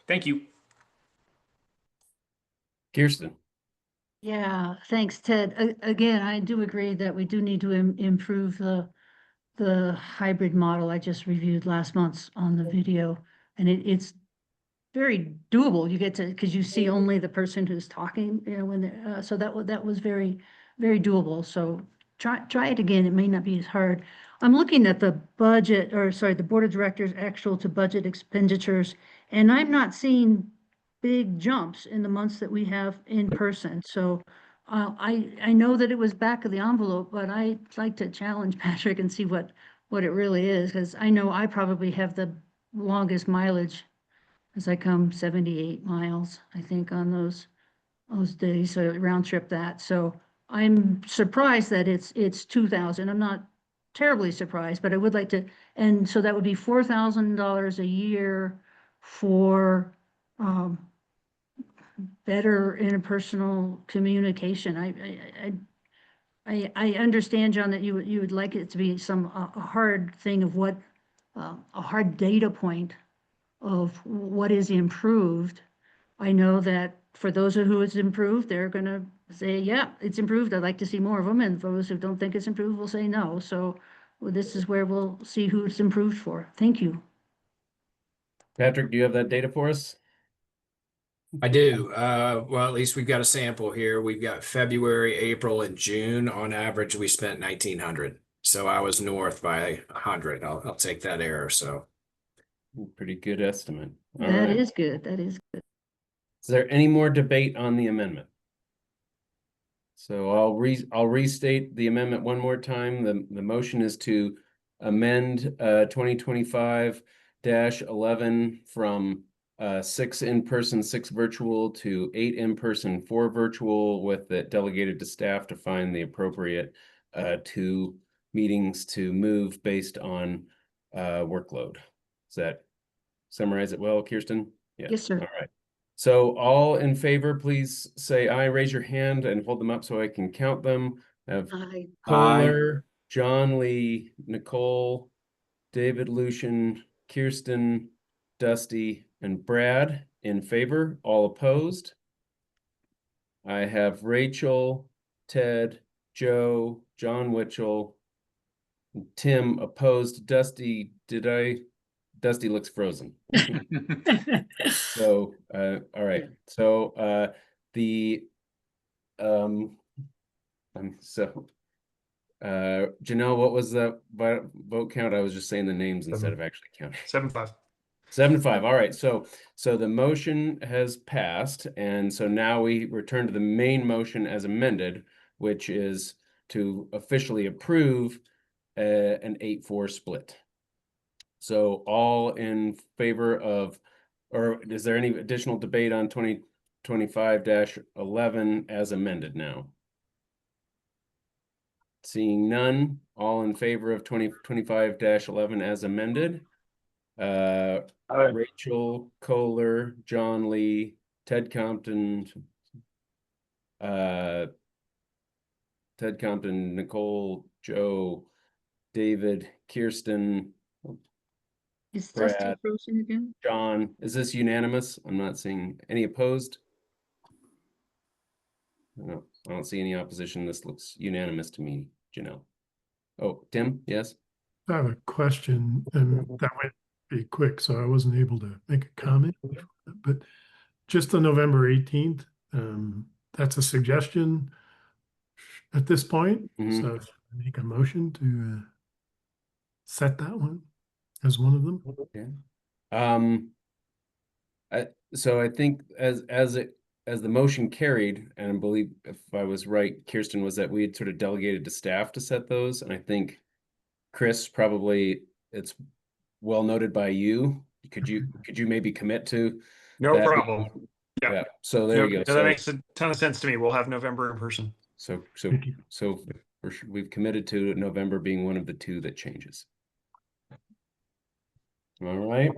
thank you. Kirsten. Yeah, thanks, Ted. Again, I do agree that we do need to improve the hybrid model. I just reviewed last month's on the video, and it's very doable. You get to, because you see only the person who's talking, when so that was very, very doable. So try it again. It may not be as hard. I'm looking at the budget, or sorry, the board of directors actual to budget expenditures, and I'm not seeing big jumps in the months that we have in person. So I know that it was back of the envelope, but I'd like to challenge Patrick and see what it really is, because I know I probably have the longest mileage, as I come 78 miles, I think, on those days, so round trip that. So I'm surprised that it's 2,000. I'm not terribly surprised, but I would like to, and so that would be $4,000 a year for better interpersonal communication. I understand, John, that you would like it to be a hard thing of what a hard data point of what is improved. I know that for those who it's improved, they're going to say, yeah, it's improved. I'd like to see more of them. And those who don't think it's improved will say no. So this is where we'll see who it's improved for. Thank you. Patrick, do you have that data for us? I do. Well, at least we've got a sample here. We've got February, April, and June. On average, we spent 1,900. So I was north by 100. I'll take that error. So pretty good estimate. All That right. is good. That is good. Is there any more debate on the amendment? So I'll restate the amendment one more time. The motion is to amend 2025-11 from 6 in-person, 6 virtual to 8 in-person, 4 virtual, with it delegated to staff to find the appropriate 2 meetings to move based on workload. Does that summarize it well, Kirsten? Yeah. Yes, sir. All right. So all in favor, please say aye, raise your hand and hold them up so I can count them. I have Aye. Kohler, John Lee, Nicole, David Lucian, Kirsten, Dusty, and Brad in favor. All opposed? I have Rachel, Ted, Joe, John Witchell, Tim opposed. Dusty, Dusty looks frozen. So, all right. So, Janelle, what was the vote count? I was just saying the names instead of actually counting. 7-5. 7-5. All right. So the motion has passed, and so now we return to the main motion as amended, which is to officially approve an 8-4 split. So all in favor of, or is there any additional debate on 2025-11 as amended now? Seeing none, all in favor of 2025-11 as amended? Rachel, Kohler, John Lee, Ted Compton, Nicole, Joe, David, Kirsten, Is Dusty Brad, frozen again? John. Is this unanimous? I'm not seeing any opposed. No, I don't see any opposition. This looks unanimous to me, Janelle. Oh, Tim, yes? I have a question, and that might be quick, so I wasn't able to make a comment. But just on November 18th, that's a suggestion at this point. So if I make a motion to set that one as one of them. Okay. So I think as the motion carried, and I believe if I was right, Kirsten, was that we had sort of delegated to staff to set those, and I think Chris, probably it's well noted by you. Could you maybe commit to No that? problem. Yeah. So there you go. That makes a ton of sense to me. We'll have November in person. So we've committed to November being one of the 2 that changes. All right.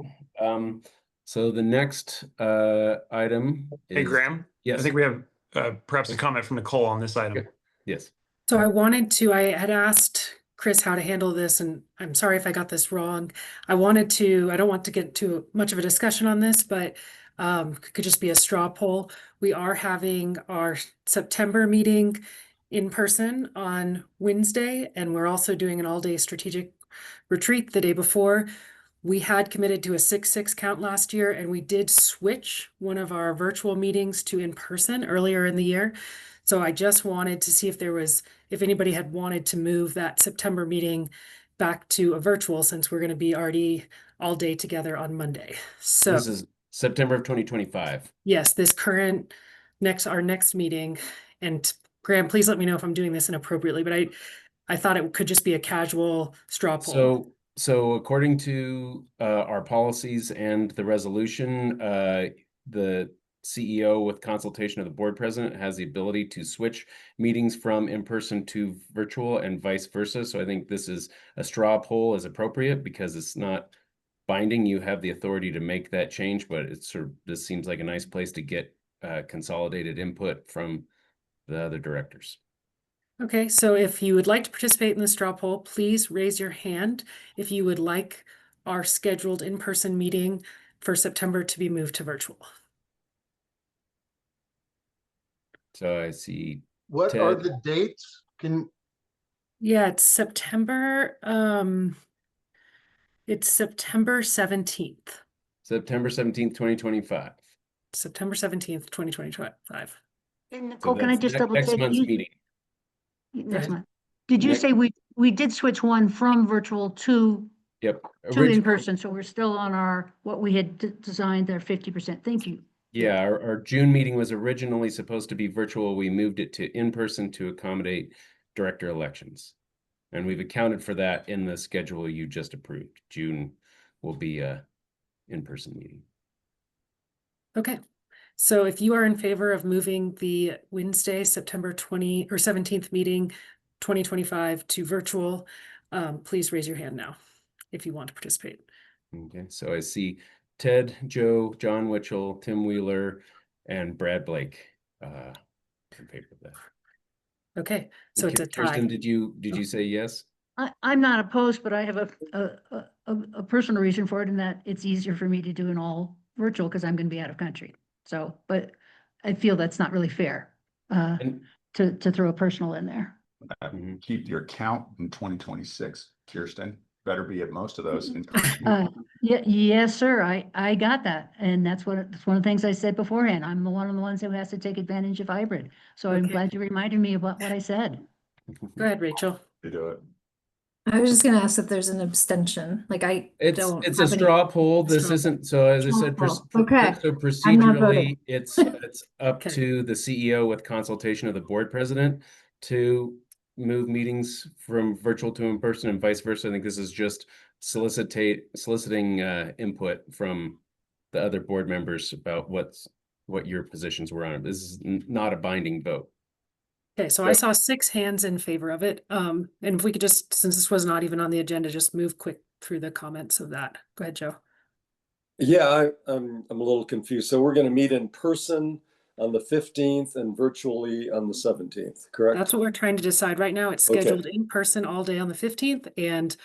So the next item is... Hey, Graham. Yes. I think we have perhaps a comment from Nicole on this item. Yes. So I had asked Chris how to handle this, and I'm sorry if I got this wrong. I don't want to get too much of a discussion on this, but could just be a straw poll. We are having our September meeting in person on Wednesday, and we're also doing an all-day strategic retreat the day before. We had committed to a 6-6 count last year, and we did switch one of our virtual meetings to in person earlier in the year. So I just wanted to see if anybody had wanted to move that September meeting back to a virtual, since we're going to be already all day together on Monday. So this is September of 2025. Yes, our next meeting. And Graham, please let me know if I'm doing this inappropriately, but I thought it could just be a casual straw poll. So according to our policies and the resolution, the CEO, with consultation of the board president, has the ability to switch meetings from in-person to virtual and vice versa. So I think this is a straw poll is appropriate because it's not binding. You have the authority to make that change, but this seems like a nice place to get consolidated input from the other directors. Okay, so if you would like to participate in the straw poll, please raise your hand if you would like our scheduled in-person meeting for September to be moved to virtual. So I see. What Ted. are the dates? Yeah, it's September 17th. September 17th, 2025. September 17th, 2025. And So Nicole, can I that's just double next check? month's meeting. Next ahead. month. Did you Next- say we did switch one from virtual to Yep. in person? So we're still on our, what we had designed there, 50%. Thank you. Yeah, our June meeting was originally supposed to be virtual. We moved it to in-person to accommodate director elections. And we've accounted for that in the schedule you just approved. June will be a in-person meeting. Okay. So if you are in favor of moving the Wednesday, September 17th meeting, 2025 to virtual, please raise your hand now if you want to participate. Okay, so I see Ted, Joe, John Witchell, Tim Wheeler, and Brad Blake in favor of that. Okay, so it's a tie. Kirsten, did you say yes? I'm not opposed, but I have a personal reason for it, in that it's easier for me to do an all virtual because I'm going to be out of country. So, but I feel that's not really fair to throw a personal in there. Keep your count in 2026, Kirsten. Better be at most of those in person. Yes, sir. I got that. And that's one of the things I said beforehand. I'm one of the ones who has to take advantage of hybrid. So I'm glad you reminded me about what I said. Go ahead, Rachel. They do it. I was just gonna ask if there's an abstention, like It's a straw poll. This isn't, so as I said, Okay. so I'm not procedurally, voting. it's up to the CEO with consultation of the board president to move meetings from virtual to in person and vice versa. I think this is just soliciting input from the other board members about what your positions were on it. This is not a binding vote. Okay, so I saw 6 hands in favor of it. And if we could just, since this was not even on the agenda, just move quick through the comments of that. Go ahead, Joe. Yeah, I'm a little confused. So we're going to meet in person on the 15th and virtually on the 17th, correct? That's what we're trying to decide right now. It's scheduled in person all day on the 15th and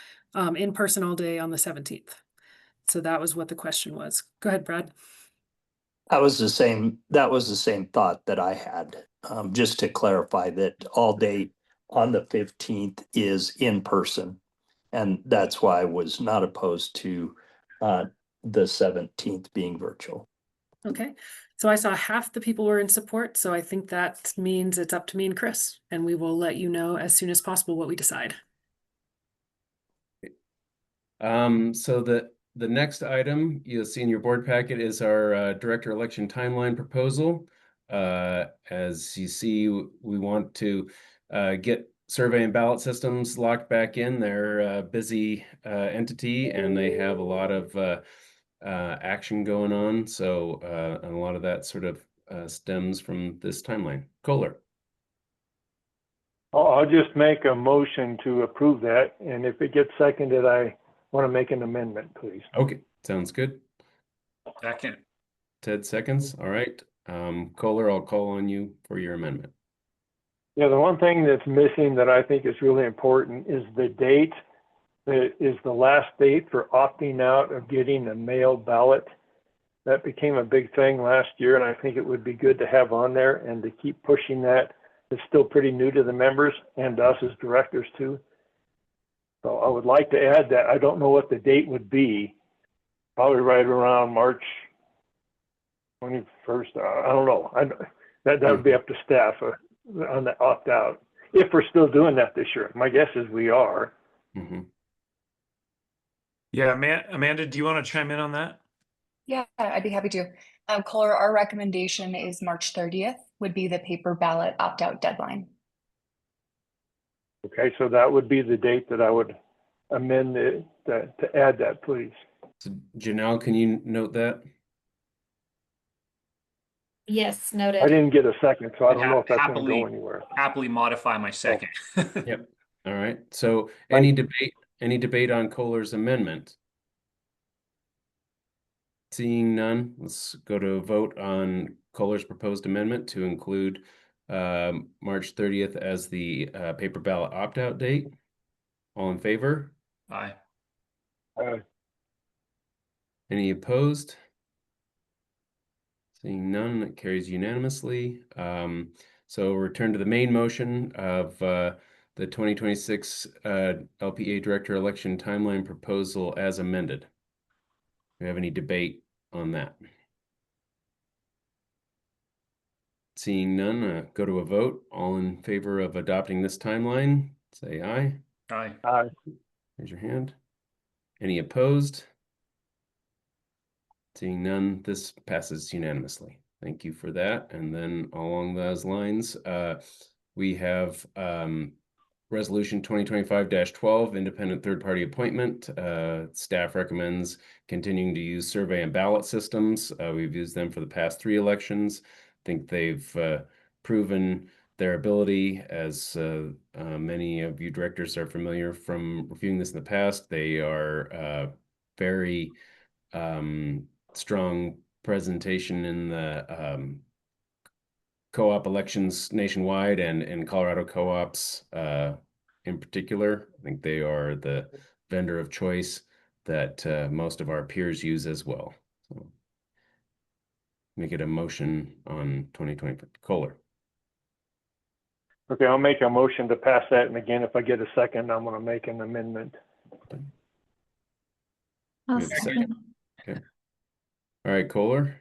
in person all day on the 17th. So that was what the question was. Go ahead, Brad. That was the same thought that I had. Just to clarify that all day on the 15th is in person. And that's why I was not opposed to the 17th being virtual. Okay, so I saw half the people were in support. So I think that means it's up to me and Chris, and we will let you know as soon as possible what we decide. So the next item you'll see in your board packet is our director election timeline proposal. As you see, we want to get survey and ballot systems locked back in. They're a busy entity and they have a lot of action going on. So and a lot of that sort of stems from this timeline. Kohler. I'll just make a motion to approve that, and if it gets seconded, I want to make an amendment, please. Okay, sounds good. Second. Ted seconds. All right. Kohler, I'll call on you for your amendment. Yeah, the one thing that's missing that I think is really important is the date that is the last date for opting out of getting a mail ballot. That became a big thing last year, and I think it would be good to have on there and to keep pushing that. It's still pretty new to the members and us as directors too. So I would like to add that. I don't know what the date would be. Probably right around March 21st. I don't know. That would be up to staff on the opt out. If we're still doing that this year, my guess is we are. Mm-hmm. Yeah, Amanda, do you want to chime in on that? Yeah, I'd be happy to. Kohler, our recommendation is March 30th would be the paper ballot opt-out deadline. Okay, so that would be the date that I would amend it to add that, please. So Janelle, can you note that? Yes, noted. I didn't get a second, so I don't know if that's going to Happily- go anywhere. Happily modify my second. Yep. All right. So any debate on Kohler's amendment? Seeing none, let's go to a vote on Kohler's proposed amendment to include March 30th as the paper ballot opt-out date. All in favor? Aye. Any opposed? Seeing none, it carries unanimously. So return to the main motion of the 2026 LPEA Director Election Timeline Proposal as amended. Do we have any debate on that? Seeing none, go to a vote. All in favor of adopting this timeline, say aye. Aye. Aye. Raise your hand. Any opposed? Seeing none, this passes unanimously. Thank you for that. And then along those lines, we have Resolution 2025-12, independent third-party appointment. Staff recommends continuing to use survey and ballot systems. We've used them for the past 3 elections. I think they've proven their ability, as many of you directors are familiar from reviewing this in the past. They are very strong presentation in the co-op elections nationwide and Colorado co-ops in particular. I think they are the vendor of choice that most of our peers use as well. So make it a motion on 2020. Kohler. Okay, I'll make a motion to pass that. And again, if I get a second, I'm going to make an amendment. I'll We have a second. second. Okay. All right, Kohler.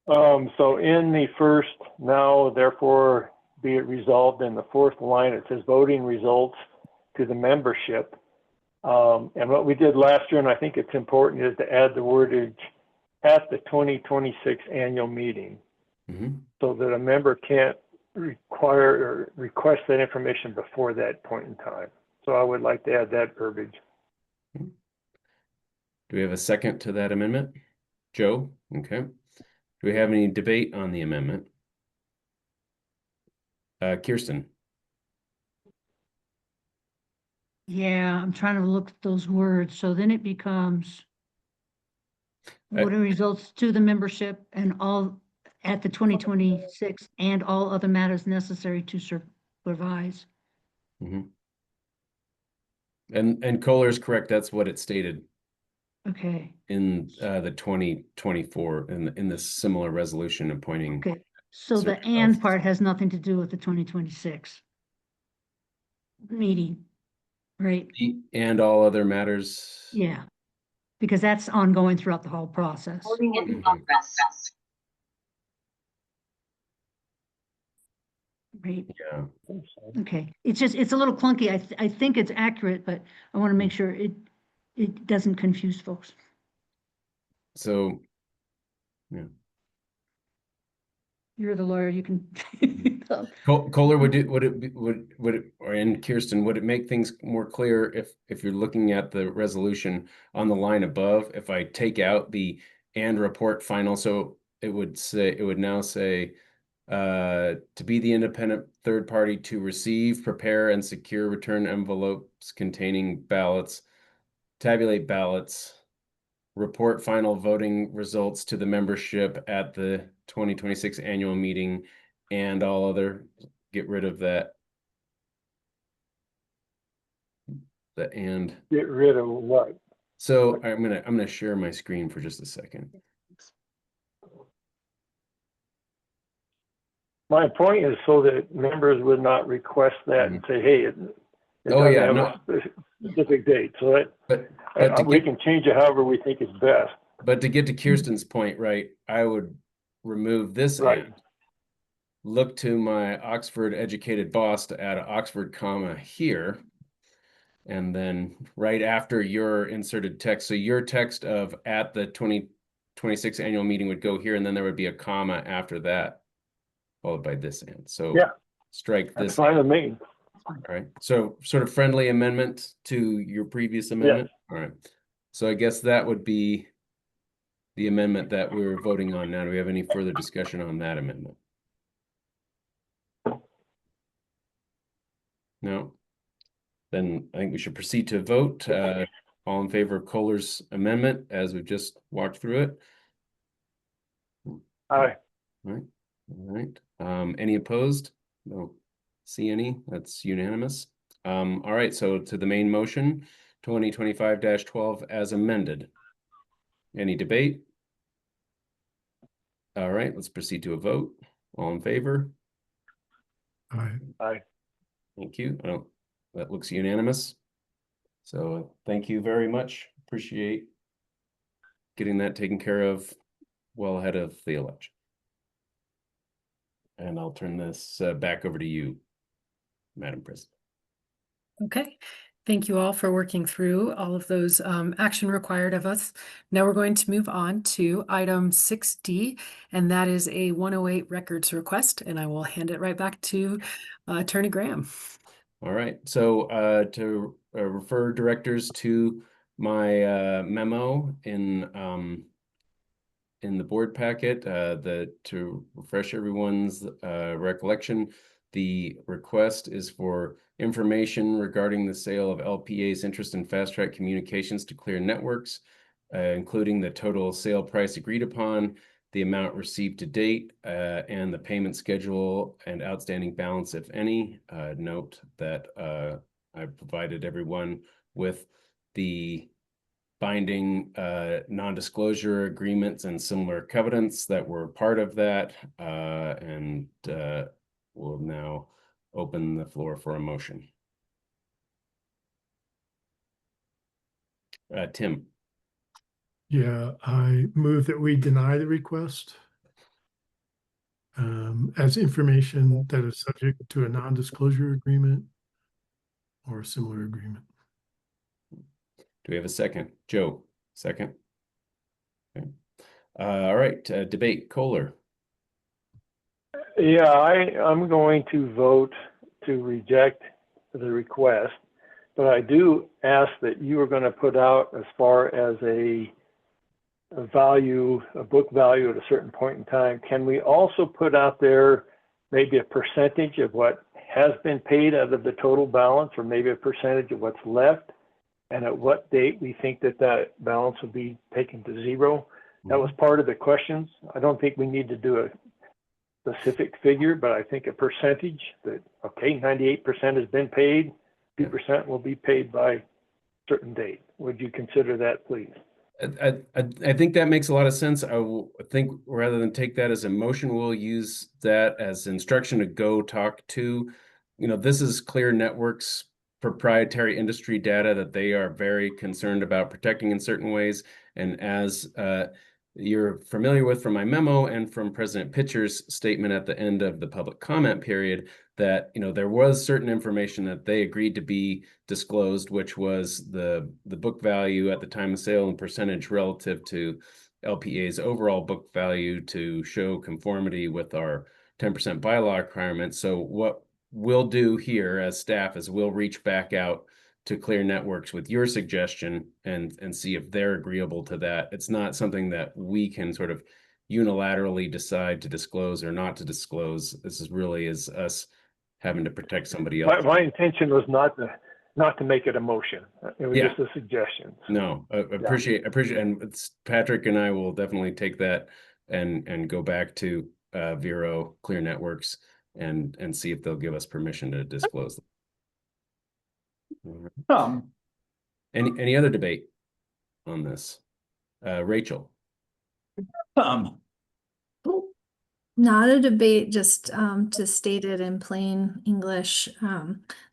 So in the first, now therefore be it resolved, in the 4th line, it says voting results to the membership. And what we did last year, and I think it's important, is to add the wordage at the 2026 annual meeting, so that a member can't require or request that information before that point in time. So I would like to add that verbiage. Do we have a second to that amendment? Joe? Okay. Do we have any debate on the amendment? Kirsten? Yeah, I'm trying to look at those words. So then it becomes voting results to the membership and all at the 2026 and all other matters necessary to supervise. And Kohler is correct. That's what it stated Okay. in the 2024 in the similar resolution appointing. Okay. So the and part has nothing to do with the 2026 meeting, right? And all other matters. Yeah, because that's ongoing throughout the whole process. Right. Yeah. Okay. It's just, it's a little clunky. I think it's accurate, but I want to make sure it doesn't confuse folks. So, yeah. You're the lawyer, you can. Kohler, would it, and Kirsten, would it make things more clear if you're looking at the resolution on the line above, if I take out the and report final, so it would now say to be the independent third party to receive, prepare, and secure return envelopes containing ballots, tabulate ballots, report final voting results to the membership at the 2026 annual meeting, and all other, get rid of that. And get rid of what? So I'm gonna share my screen for just a second. My point is so that members would not request that and say, hey, it doesn't have a specific date. So that we can change it however we think is best. But to get to Kirsten's point, right, I would remove this and look to my Oxford educated boss to add an Oxford comma here. And then right after your inserted text, so your text of at the 2026 annual meeting would go here, and then there would be a comma after that, followed by this and. So yeah, strike this. That's fine with me. All right. So sort of friendly amendment to your previous amendment. Yeah. All right. So I guess that would be the amendment that we're voting on now. Do we have any further discussion on that amendment? No. Then I think we should proceed to vote. All in favor of Kohler's amendment as we've just walked through it? Aye. All right. All right. Any opposed? No. See any? That's unanimous. All right. So to the main motion, 2025-12 as amended. Any debate? All right. Let's proceed to a vote. All in favor? Aye. Aye. Thank you. Oh, that looks unanimous. So thank you very much. Appreciate getting that taken care of well ahead of the election. And I'll turn this back over to you, Madam President. Okay. Thank you all for working through all of those action required of us. Now we're going to move on to item 6D, and that is a 108 records request, and I will hand it right back to Attorney Graham. All right. So to refer directors to my memo in the board packet, to refresh everyone's recollection, the request is for information regarding the sale of LPEA's interest in Fast Track Communications to Clear Networks, including the total sale price agreed upon, the amount received to date, and the payment schedule and outstanding balance, if any. Note that I provided everyone with the binding non-disclosure agreements and similar covenants that were part of that, and we'll now open the floor for a motion. Tim. Yeah, I move that we deny the request as information that is subject to a non-disclosure agreement or a similar agreement. Do we have a second? Joe, second. Okay. All right, debate. Kohler. Yeah, I'm going to vote to reject the request, but I do ask that you are going to put out, as far as a value, a book value at a certain point in time, can we also put out there maybe a percentage of what has been paid out of the total balance, or maybe a percentage of what's left, and at what date we think that that balance will be taken to zero? That was part of the questions. I don't think we need to do a specific figure, but I think a percentage that, okay, 98% has been paid, 2% will be paid by certain date. Would you consider that, please? I think that makes a lot of sense. I think rather than take that as a motion, we'll use that as instruction to go talk to, this is Clear Networks proprietary industry data that they are very concerned about protecting in certain ways. And as you're familiar with from my memo and from President Pitcher's statement at the end of the public comment period, that there was certain information that they agreed to be disclosed, which was the book value at the time of sale and percentage relative to LPEA's overall book value to show conformity with our 10% bylaw requirement. So what we'll do here as staff is we'll reach back out to Clear Networks with your suggestion and see if they're agreeable to that. It's not something that we can sort of unilaterally decide to disclose or not to disclose. This is really is us having to protect somebody else. My intention was not to make it a motion. It was just a suggestion. No, I appreciate, and it's Patrick and I will definitely take that and go back to Vero Clear Networks and see if they'll give us permission to disclose them. Any other debate on this? Rachel. Not a debate, just to state it in plain English.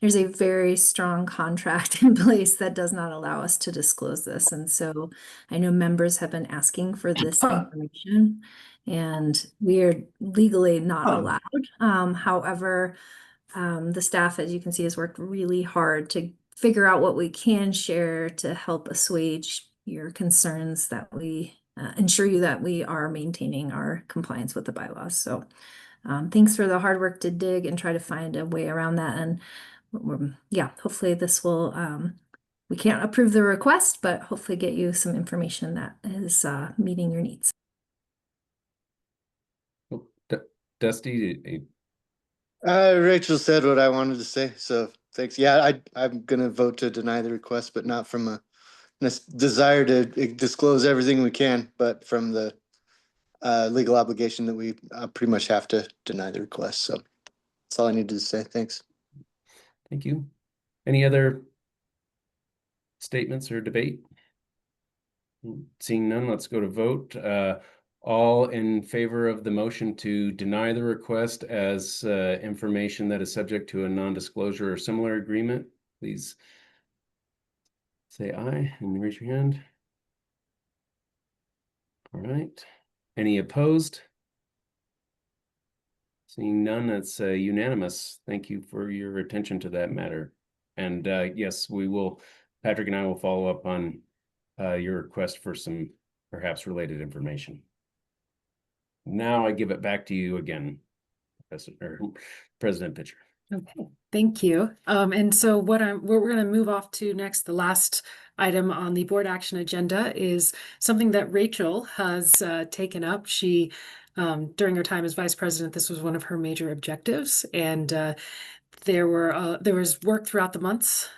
There's a very strong contract in place that does not allow us to disclose this. And so I know members have been asking for this information, and we are legally not allowed. However, the staff, as you can see, has worked really hard to figure out what we can share to help assuage your concerns, that we ensure you that we are maintaining our compliance with the bylaws. So thanks for the hard work to dig and try to find a way around that. And yeah, hopefully this will, we can't approve the request, but hopefully get you some information that is meeting your needs. Dusty? Rachel said what I wanted to say, so thanks. Yeah, I'm gonna vote to deny the request, but not from a desire to disclose everything we can, but from the legal obligation that we pretty much have to deny the request. So that's all I needed to say. Thanks. Thank you. Any other statements or debate? Seeing none, let's go to vote. All in favor of the motion to deny the request as information that is subject to a non-disclosure or similar agreement, please say aye and raise your hand. All right. Any opposed? Seeing none, that's unanimous. Thank you for your attention to that matter. And yes, we will, Patrick and I will follow up on your request for some perhaps related information. Now I give it back to you again, President Pitcher. Okay, thank you. And so what we're going to move off to next, the last item on the board action agenda is something that Rachel has taken up. She, during her time as vice president, this was one of her major objectives, and there was work throughout the months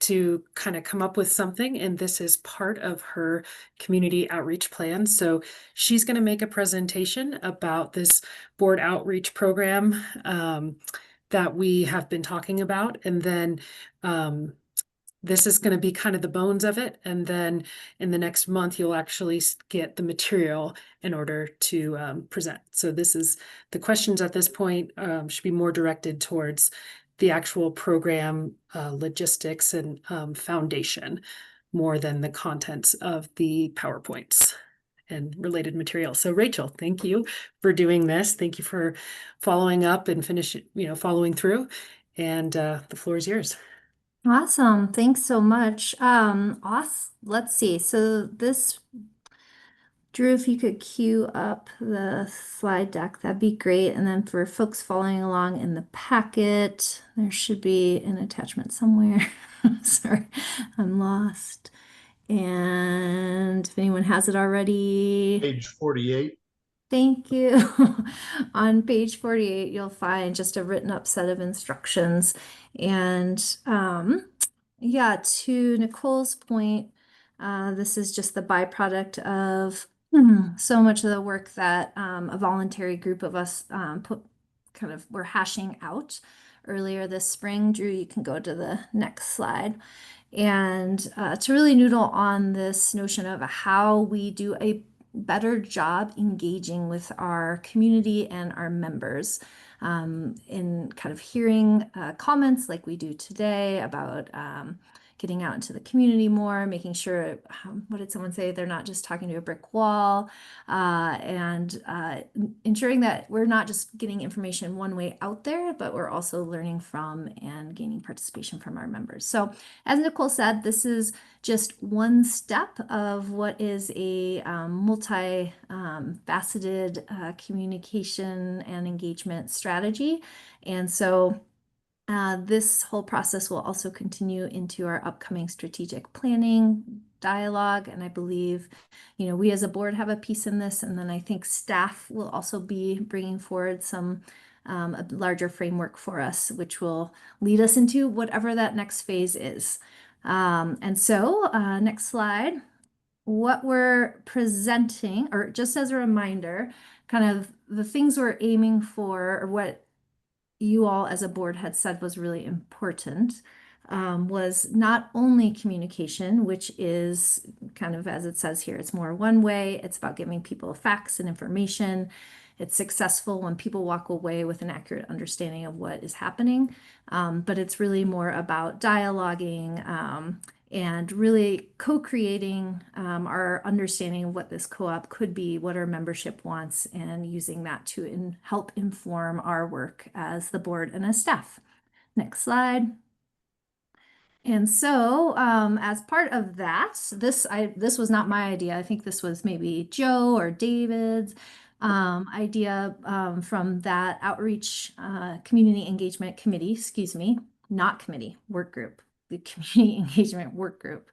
to kind of come up with something, and this is part of her community outreach plan. So she's going to make a presentation about this board outreach program that we have been talking about, and then this is going to be kind of the bones of it, and then in the next month you'll actually get the material in order to present. So this is the questions at this point should be more directed towards the actual program logistics and foundation more than the contents of the PowerPoints and related material. So Rachel, thank you for doing this. Thank you for following up and following through. And the floor is yours. Awesome. Thanks so much. Let's see. So this, Drew, if you could queue up the slide deck, that'd be great. And then for folks following along in the packet, there should be an attachment somewhere. Sorry, I'm lost. And if anyone has it already. Page 48. Thank you. On page 48, you'll find just a written up set of instructions. And yeah, to Nicole's point, this is just the byproduct of so much of the work that a voluntary group of us were hashing out earlier this spring. Drew, you can go to the next slide. And to really noodle on this notion of how we do a better job engaging with our community and our members in kind of hearing comments like we do today about getting out into the community more, making sure, what did someone say? They're not just talking to a brick wall, and ensuring that we're not just getting information one way out there, but we're also learning from and gaining participation from our members. So as Nicole said, this is just one step of what is a multi-faceted communication and engagement strategy. And so this whole process will also continue into our upcoming strategic planning dialogue. And I believe, we as a board have a piece in this. And then I think staff will also be bringing forward some a larger framework for us, which will lead us into whatever that next phase is. And so next slide, what we're presenting, or just as a reminder, kind of the things we're aiming for, or what you all as a board had said was really important, was not only communication, which is kind of, as it says here, it's more one way. It's about giving people facts and information. It's successful when people walk away with an accurate understanding of what is happening. But it's really more about dialoguing and really co-creating our understanding of what this co-op could be, what our membership wants, and using that to help inform our work as the board and as staff. Next slide. And so as part of that, this was not my idea. I think this was maybe Joe or David's idea from that outreach community engagement committee, not committee, work group. The community engagement work group,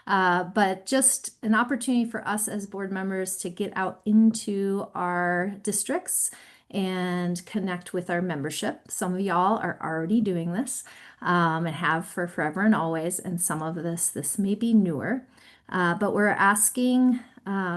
but just an opportunity for us as board members to get out into our districts and connect with our membership. Some of y'all are already doing this and have for forever and always, and some of this may be newer, but we're asking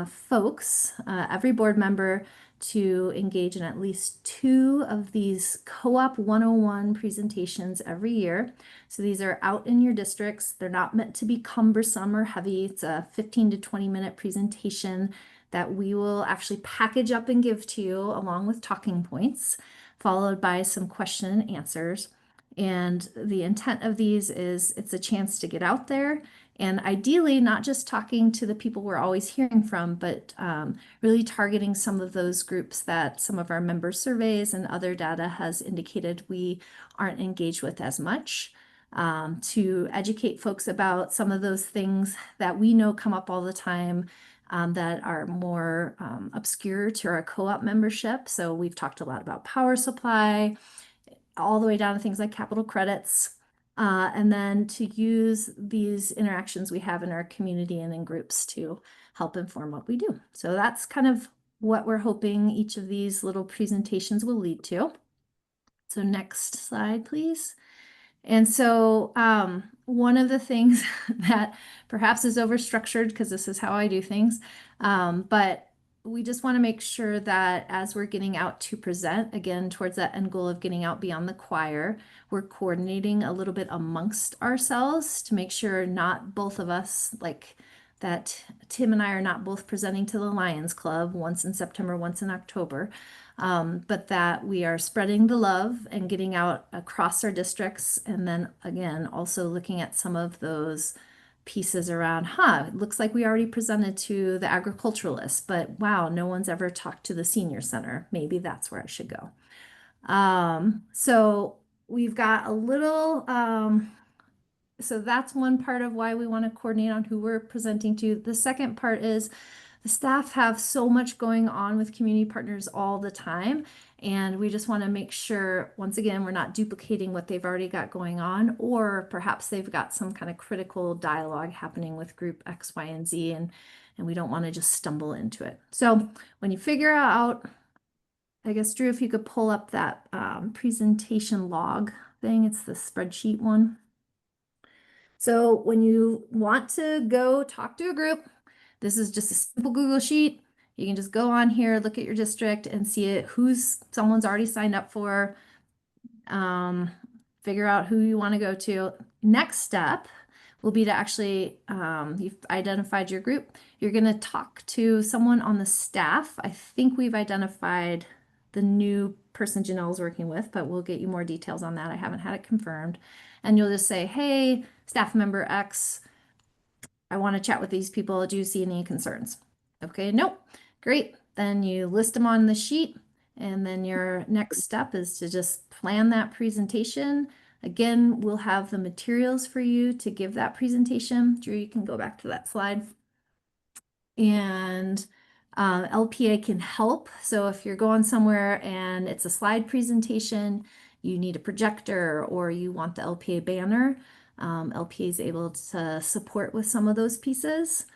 folks, every board member, to engage in at least 2 of these Co-op 101 presentations every year. So these are out in your districts. They're not meant to be cumbersome or heavy. It's a 15 to 20 minute presentation that we will actually package up and give to you along with talking points, followed by some question and answers. And the intent of these is it's a chance to get out there and ideally not just talking to the people we're always hearing from, but really targeting some of those groups that some of our member surveys and other data has indicated we aren't engaged with as much, to educate folks about some of those things that we know come up all the time, that are more obscure to our co-op membership. So we've talked a lot about power supply, all the way down to things like capital credits, and then to use these interactions we have in our community and in groups to help inform what we do. So that's kind of what we're hoping each of these little presentations will lead to. So next slide, please. And so one of the things that perhaps is overstructured, because this is how I do things, but we just want to make sure that as we're getting out to present, again, towards that end goal of getting out beyond the choir, we're coordinating a little bit amongst ourselves to make sure not both of us, like that Tim and I are not both presenting to the Lions Club, once in September, once in October, but that we are spreading the love and getting out across our districts. And then again, also looking at some of those pieces around, it looks like we already presented to the agriculturalists, but wow, no one's ever talked to the senior center. Maybe that's where I should go. So we've got a little, so that's one part of why we want to coordinate on who we're presenting to. The second part is the staff have so much going on with community partners all the time. And we just want to make sure, once again, we're not duplicating what they've already got going on, or perhaps they've got some kind of critical dialogue happening with group X, Y, and Z, and we don't want to just stumble into it. So when you figure out, I guess, Drew, if you could pull up that presentation log thing, it's the spreadsheet one. So when you want to go talk to a group, this is just a simple Google sheet. You can just go on here, look at your district and see it, someone's already signed up for, figure out who you want to go to. Next step will be to actually, you've identified your group. You're going to talk to someone on the staff. I think we've identified the new person Janelle's working with, but we'll get you more details on that. I haven't had it confirmed. And you'll just say, hey, staff member X, I want to chat with these people. Do you see any concerns? Okay, nope. Great. Then you list them on the sheet. And then your next step is to just plan that presentation. Again, we'll have the materials for you to give that presentation. Drew, you can go back to that slide. And LPEA can help. So if you're going somewhere and it's a slide presentation, you need a projector or you want the LPEA banner, LPEA is able to support with some of those pieces.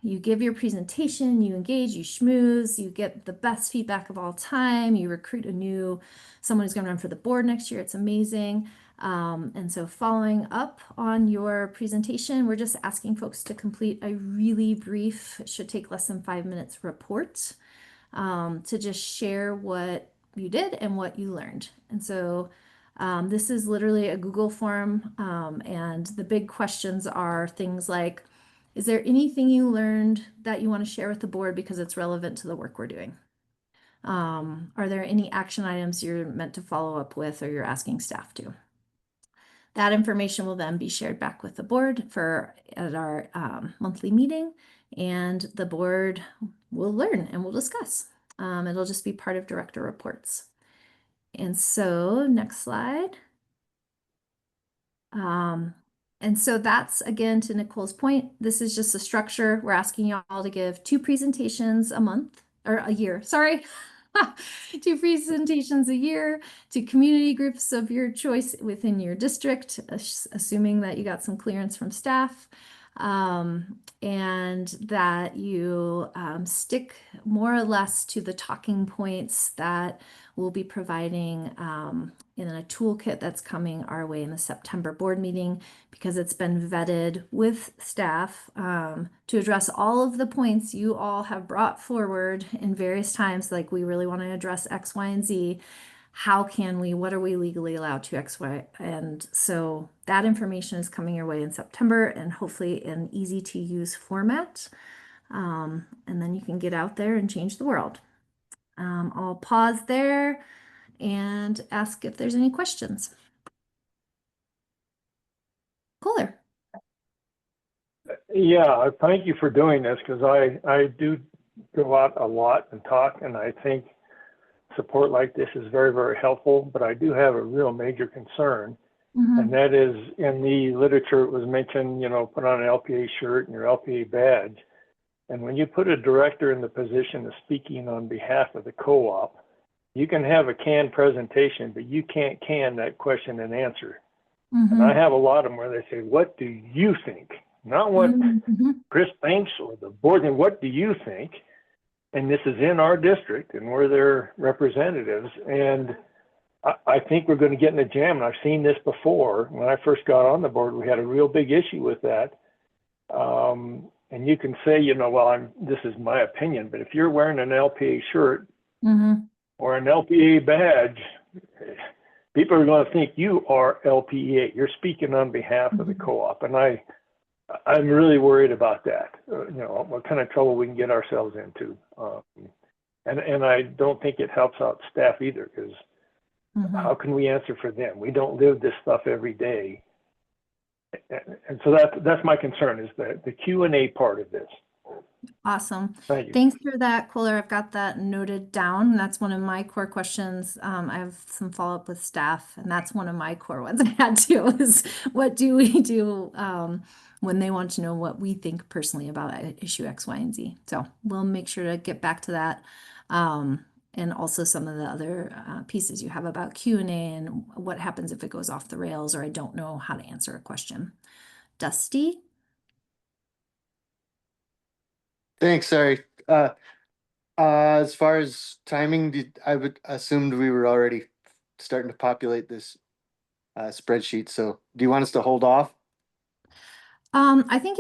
You give your presentation, you engage, you schmooze, you get the best feedback of all time, you recruit someone who's going to run for the board next year. It's amazing. And so following up on your presentation, we're just asking folks to complete a really brief, it should take less than 5 minutes, report to just share what you did and what you learned. And so this is literally a Google form, and the big questions are things like, is there anything you learned that you want to share with the board because it's relevant to the work we're doing? Are there any action items you're meant to follow up with or you're asking staff to? That information will then be shared back with the board at our monthly meeting, and the board will learn and we'll discuss. It'll just be part of director reports. And so next slide. And so that's, again, to Nicole's point, this is just a structure. We're asking y'all to give 2 presentations a month, or a year, sorry. 2 presentations a year to community groups of your choice within your district, assuming that you got some clearance from staff, and that you stick more or less to the talking points that we'll be providing in a toolkit that's coming our way in the September board meeting, because it's been vetted with staff to address all of the points you all have brought forward in various times, like we really want to address X, Y, and Z. How can we, what are we legally allowed to X, Y? And so that information is coming your way in September, and hopefully in easy to use format. And then you can get out there and change the world. I'll pause there and ask if there's any questions. Kohler. Yeah, thank you for doing this, because I do go out a lot and talk, and I think support like this is very, very helpful. But I do have a real major concern, and that is, in the literature it was mentioned, put on an LPA shirt and your LPA badge. And when you put a director in the position of speaking on behalf of the co-op, you can have a canned presentation, but you can't can that question and answer. And I have a lot of them where they say, what do you think? Not what Chris thinks or the board, and what do you think? And this is in our district, and we're their representatives. And I think we're going to get in a jam. And I've seen this before. When I first got on the board, we had a real big issue with that. And you can say, well, this is my opinion, but if you're wearing an LPA shirt or an LPA badge, people are going to think you are LPEA. You're speaking on behalf of the co-op. And I'm really worried about that, what kind of trouble we can get ourselves into. And I don't think it helps out staff either, because how can we answer for them? We don't live this stuff every day. And so that's my concern, is the Q&A part of this. Awesome. Thank you. Thanks for that, Kohler. I've got that noted down. That's one of my core questions. I have some follow-up with staff, and that's one of my core ones I had too, is what do we do when they want to know what we think personally about issue X, Y, and Z. So we'll make sure to get back to that. And also some of the other pieces you have about Q&A and what happens if it goes off the rails or I don't know how to answer a question. Dusty? Thanks, sorry. As far as timing, I would assumed we were already starting to populate this spreadsheet. So do you want us to hold off? I think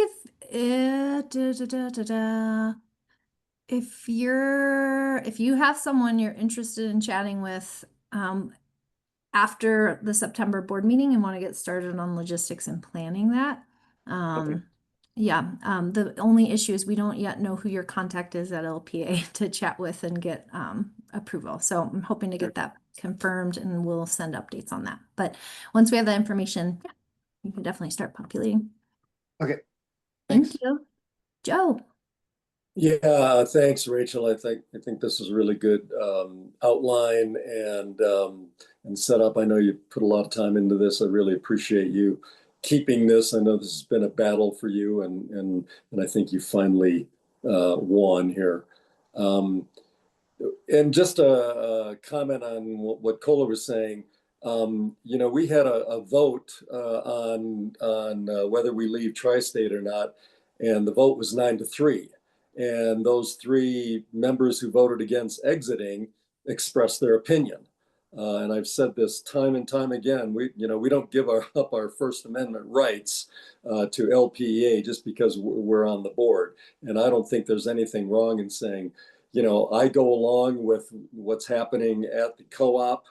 if you have someone you're interested in chatting with after the September board meeting and want to get started on logistics and planning that, yeah, the only issue is we don't yet know who your contact is at LPA to chat with and get approval. So I'm hoping to get that confirmed, and we'll send updates on that. But once we have that information, yeah, you can definitely start populating. Okay. Thank you. Joe. Yeah, thanks, Rachel. I think this is a really good outline and setup. I know you put a lot of time into this. I really appreciate you keeping this. I know this has been a battle for you, and I think you finally won here. And just a comment on what Kohler was saying. We had a vote on whether we leave Tri-State or not, and the vote was 9-3. And those 3 members who voted against exiting expressed their opinion. And I've said this time and time again. We don't give up our First Amendment rights to LPEA just because we're on the board. And I don't think there's anything wrong in saying, I go along with what's happening at the co-op.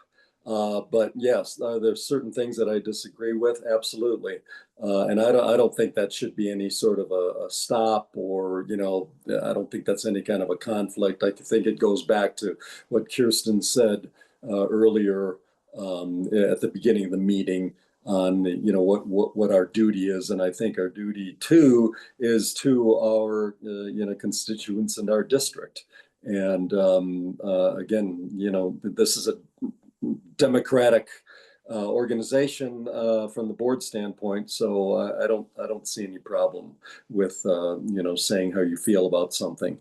But yes, there's certain things that I disagree with, absolutely. And I don't think that should be any sort of a stop, or, I don't think that's any kind of a conflict. I think it goes back to what Kirsten said earlier at the beginning of the meeting on, what our duty is. And I think our duty too is to our, constituents in our district. And again, this is a democratic organization from the board standpoint, so I don't see any problem with saying how you feel about something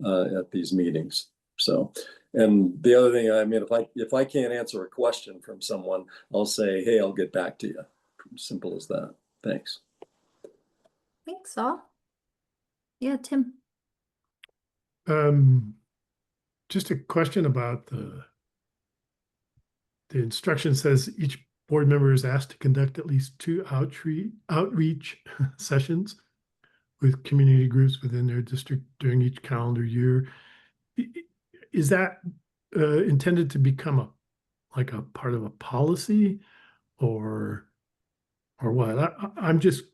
at these meetings. So, and the other thing, I mean, if I can't answer a question from someone, I'll say, hey, I'll get back to you. Simple as that. Thanks. Thanks, all. Yeah, Tim. Just a question about the instruction says each board member is asked to conduct at least 2 outreach sessions with community groups within their district during each calendar year. Is that intended to become a part of a policy, or what? I'm just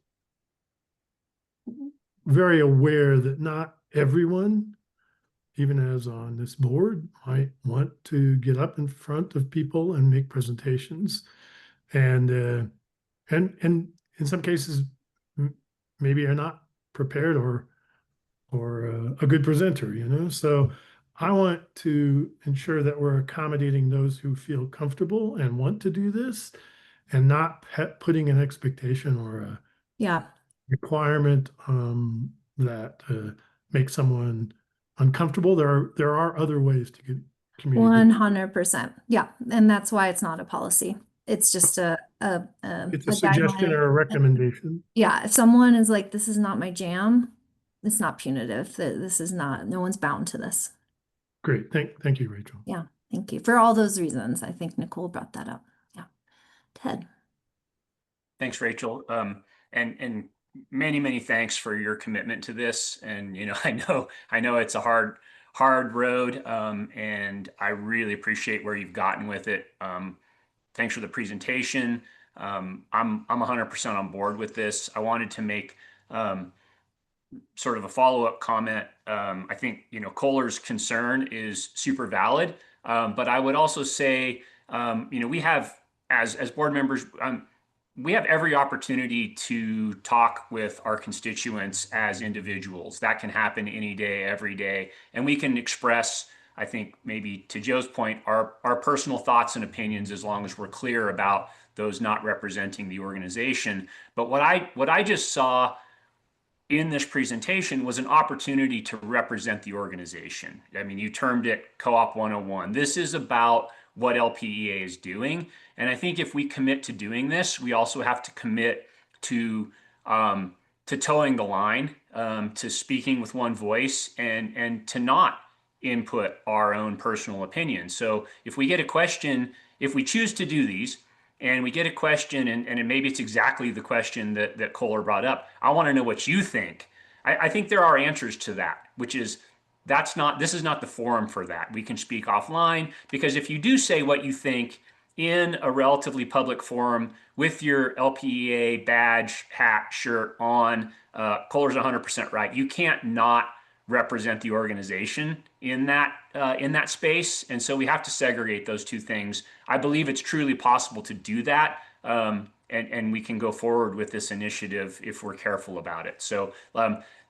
very aware that not everyone, even as on this board, might want to get up in front of people and make presentations, and in some cases maybe are not prepared or a good presenter, So I want to ensure that we're accommodating those who feel comfortable and want to do this, and not putting an expectation or a Yeah. requirement that makes someone uncomfortable. There are other ways to get communication. 100%. Yeah. And that's why it's not a policy. It's just It's a suggestion guideline. or a recommendation. Yeah. If someone is like, this is not my jam, it's not punitive. This is not, no one's bound to this. Great. Thank you, Rachel. Yeah. Thank you for all those reasons. I think Nicole brought that up. Yeah. Ted. Thanks, Rachel. And many thanks for your commitment to this. And, I know it's a hard road. And I really appreciate where you've gotten with it. Thanks for the presentation. I'm 100% on board with this. I wanted to make sort of a follow-up comment. I think, Kohler's concern is super valid. But I would also say, we have, as board members, we have every opportunity to talk with our constituents as individuals. That can happen any day, every day. And we can express, I think, maybe to Joe's point, our personal thoughts and opinions, as long as we're clear about those not representing the organization. But what I just saw in this presentation was an opportunity to represent the organization. I mean, you termed it Co-op 101. This is about what LPEA is doing. And I think if we commit to doing this, we also have to commit to towing the line, to speaking with one voice, and to not input our own personal opinions. So if we get a question, if we choose to do these, and we get a question, and maybe it's exactly the question that Kohler brought up, I want to know what you think. I think there are answers to that, which is, this is not the forum for that. We can speak offline, because if you do say what you think in a relatively public forum with your LPEA badge, hat, shirt on, Kohler's 100% right. You can't not represent the organization in that space. And so we have to segregate those two things. I believe it's truly possible to do that. And we can go forward with this initiative if we're careful about it. So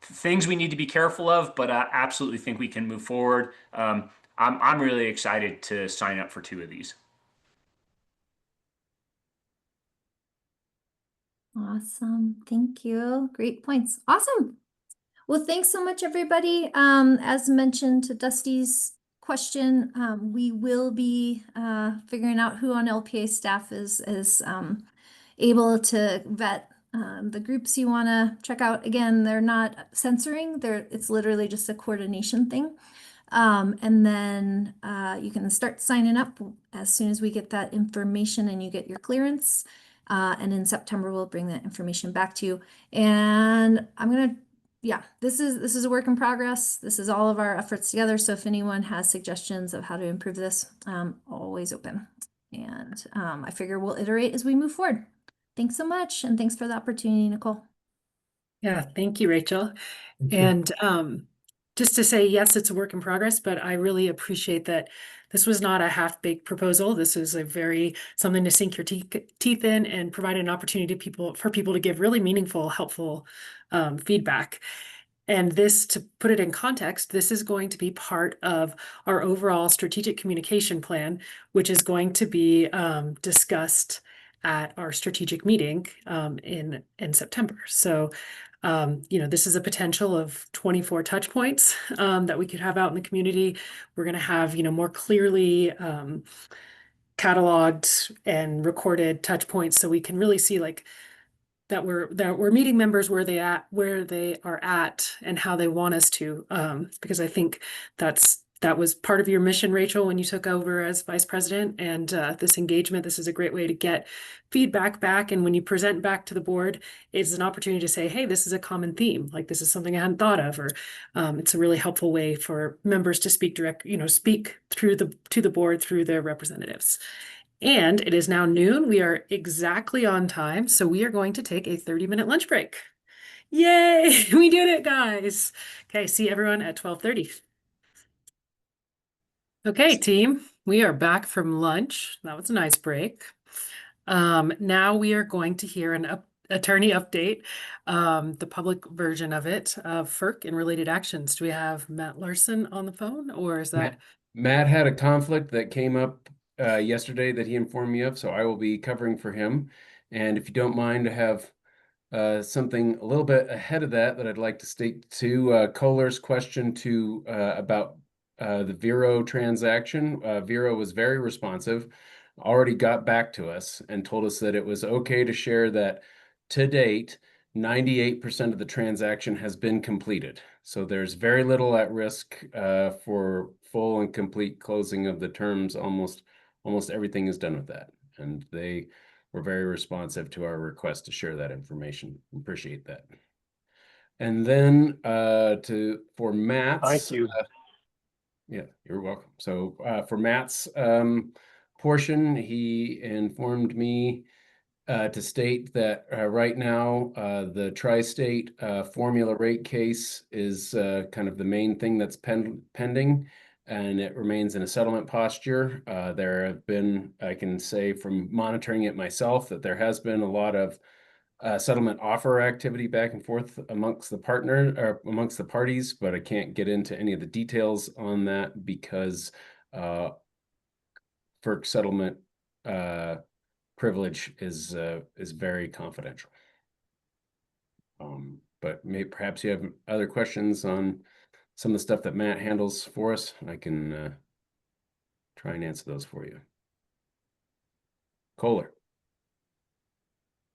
things we need to be careful of, but I absolutely think we can move forward. I'm really excited to sign up for 2 of these. Awesome. Thank you. Great points. Awesome. Well, thanks so much, everybody. As mentioned to Dusty's question, we will be figuring out who on LPA staff is able to vet the groups you want to check out. Again, they're not censoring. It's literally just a coordination thing. And then you can start signing up as soon as we get that information and you get your clearance. And in September, we'll bring that information back to you. And this is a work in progress. This is all of our efforts together. So if anyone has suggestions of how to improve this, always open. And I figure we'll iterate as we move forward. Thanks so much. And thanks for the opportunity, Nicole. Yeah, thank you, Rachel. And just to say, yes, it's a work in progress, but I really appreciate that this was not a half-baked proposal. This is something to sink your teeth in and provide an opportunity for people to give really meaningful, helpful feedback. And this, to put it in context, this is going to be part of our overall strategic communication plan, which is going to be discussed at our strategic meeting in September. So this is a potential of 24 touch points that we could have out in the community. We're going to have, more clearly cataloged and recorded touch points, so we can really see that we're meeting members where they are at and how they want us to, because I think that was part of your mission, Rachel, when you took over as vice president. And this engagement, this is a great way to get feedback back. And when you present back to the board, it's an opportunity to say, hey, this is a common theme. Like, this is something I hadn't thought of, or it's a really helpful way for members to speak speak to the board through their representatives. And it is now noon. We are exactly on time. So we are going to take a 30-minute lunch break. Yay, we did it, guys. Okay, see everyone at 12:30. Okay, team, we are back from lunch. That was a nice break. Now we are going to hear an attorney update, the public version of it, of FERC and related actions. Do we have Matt Larson on the phone, or is that? Matt had a conflict that came up yesterday that he informed me of, so I will be covering for him. And if you don't mind, I have something a little bit ahead of that I'd like to state to Kohler's question to about the Vero transaction. Vero was very responsive, already got back to us and told us that it was okay to share that to date, 98% of the transaction has been completed. So there's very little at risk for full and complete closing of the terms. Almost everything is done with that. And they were very responsive to our request to share that information. Appreciate that. And then for Matt's, Thank you. Yeah, you're welcome. So for Matt's portion, he informed me to state that right now the tri-state formula rate case is kind of the main thing that's pending, and it remains in a settlement posture. There have been, I can say from monitoring it myself, that there has been a lot of settlement offer activity back and forth amongst the amongst the parties, but I can't get into any of the details on that because FERC settlement privilege is very confidential. But perhaps you have other questions on some of the stuff that Matt handles for us. I can try and answer those for you. Kohler.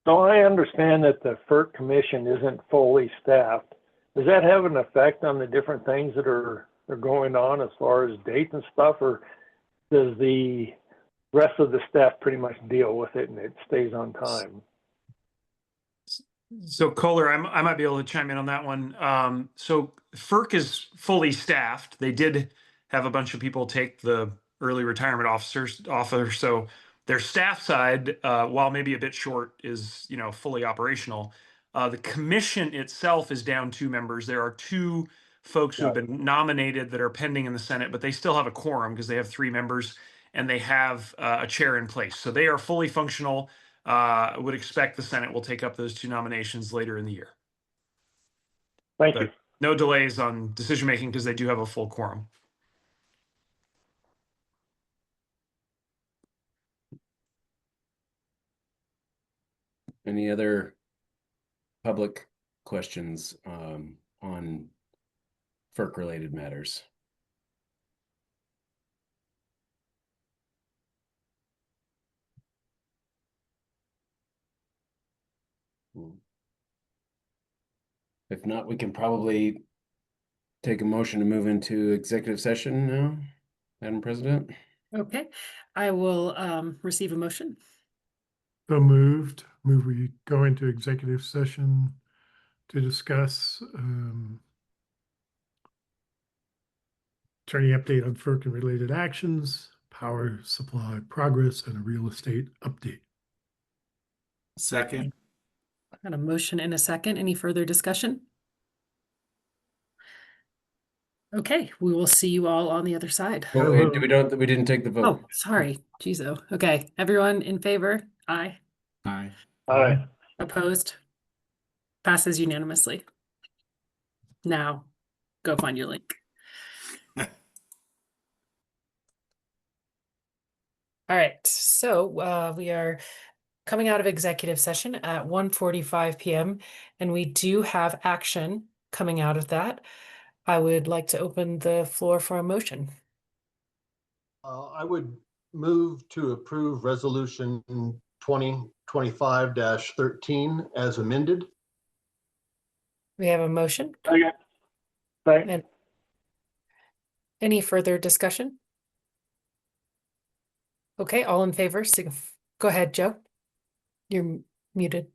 So I understand that the FERC commission isn't fully staffed. Does that have an effect on the different things that are going on as far as dates and stuff, or does the rest of the staff pretty much deal with it and it stays on time? So Kohler, I might be able to chime in on that one. So FERC is fully staffed. They did have a bunch of people take the early retirement offer. So their staff side, while maybe a bit short, is fully operational. The commission itself is down 2 members. There are 2 folks who have been nominated that are pending in the Senate, but they still have a quorum because they have 3 members and they have a chair in place. So they are fully functional. I would expect the Senate will take up those 2 nominations later in the year. Thank you. No delays on decision making because they do have a full quorum. Any other public questions on FERC related matters? If not, we can probably take a motion to move into executive session now, Madam President. Okay, I will receive a motion. So moved. Move we go into executive session to discuss attorney update on FERC and related actions, power supply progress, and a real estate update. Second. Got a motion and a second. Any further discussion? Okay, we will see you all on the other side. Oh, wait, we didn't take the vote. Oh, sorry. Jeez. Okay, everyone in favor? Aye. Aye. Aye. Opposed? Passes unanimously. Now, go find your link. All right, so we are coming out of executive session at 1:45 p.m. and we do have action coming out of that. I would like to open the floor for a motion. I would move to approve resolution 2025-13 as amended. We have a motion. Okay. Right. And any further discussion? Okay, all in favor, go ahead, Joe. You're muted.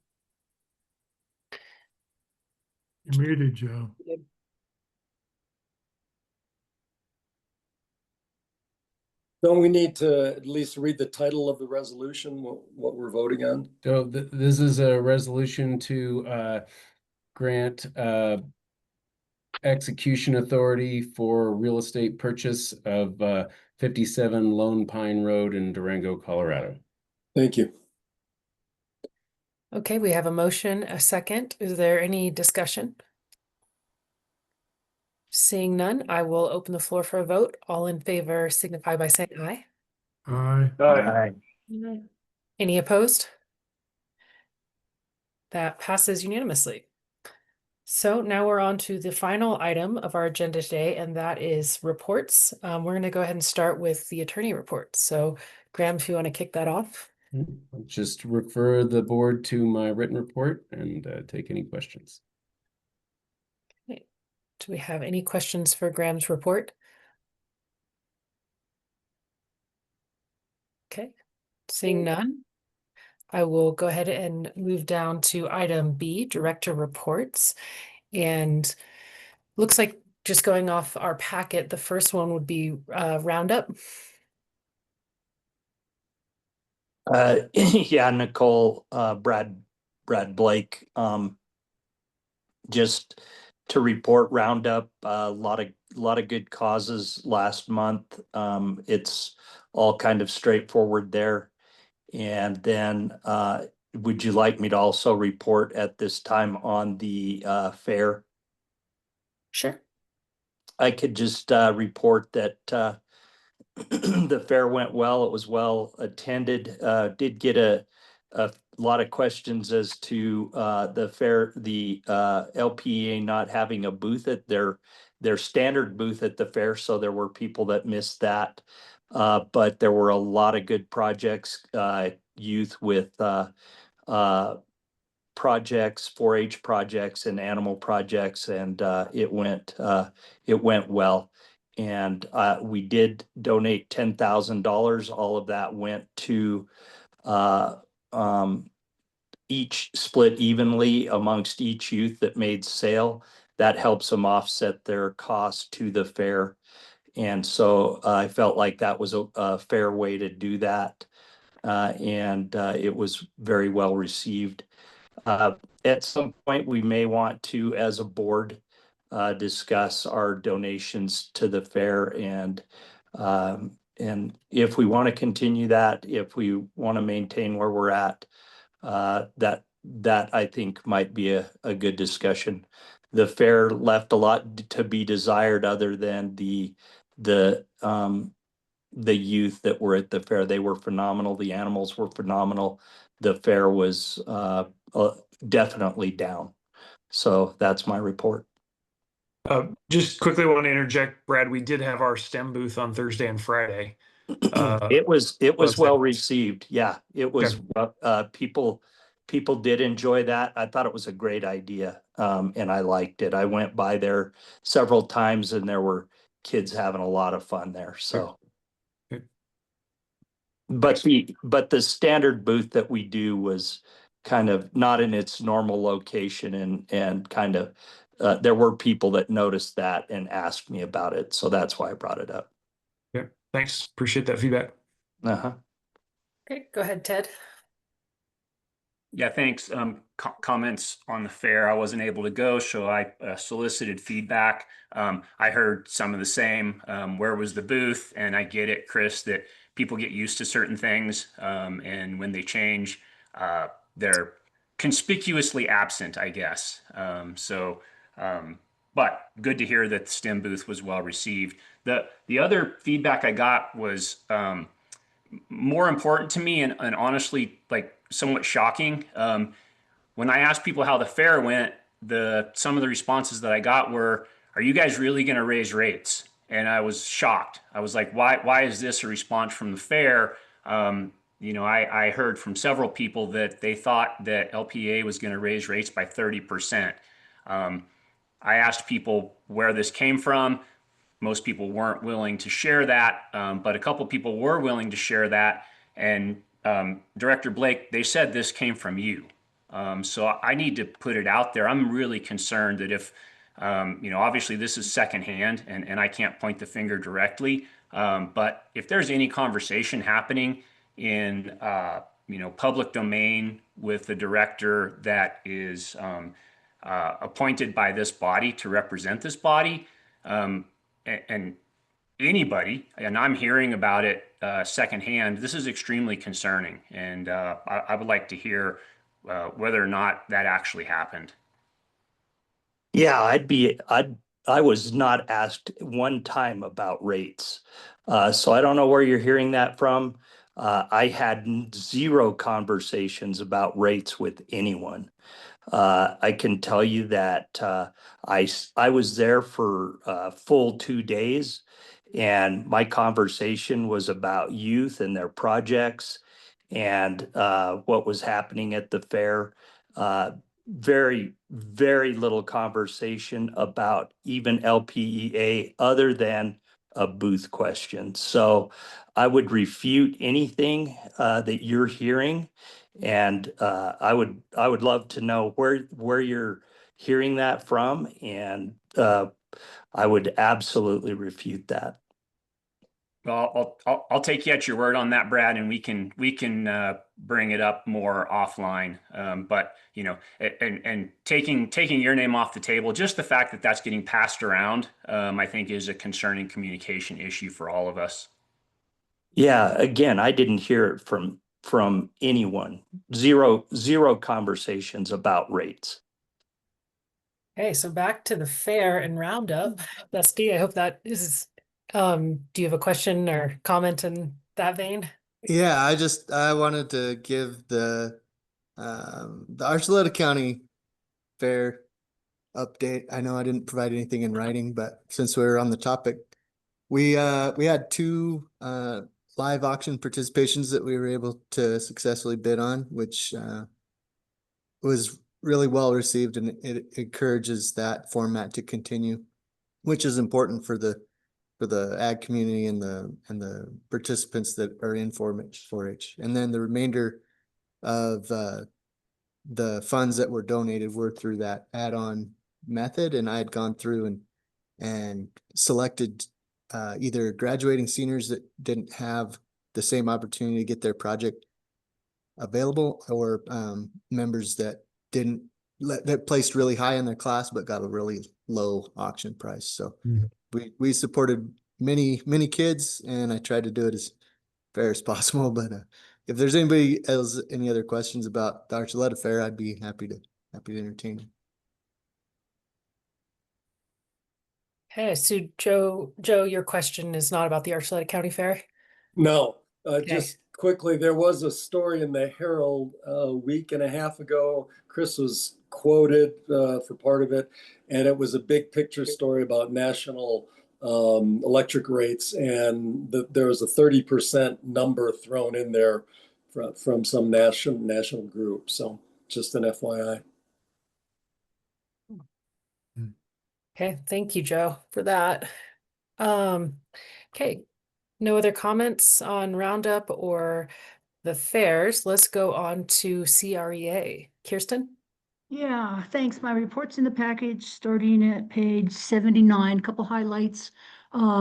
You're muted, Joe. Don't we need to at least read the title of the resolution, what we're voting on? So this is a resolution to grant execution authority for real estate purchase of 57 Lone Pine Road in Durango, Colorado. Thank you. Okay, we have a motion, a second. Is there any discussion? Seeing none, I will open the floor for a vote. All in favor signify by saying aye. Aye. Aye. Any opposed? That passes unanimously. So now we're on to the final item of our agenda today, and that is reports. We're going to go ahead and start with the attorney report. So Graham, if you want to kick that off. I'll just refer the board to my written report and take any questions. Okay. Do we have any questions for Graham's report? Okay, seeing none, I will go ahead and move down to item B, director reports. And looks like just going off our packet, the first one would be roundup. Yeah, Nicole, Brad Blake, just to report roundup, a lot of good causes last month. It's all kind of straightforward there. And then, would you like me to also report at this time on the fair? Sure. I could just report that the fair went well. It was well attended. Did get a lot of questions as to the fair, the LPEA not having a booth at their standard booth at the fair. So there were people that missed that. But there were a lot of good projects, youth with projects, 4-H projects and animal projects, and it went well. And we did donate $10,000. All of that went to each split evenly amongst each youth that made sale. That helps them offset their cost to the fair. And so I felt like that was a fair way to do that. And it was very well received. At some point, we may want to, as a board, discuss our donations to the fair, and if we want to continue that, if we want to maintain where we're at, that I think might be a good discussion. The fair left a lot to be desired, other than the youth that were at the fair. They were phenomenal. The animals were phenomenal. The fair was definitely down. So that's my report. Just quickly want to interject, Brad, we did have our STEM booth on Thursday and Friday. It was well received. Yeah, it was, people did enjoy that. I thought it was a great idea. And I liked it. I went by there several times and there were kids having a lot of fun there. So, but the standard booth that we do was kind of not in its normal location, and kind of, there were people that noticed that and asked me about it. So that's why I brought it up. Yeah, thanks. Appreciate that feedback. Okay, go ahead, Ted. Yeah, thanks. Comments on the fair. I wasn't able to go, so I solicited feedback. I heard some of the same. Where was the booth? And I get it, Chris, that people get used to certain things, and when they change, they're conspicuously absent, I guess. But good to hear that the STEM booth was well received. The other feedback I got was more important to me, and honestly, like, somewhat shocking. When I asked people how the fair went, some of the responses that I got were, "Are you guys really going to raise rates?" And I was shocked. I was like, why is this a response from the fair? I heard from several people that they thought that LPEA was going to raise rates by 30%. I asked people where this came from. Most people weren't willing to share that, but a couple people were willing to share that. And Director Blake, they said this came from you. So I need to put it out there. I'm really concerned that if, obviously this is secondhand, and I can't point the finger directly, but if there's any conversation happening in, public domain with the director that is appointed by this body to represent this body. And anybody, and I'm hearing about it secondhand, this is extremely concerning. And I would like to hear whether or not that actually happened. Yeah, I was not asked one time about rates. So I don't know where you're hearing that from. I had zero conversations about rates with anyone. I can tell you that I was there for a full 2 days, and my conversation was about youth and their projects and what was happening at the fair. Very, very little conversation about even LPEA other than a booth question. So I would refute anything that you're hearing. And I would love to know where you're hearing that from, and I would absolutely refute that. Well, I'll take you at your word on that, Brad, and we can bring it up more offline. But you know, and taking your name off the table, just the fact that that's getting passed around, I think is a concerning communication issue for all of us. Yeah, again, I didn't hear it from anyone. Zero conversations about rates. Okay, so back to the fair and roundup. Dusty, I hope that is, do you have a question or comment in that vein? Yeah, I wanted to give the Archuleta County Fair update. I know I didn't provide anything in writing, but since we were on the topic, we had 2 live auction participations that we were able to successfully bid on, which was really well received, and it encourages that format to continue, which is important for the ag community and the participants that are in 4-H. And then the remainder of the funds that were donated were through that add-on method, and I had gone through and selected either graduating seniors that didn't have the same opportunity to get their project available, or members that that placed really high in their class but got a really low auction price. So we supported many kids, and I tried to do it as fair as possible. But if there's anybody else any other questions about the Archuleta Fair, I'd be happy to entertain them. Okay, so Joe, your question is not about the Archuleta County Fair? No, Okay. just quickly, there was a story in the Herald a week and a half ago. Chris was quoted for part of it, and it was a big picture story about national electric rates, and there was a 30% number thrown in there from some national group. So just an FYI. Okay, thank you, Joe, for that. Okay, no other comments on Roundup or the fairs. Let's go on to CREA. Kirsten? Yeah, thanks. My report's in the package, starting at page 79, couple highlights.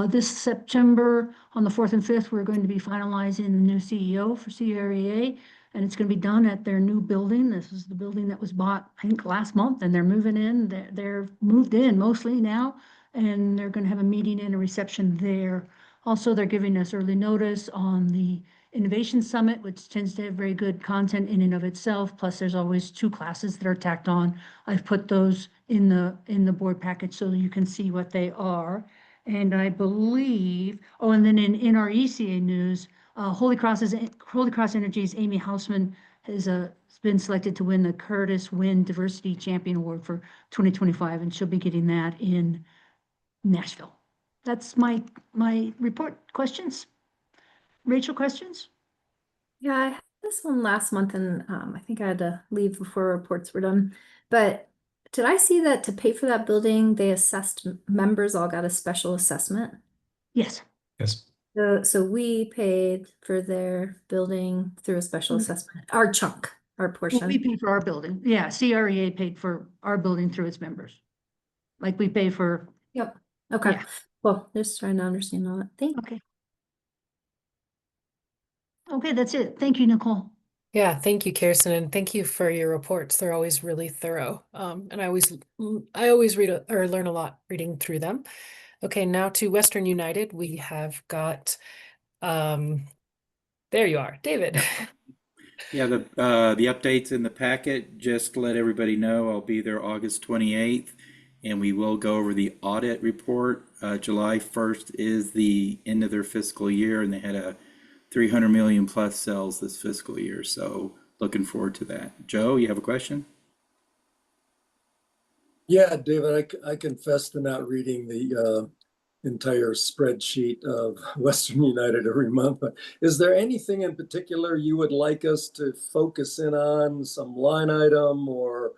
This September, on the 4th and 5th, we're going to be finalizing the new CEO for CREA, and it's going to be done at their new building. This is the building that was bought, I think, last month, and they're moving in. They're moved in mostly now, and they're going to have a meeting and a reception there. Also, they're giving us early notice on the Innovation Summit, which tends to have very good content in and of itself. Plus, there's always 2 classes that are tacked on. I've put those in the board package so you can see what they are. And I believe, oh, and then in our ECA news, Holy Cross Energy's Amy Hausman has been selected to win the Curtis Wind Diversity Champion Award for 2025, and she'll be getting that in Nashville. That's my report. Questions? Rachel, questions? Yeah, I had this one last month, and I think I had to leave before reports were done. But did I see that to pay for that building, they assessed members all got a special assessment? Yes. Yes. So we paid for their building through a special assessment, our chunk, our portion. Well, we paid for our building. Yeah, CREA paid for our building through its members. Like we pay for. Yep. Okay. Yeah. Well, just trying to understand all that. Thank you. Okay, that's it. Thank you, Nicole. Yeah, thank you, Kirsten, and thank you for your reports. They're always really thorough. And I always read or learn a lot reading through them. Okay, now to Western United, we have got there you are, David. Yeah, the updates in the packet, just to let everybody know, I'll be there August 28th, and we will go over the audit report. July 1st is the end of their fiscal year, and they had a 300 million plus sales this fiscal year, so looking forward to that. Joe, you have a question? Yeah, David, I confess to not reading the entire spreadsheet of Western United every month, but is there anything in particular you would like us to focus in on, some line item or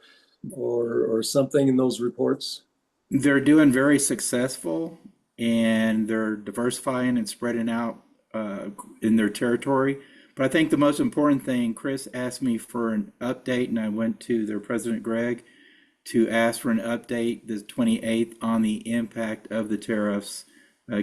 something in those reports? They're doing very successful, and they're diversifying and spreading out in their territory. But I think the most important thing, Chris asked me for an update, and I went to their president, Greg, to ask for an update the 28th on the impact of the tariffs,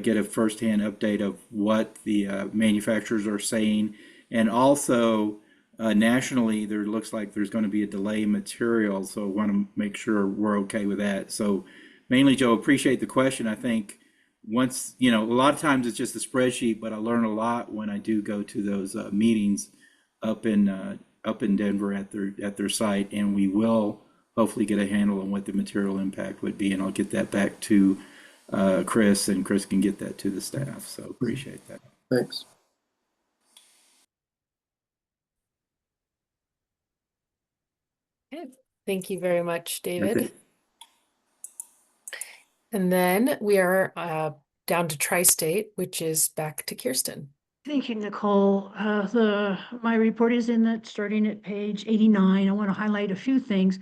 get a firsthand update of what the manufacturers are saying. And also nationally, there looks like there's going to be a delay in material. So I want to make sure we're okay with that. So mainly, Joe, appreciate the question. I think once, a lot of times it's just a spreadsheet, but I learn a lot when I do go to those meetings up in Denver at their site, and we will hopefully get a handle on what the material impact would be, and I'll get that back to Chris, and Chris can get that to the staff. So appreciate that. Thanks. Okay. Thank you very much, David. And then we are down to Tri-State, which is back to Kirsten. Thank you, Nicole. My report is starting at page 89. I want to highlight a few things.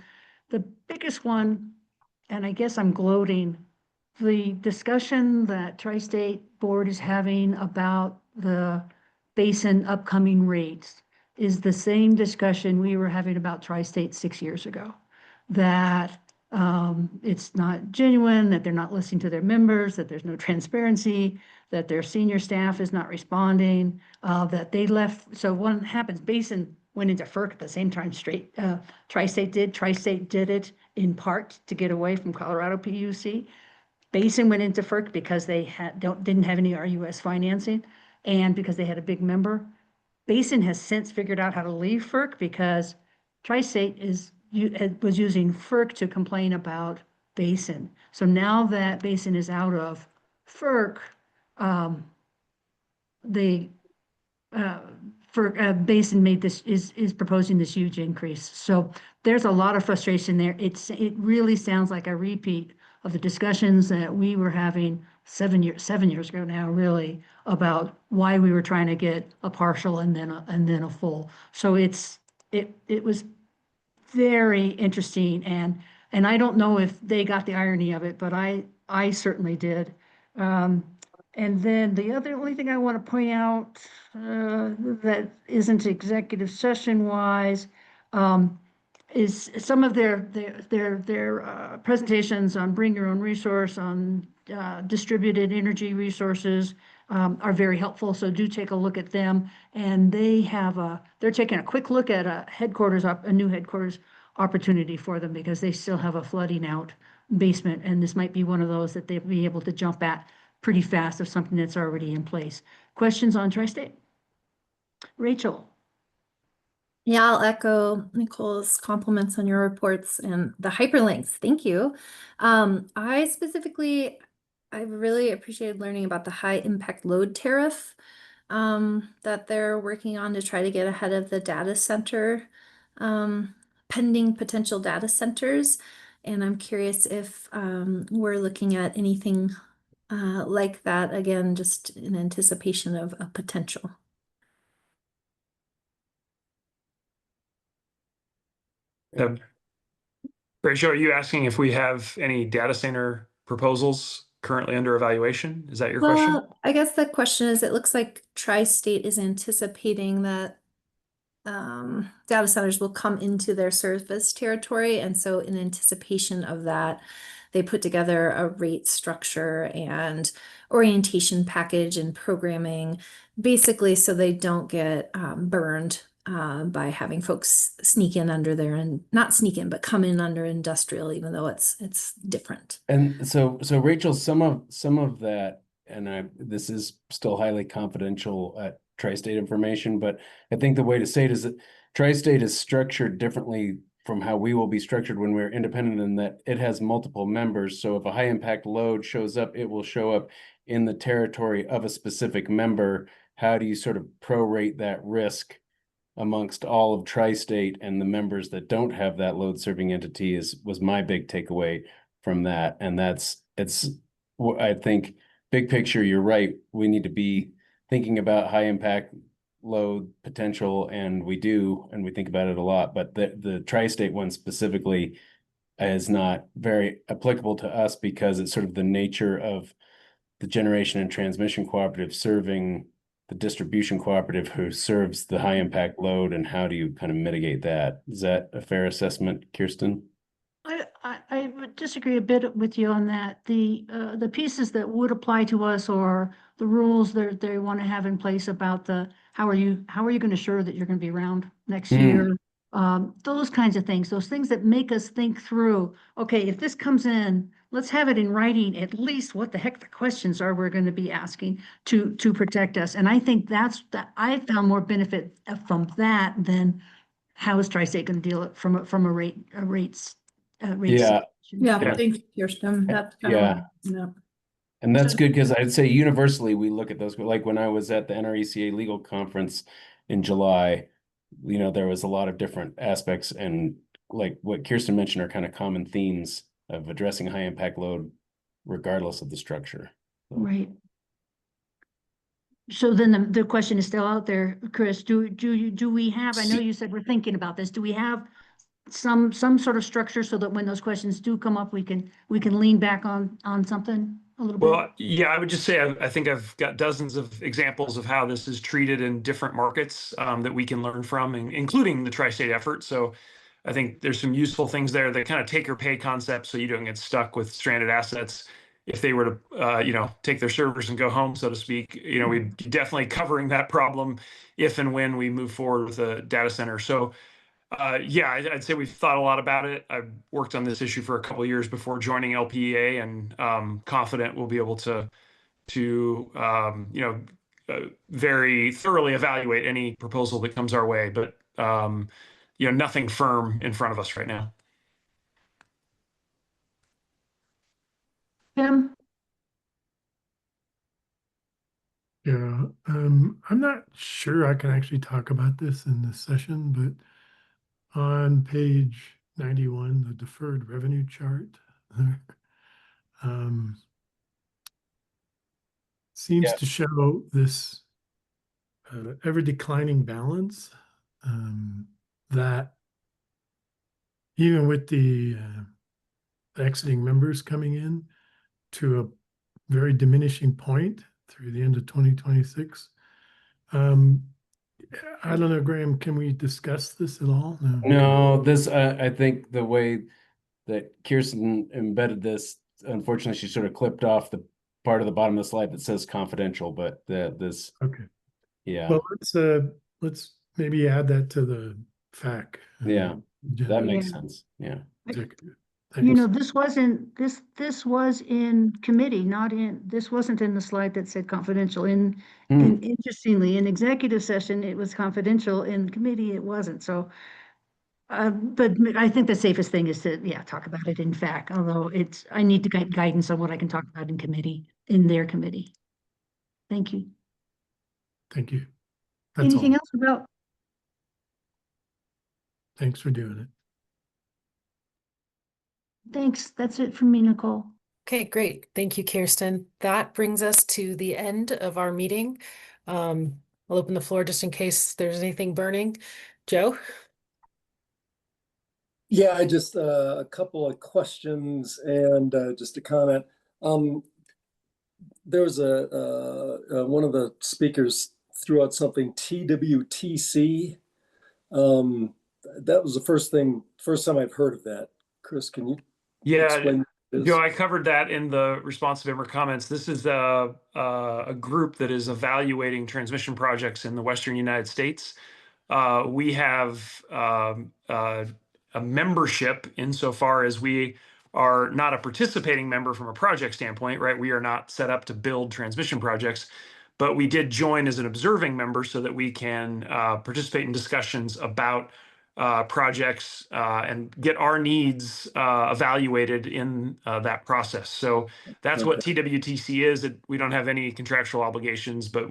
The biggest one, and I guess I'm gloating, the discussion that Tri-State Board is having about the basin upcoming rates is the same discussion we were having about Tri-State 6 years ago. That it's not genuine, that they're not listening to their members, that there's no transparency, that their senior staff is not responding, that they left. So what happens, basin went into FERC at the same time Tri-State did. Tri-State did it in part to get away from Colorado PUC. Basin went into FERC because they didn't have any RUS financing and because they had a big member. Basin has since figured out how to leave FERC because Tri-State was using FERC to complain about Basin. So now that Basin is out of FERC, Basin is proposing this huge increase. So there's a lot of frustration there. It really sounds like a repeat of the discussions that we were having 7 years ago now, really, about why we were trying to get a partial and then a full. So it was very interesting, and I don't know if they got the irony of it, but I certainly did. And then the only thing I want to point out that isn't executive session wise is some of their presentations on bring your own resource, on distributed energy resources are very helpful. So do take a look at them. And they're taking a quick look at a new headquarters opportunity for them because they still have a flooding out basement. And this might be one of those that they'll be able to jump at pretty fast of something that's already in place. Questions on Tri-State? Rachel. Yeah, I'll echo Nicole's compliments on your reports and the hyperlinks. Thank you. I really appreciated learning about the high impact load tariff that they're working on to try to get ahead of the data center, pending potential data centers. And I'm curious if we're looking at anything like that, again, just in anticipation of a potential. Rachel, are you asking if we have any data center proposals currently under evaluation? Is that your question? Well, I guess the question is, it looks like Tri-State is anticipating that data centers will come into their service territory. And so in anticipation of that, they put together a rate structure and orientation package and programming, basically so they don't get burned by having folks sneak in under there, and not sneak in, but come in under industrial, even though it's different. And so Rachel, some of that, and this is still highly confidential at Tri-State information, but I think the way to say it is that Tri-State is structured differently from how we will be structured when we're independent, in that it has multiple members. So if a high impact load shows up, it will show up in the territory of a specific member. How do you sort of prorate that risk amongst all of Tri-State and the members that don't have that load serving entity was my big takeaway from that. And I think big picture, you're right. We need to be thinking about high impact load potential, and we do, and we think about it a lot, but the Tri-State one specifically is not very applicable to us because it's sort of the nature of the generation and transmission cooperative serving the distribution cooperative who serves the high impact load, and how do you kind of mitigate that? Is that a fair assessment, Kirsten? I would disagree a bit with you on that. The pieces that would apply to us, or the rules that they want to have in place about how are you going to assure that you're going to be around next year? Those kinds of things, those things that make us think through, okay, if this comes in, let's have it in writing, at least what the heck the questions are we're going to be asking to protect us. And I think that I found more benefit from that than how is Tri-State going to deal it from a rates. Yeah. Thanks, Kirsten. That's kind of And that's good, because I'd say universally we look at those, like when I was at the NRECA legal conference in July, there was a lot of different aspects, and like what Kirsten mentioned are kind of common themes of addressing high impact load regardless of the structure. Right. So then the question is still out there, Chris, do we have, I know you said we're thinking about this, do we have some sort of structure so that when those questions do come up, we can lean back on something a little bit? Well, yeah, I would just say I think I've got dozens of examples of how this is treated in different markets that we can learn from, including the Tri-State effort. So I think there's some useful things there that kind of take or pay concept, so you don't get stuck with stranded assets. If they were to, take their servers and go home, so to speak, we'd be definitely covering that problem if and when we move forward with a data center. So I'd say we've thought a lot about it. I've worked on this issue for a couple of years before joining LPEA, and confident we'll be able to very thoroughly evaluate any proposal that comes our way. But nothing firm in front of us right now. Tim? Yeah, I'm not sure I can actually talk about this in this session, but on page 91, the deferred revenue chart seems to show this ever declining balance that even with the exiting members coming in to a very diminishing point through the end of 2026. I don't know, Graham, can we discuss this at all? No, this, I think the way that Kirsten embedded this, unfortunately, she sort of clipped off the part of the bottom of the slide that says confidential, but this. Okay. Yeah. Well, let's maybe add that to the FAQ. Yeah, that makes sense. Yeah. This was in committee, this wasn't in the slide that said confidential. Interestingly, in executive session, it was confidential. In committee, it wasn't. So, but I think the safest thing is to, talk about it in fact, although I need to get guidance on what I can talk about in committee, in their committee. Thank you. Thank you. Anything else about? Thanks for doing it. Thanks. That's it from me, Nicole. Okay, great. Thank you, Kirsten. That brings us to the end of our meeting. I'll open the floor just in case there's anything burning. Joe? Yeah, I just a couple of questions and just a comment. There was one of the speakers threw out something TWTC. That was the first time I've heard of that. Chris, can you explain? Joe, I covered that in the responsive member comments. This is a group that is evaluating transmission projects in the Western United States. we have a membership insofar as we are not a participating member from a project standpoint, right? We are not set up to build transmission projects, but we did join as an observing member so that we can participate in discussions about projects and get our needs evaluated in that process. So that's what TWTC is. We don't have any contractual obligations, but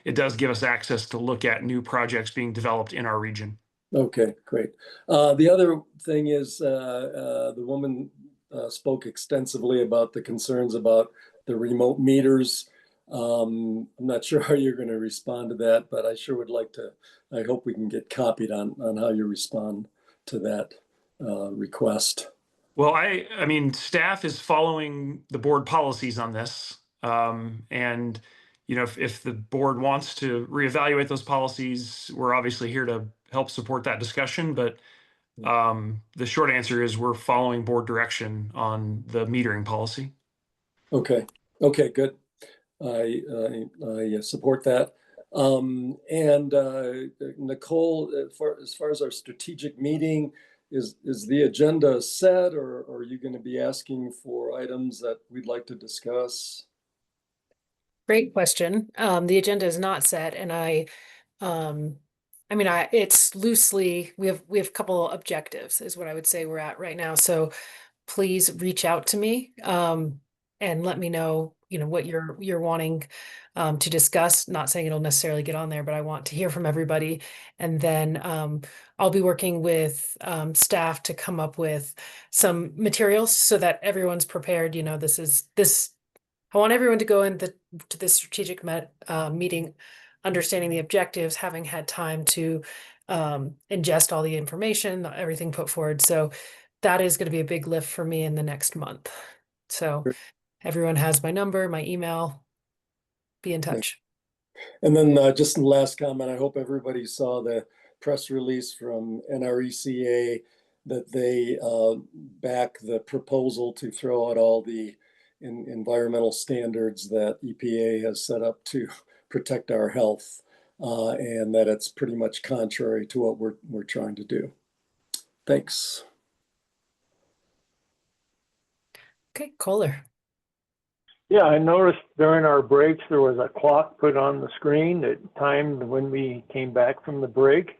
it does give us access to look at new projects being developed in our region. Okay, great. The other thing is the woman spoke extensively about the concerns about the remote meters. I'm not sure how you're going to respond to that, but I sure would like to. I hope we can get copied on how you respond to that request. Well, I mean, staff is following the board policies on this. And, you know, if the board wants to reevaluate those policies, we're obviously here to help support that discussion. But the short answer is we're following board direction on the metering policy. Okay. Okay, good. I support that. And Nicole, as far as our strategic meeting, is the agenda set, or are you going to be asking for items that we'd like to discuss? Great question. The agenda is not set, and it's loosely, we have a couple objectives is what I would say we're at right now. So please reach out to me and let me know, you know, what you're wanting to discuss. Not saying it'll necessarily get on there, but I want to hear from everybody. And then I'll be working with staff to come up with some materials so that everyone's prepared. You know, I want everyone to go to this strategic meeting understanding the objectives, having had time to ingest all the information, everything put forward. So that is going to be a big lift for me in the next month. So everyone has my number, my email. Be in touch. And then just the last comment, I hope everybody saw the press release from NRECA that they back the proposal to throw out all the environmental standards that EPA has set up to protect our health, and that it's pretty much contrary to what we're trying to do. Thanks. Okay, Kohler. Yeah, I noticed during our breaks there was a clock put on the screen that timed when we came back from the break.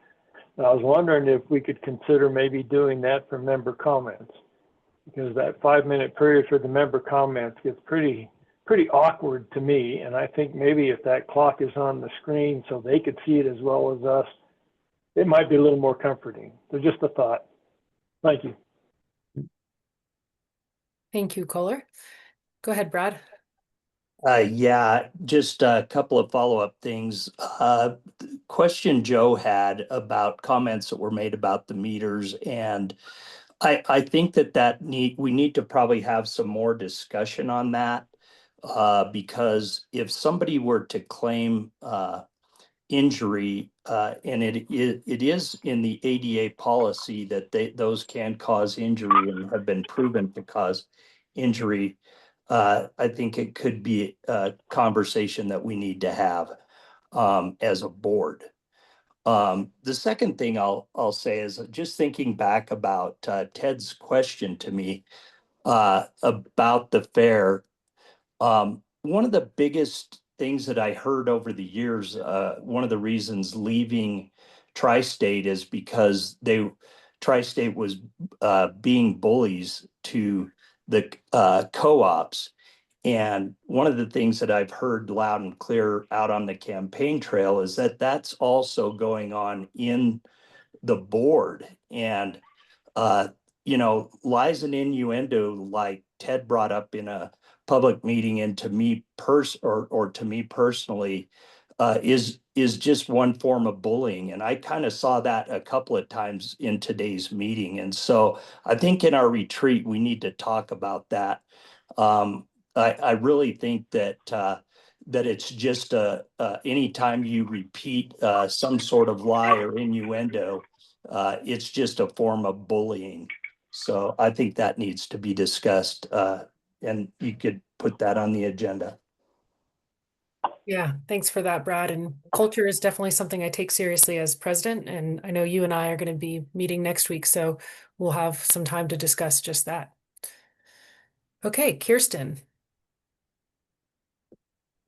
And I was wondering if we could consider maybe doing that for member comments, because that 5-minute period for the member comments gets pretty awkward to me. And I think maybe if that clock is on the screen so they could see it as well as us, it might be a little more comforting. So just a thought. Thank you. Thank you, Kohler. Go ahead, Brad. Yeah, just a couple of follow-up things. Question Joe had about comments that were made about the meters, and I think that we need to probably have some more discussion on that, because if somebody were to claim injury, and it is in the ADA policy that those can cause injury and have been proven to cause injury, I think it could be a conversation that we need to have as a board. The second thing I'll say is just thinking back about Ted's question to me about the fair. One of the biggest things that I heard over the years, one of the reasons leaving Tri-State is because Tri-State was being bullies to the co-ops. And one of the things that I've heard loud and clear out on the campaign trail is that that's also going on in the board. And, you know, lies and innuendo, like Ted brought up in a public meeting, and to me to me personally, is just one form of bullying. And I kind of saw that a couple of times in today's meeting. And so I think in our retreat, we need to talk about that. I really think that it's just anytime you repeat some sort of lie or innuendo, it's just a form of bullying. So I think that needs to be discussed, and you could put that on the agenda. Yeah, thanks for that, Brad. And culture is definitely something I take seriously as president. And I know you and I are going to be meeting next week, so we'll have some time to discuss just that. Okay, Kirsten.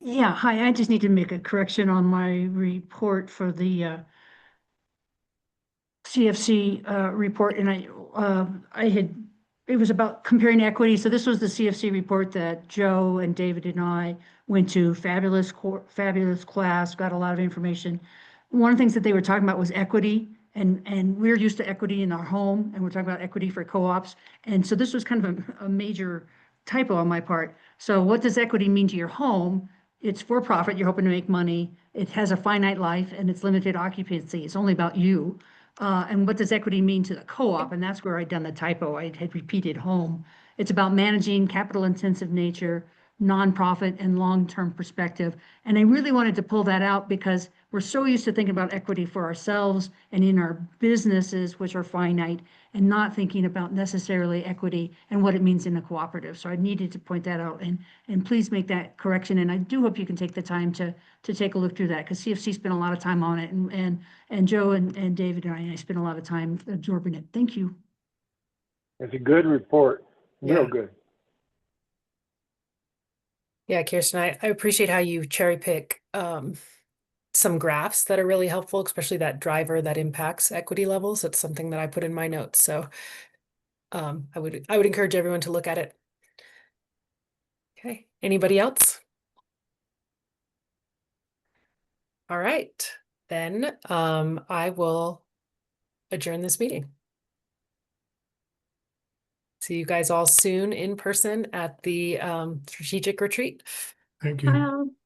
Yeah, hi, I just need to make a correction on my report for the CFC report, and it was about comparing equity. So this was the CFC report that Joe and David and I went to. Fabulous class, got a lot of information. One of the things that they were talking about was equity, and we're used to equity in our home, and we're talking about equity for co-ops. And so this was kind of a major typo on my part. So what does equity mean to your home? It's for profit, you're hoping to make money. It has a finite life and it's limited occupancy. It's only about you. And what does equity mean to the co-op? And that's where I'd done the typo. I had repeated home. It's about managing capital intensive nature, nonprofit and long-term perspective. And I really wanted to pull that out because we're so used to thinking about equity for ourselves and in our businesses, which are finite, and not thinking about necessarily equity and what it means in a cooperative. So I needed to point that out, and please make that correction. And I do hope you can take the time to take a look through that, because CFC spent a lot of time on it, and Joe and David and I spent a lot of time absorbing it. Thank you. It's a good report, real Yeah. good. Yeah, Kirsten, I appreciate how you cherry pick some graphs that are really helpful, especially that driver that impacts equity levels. It's something that I put in my notes. So I would encourage everyone to look at it. Okay, anybody else? All right, then I will adjourn this meeting. See you guys all soon in person at the strategic retreat. Thank you.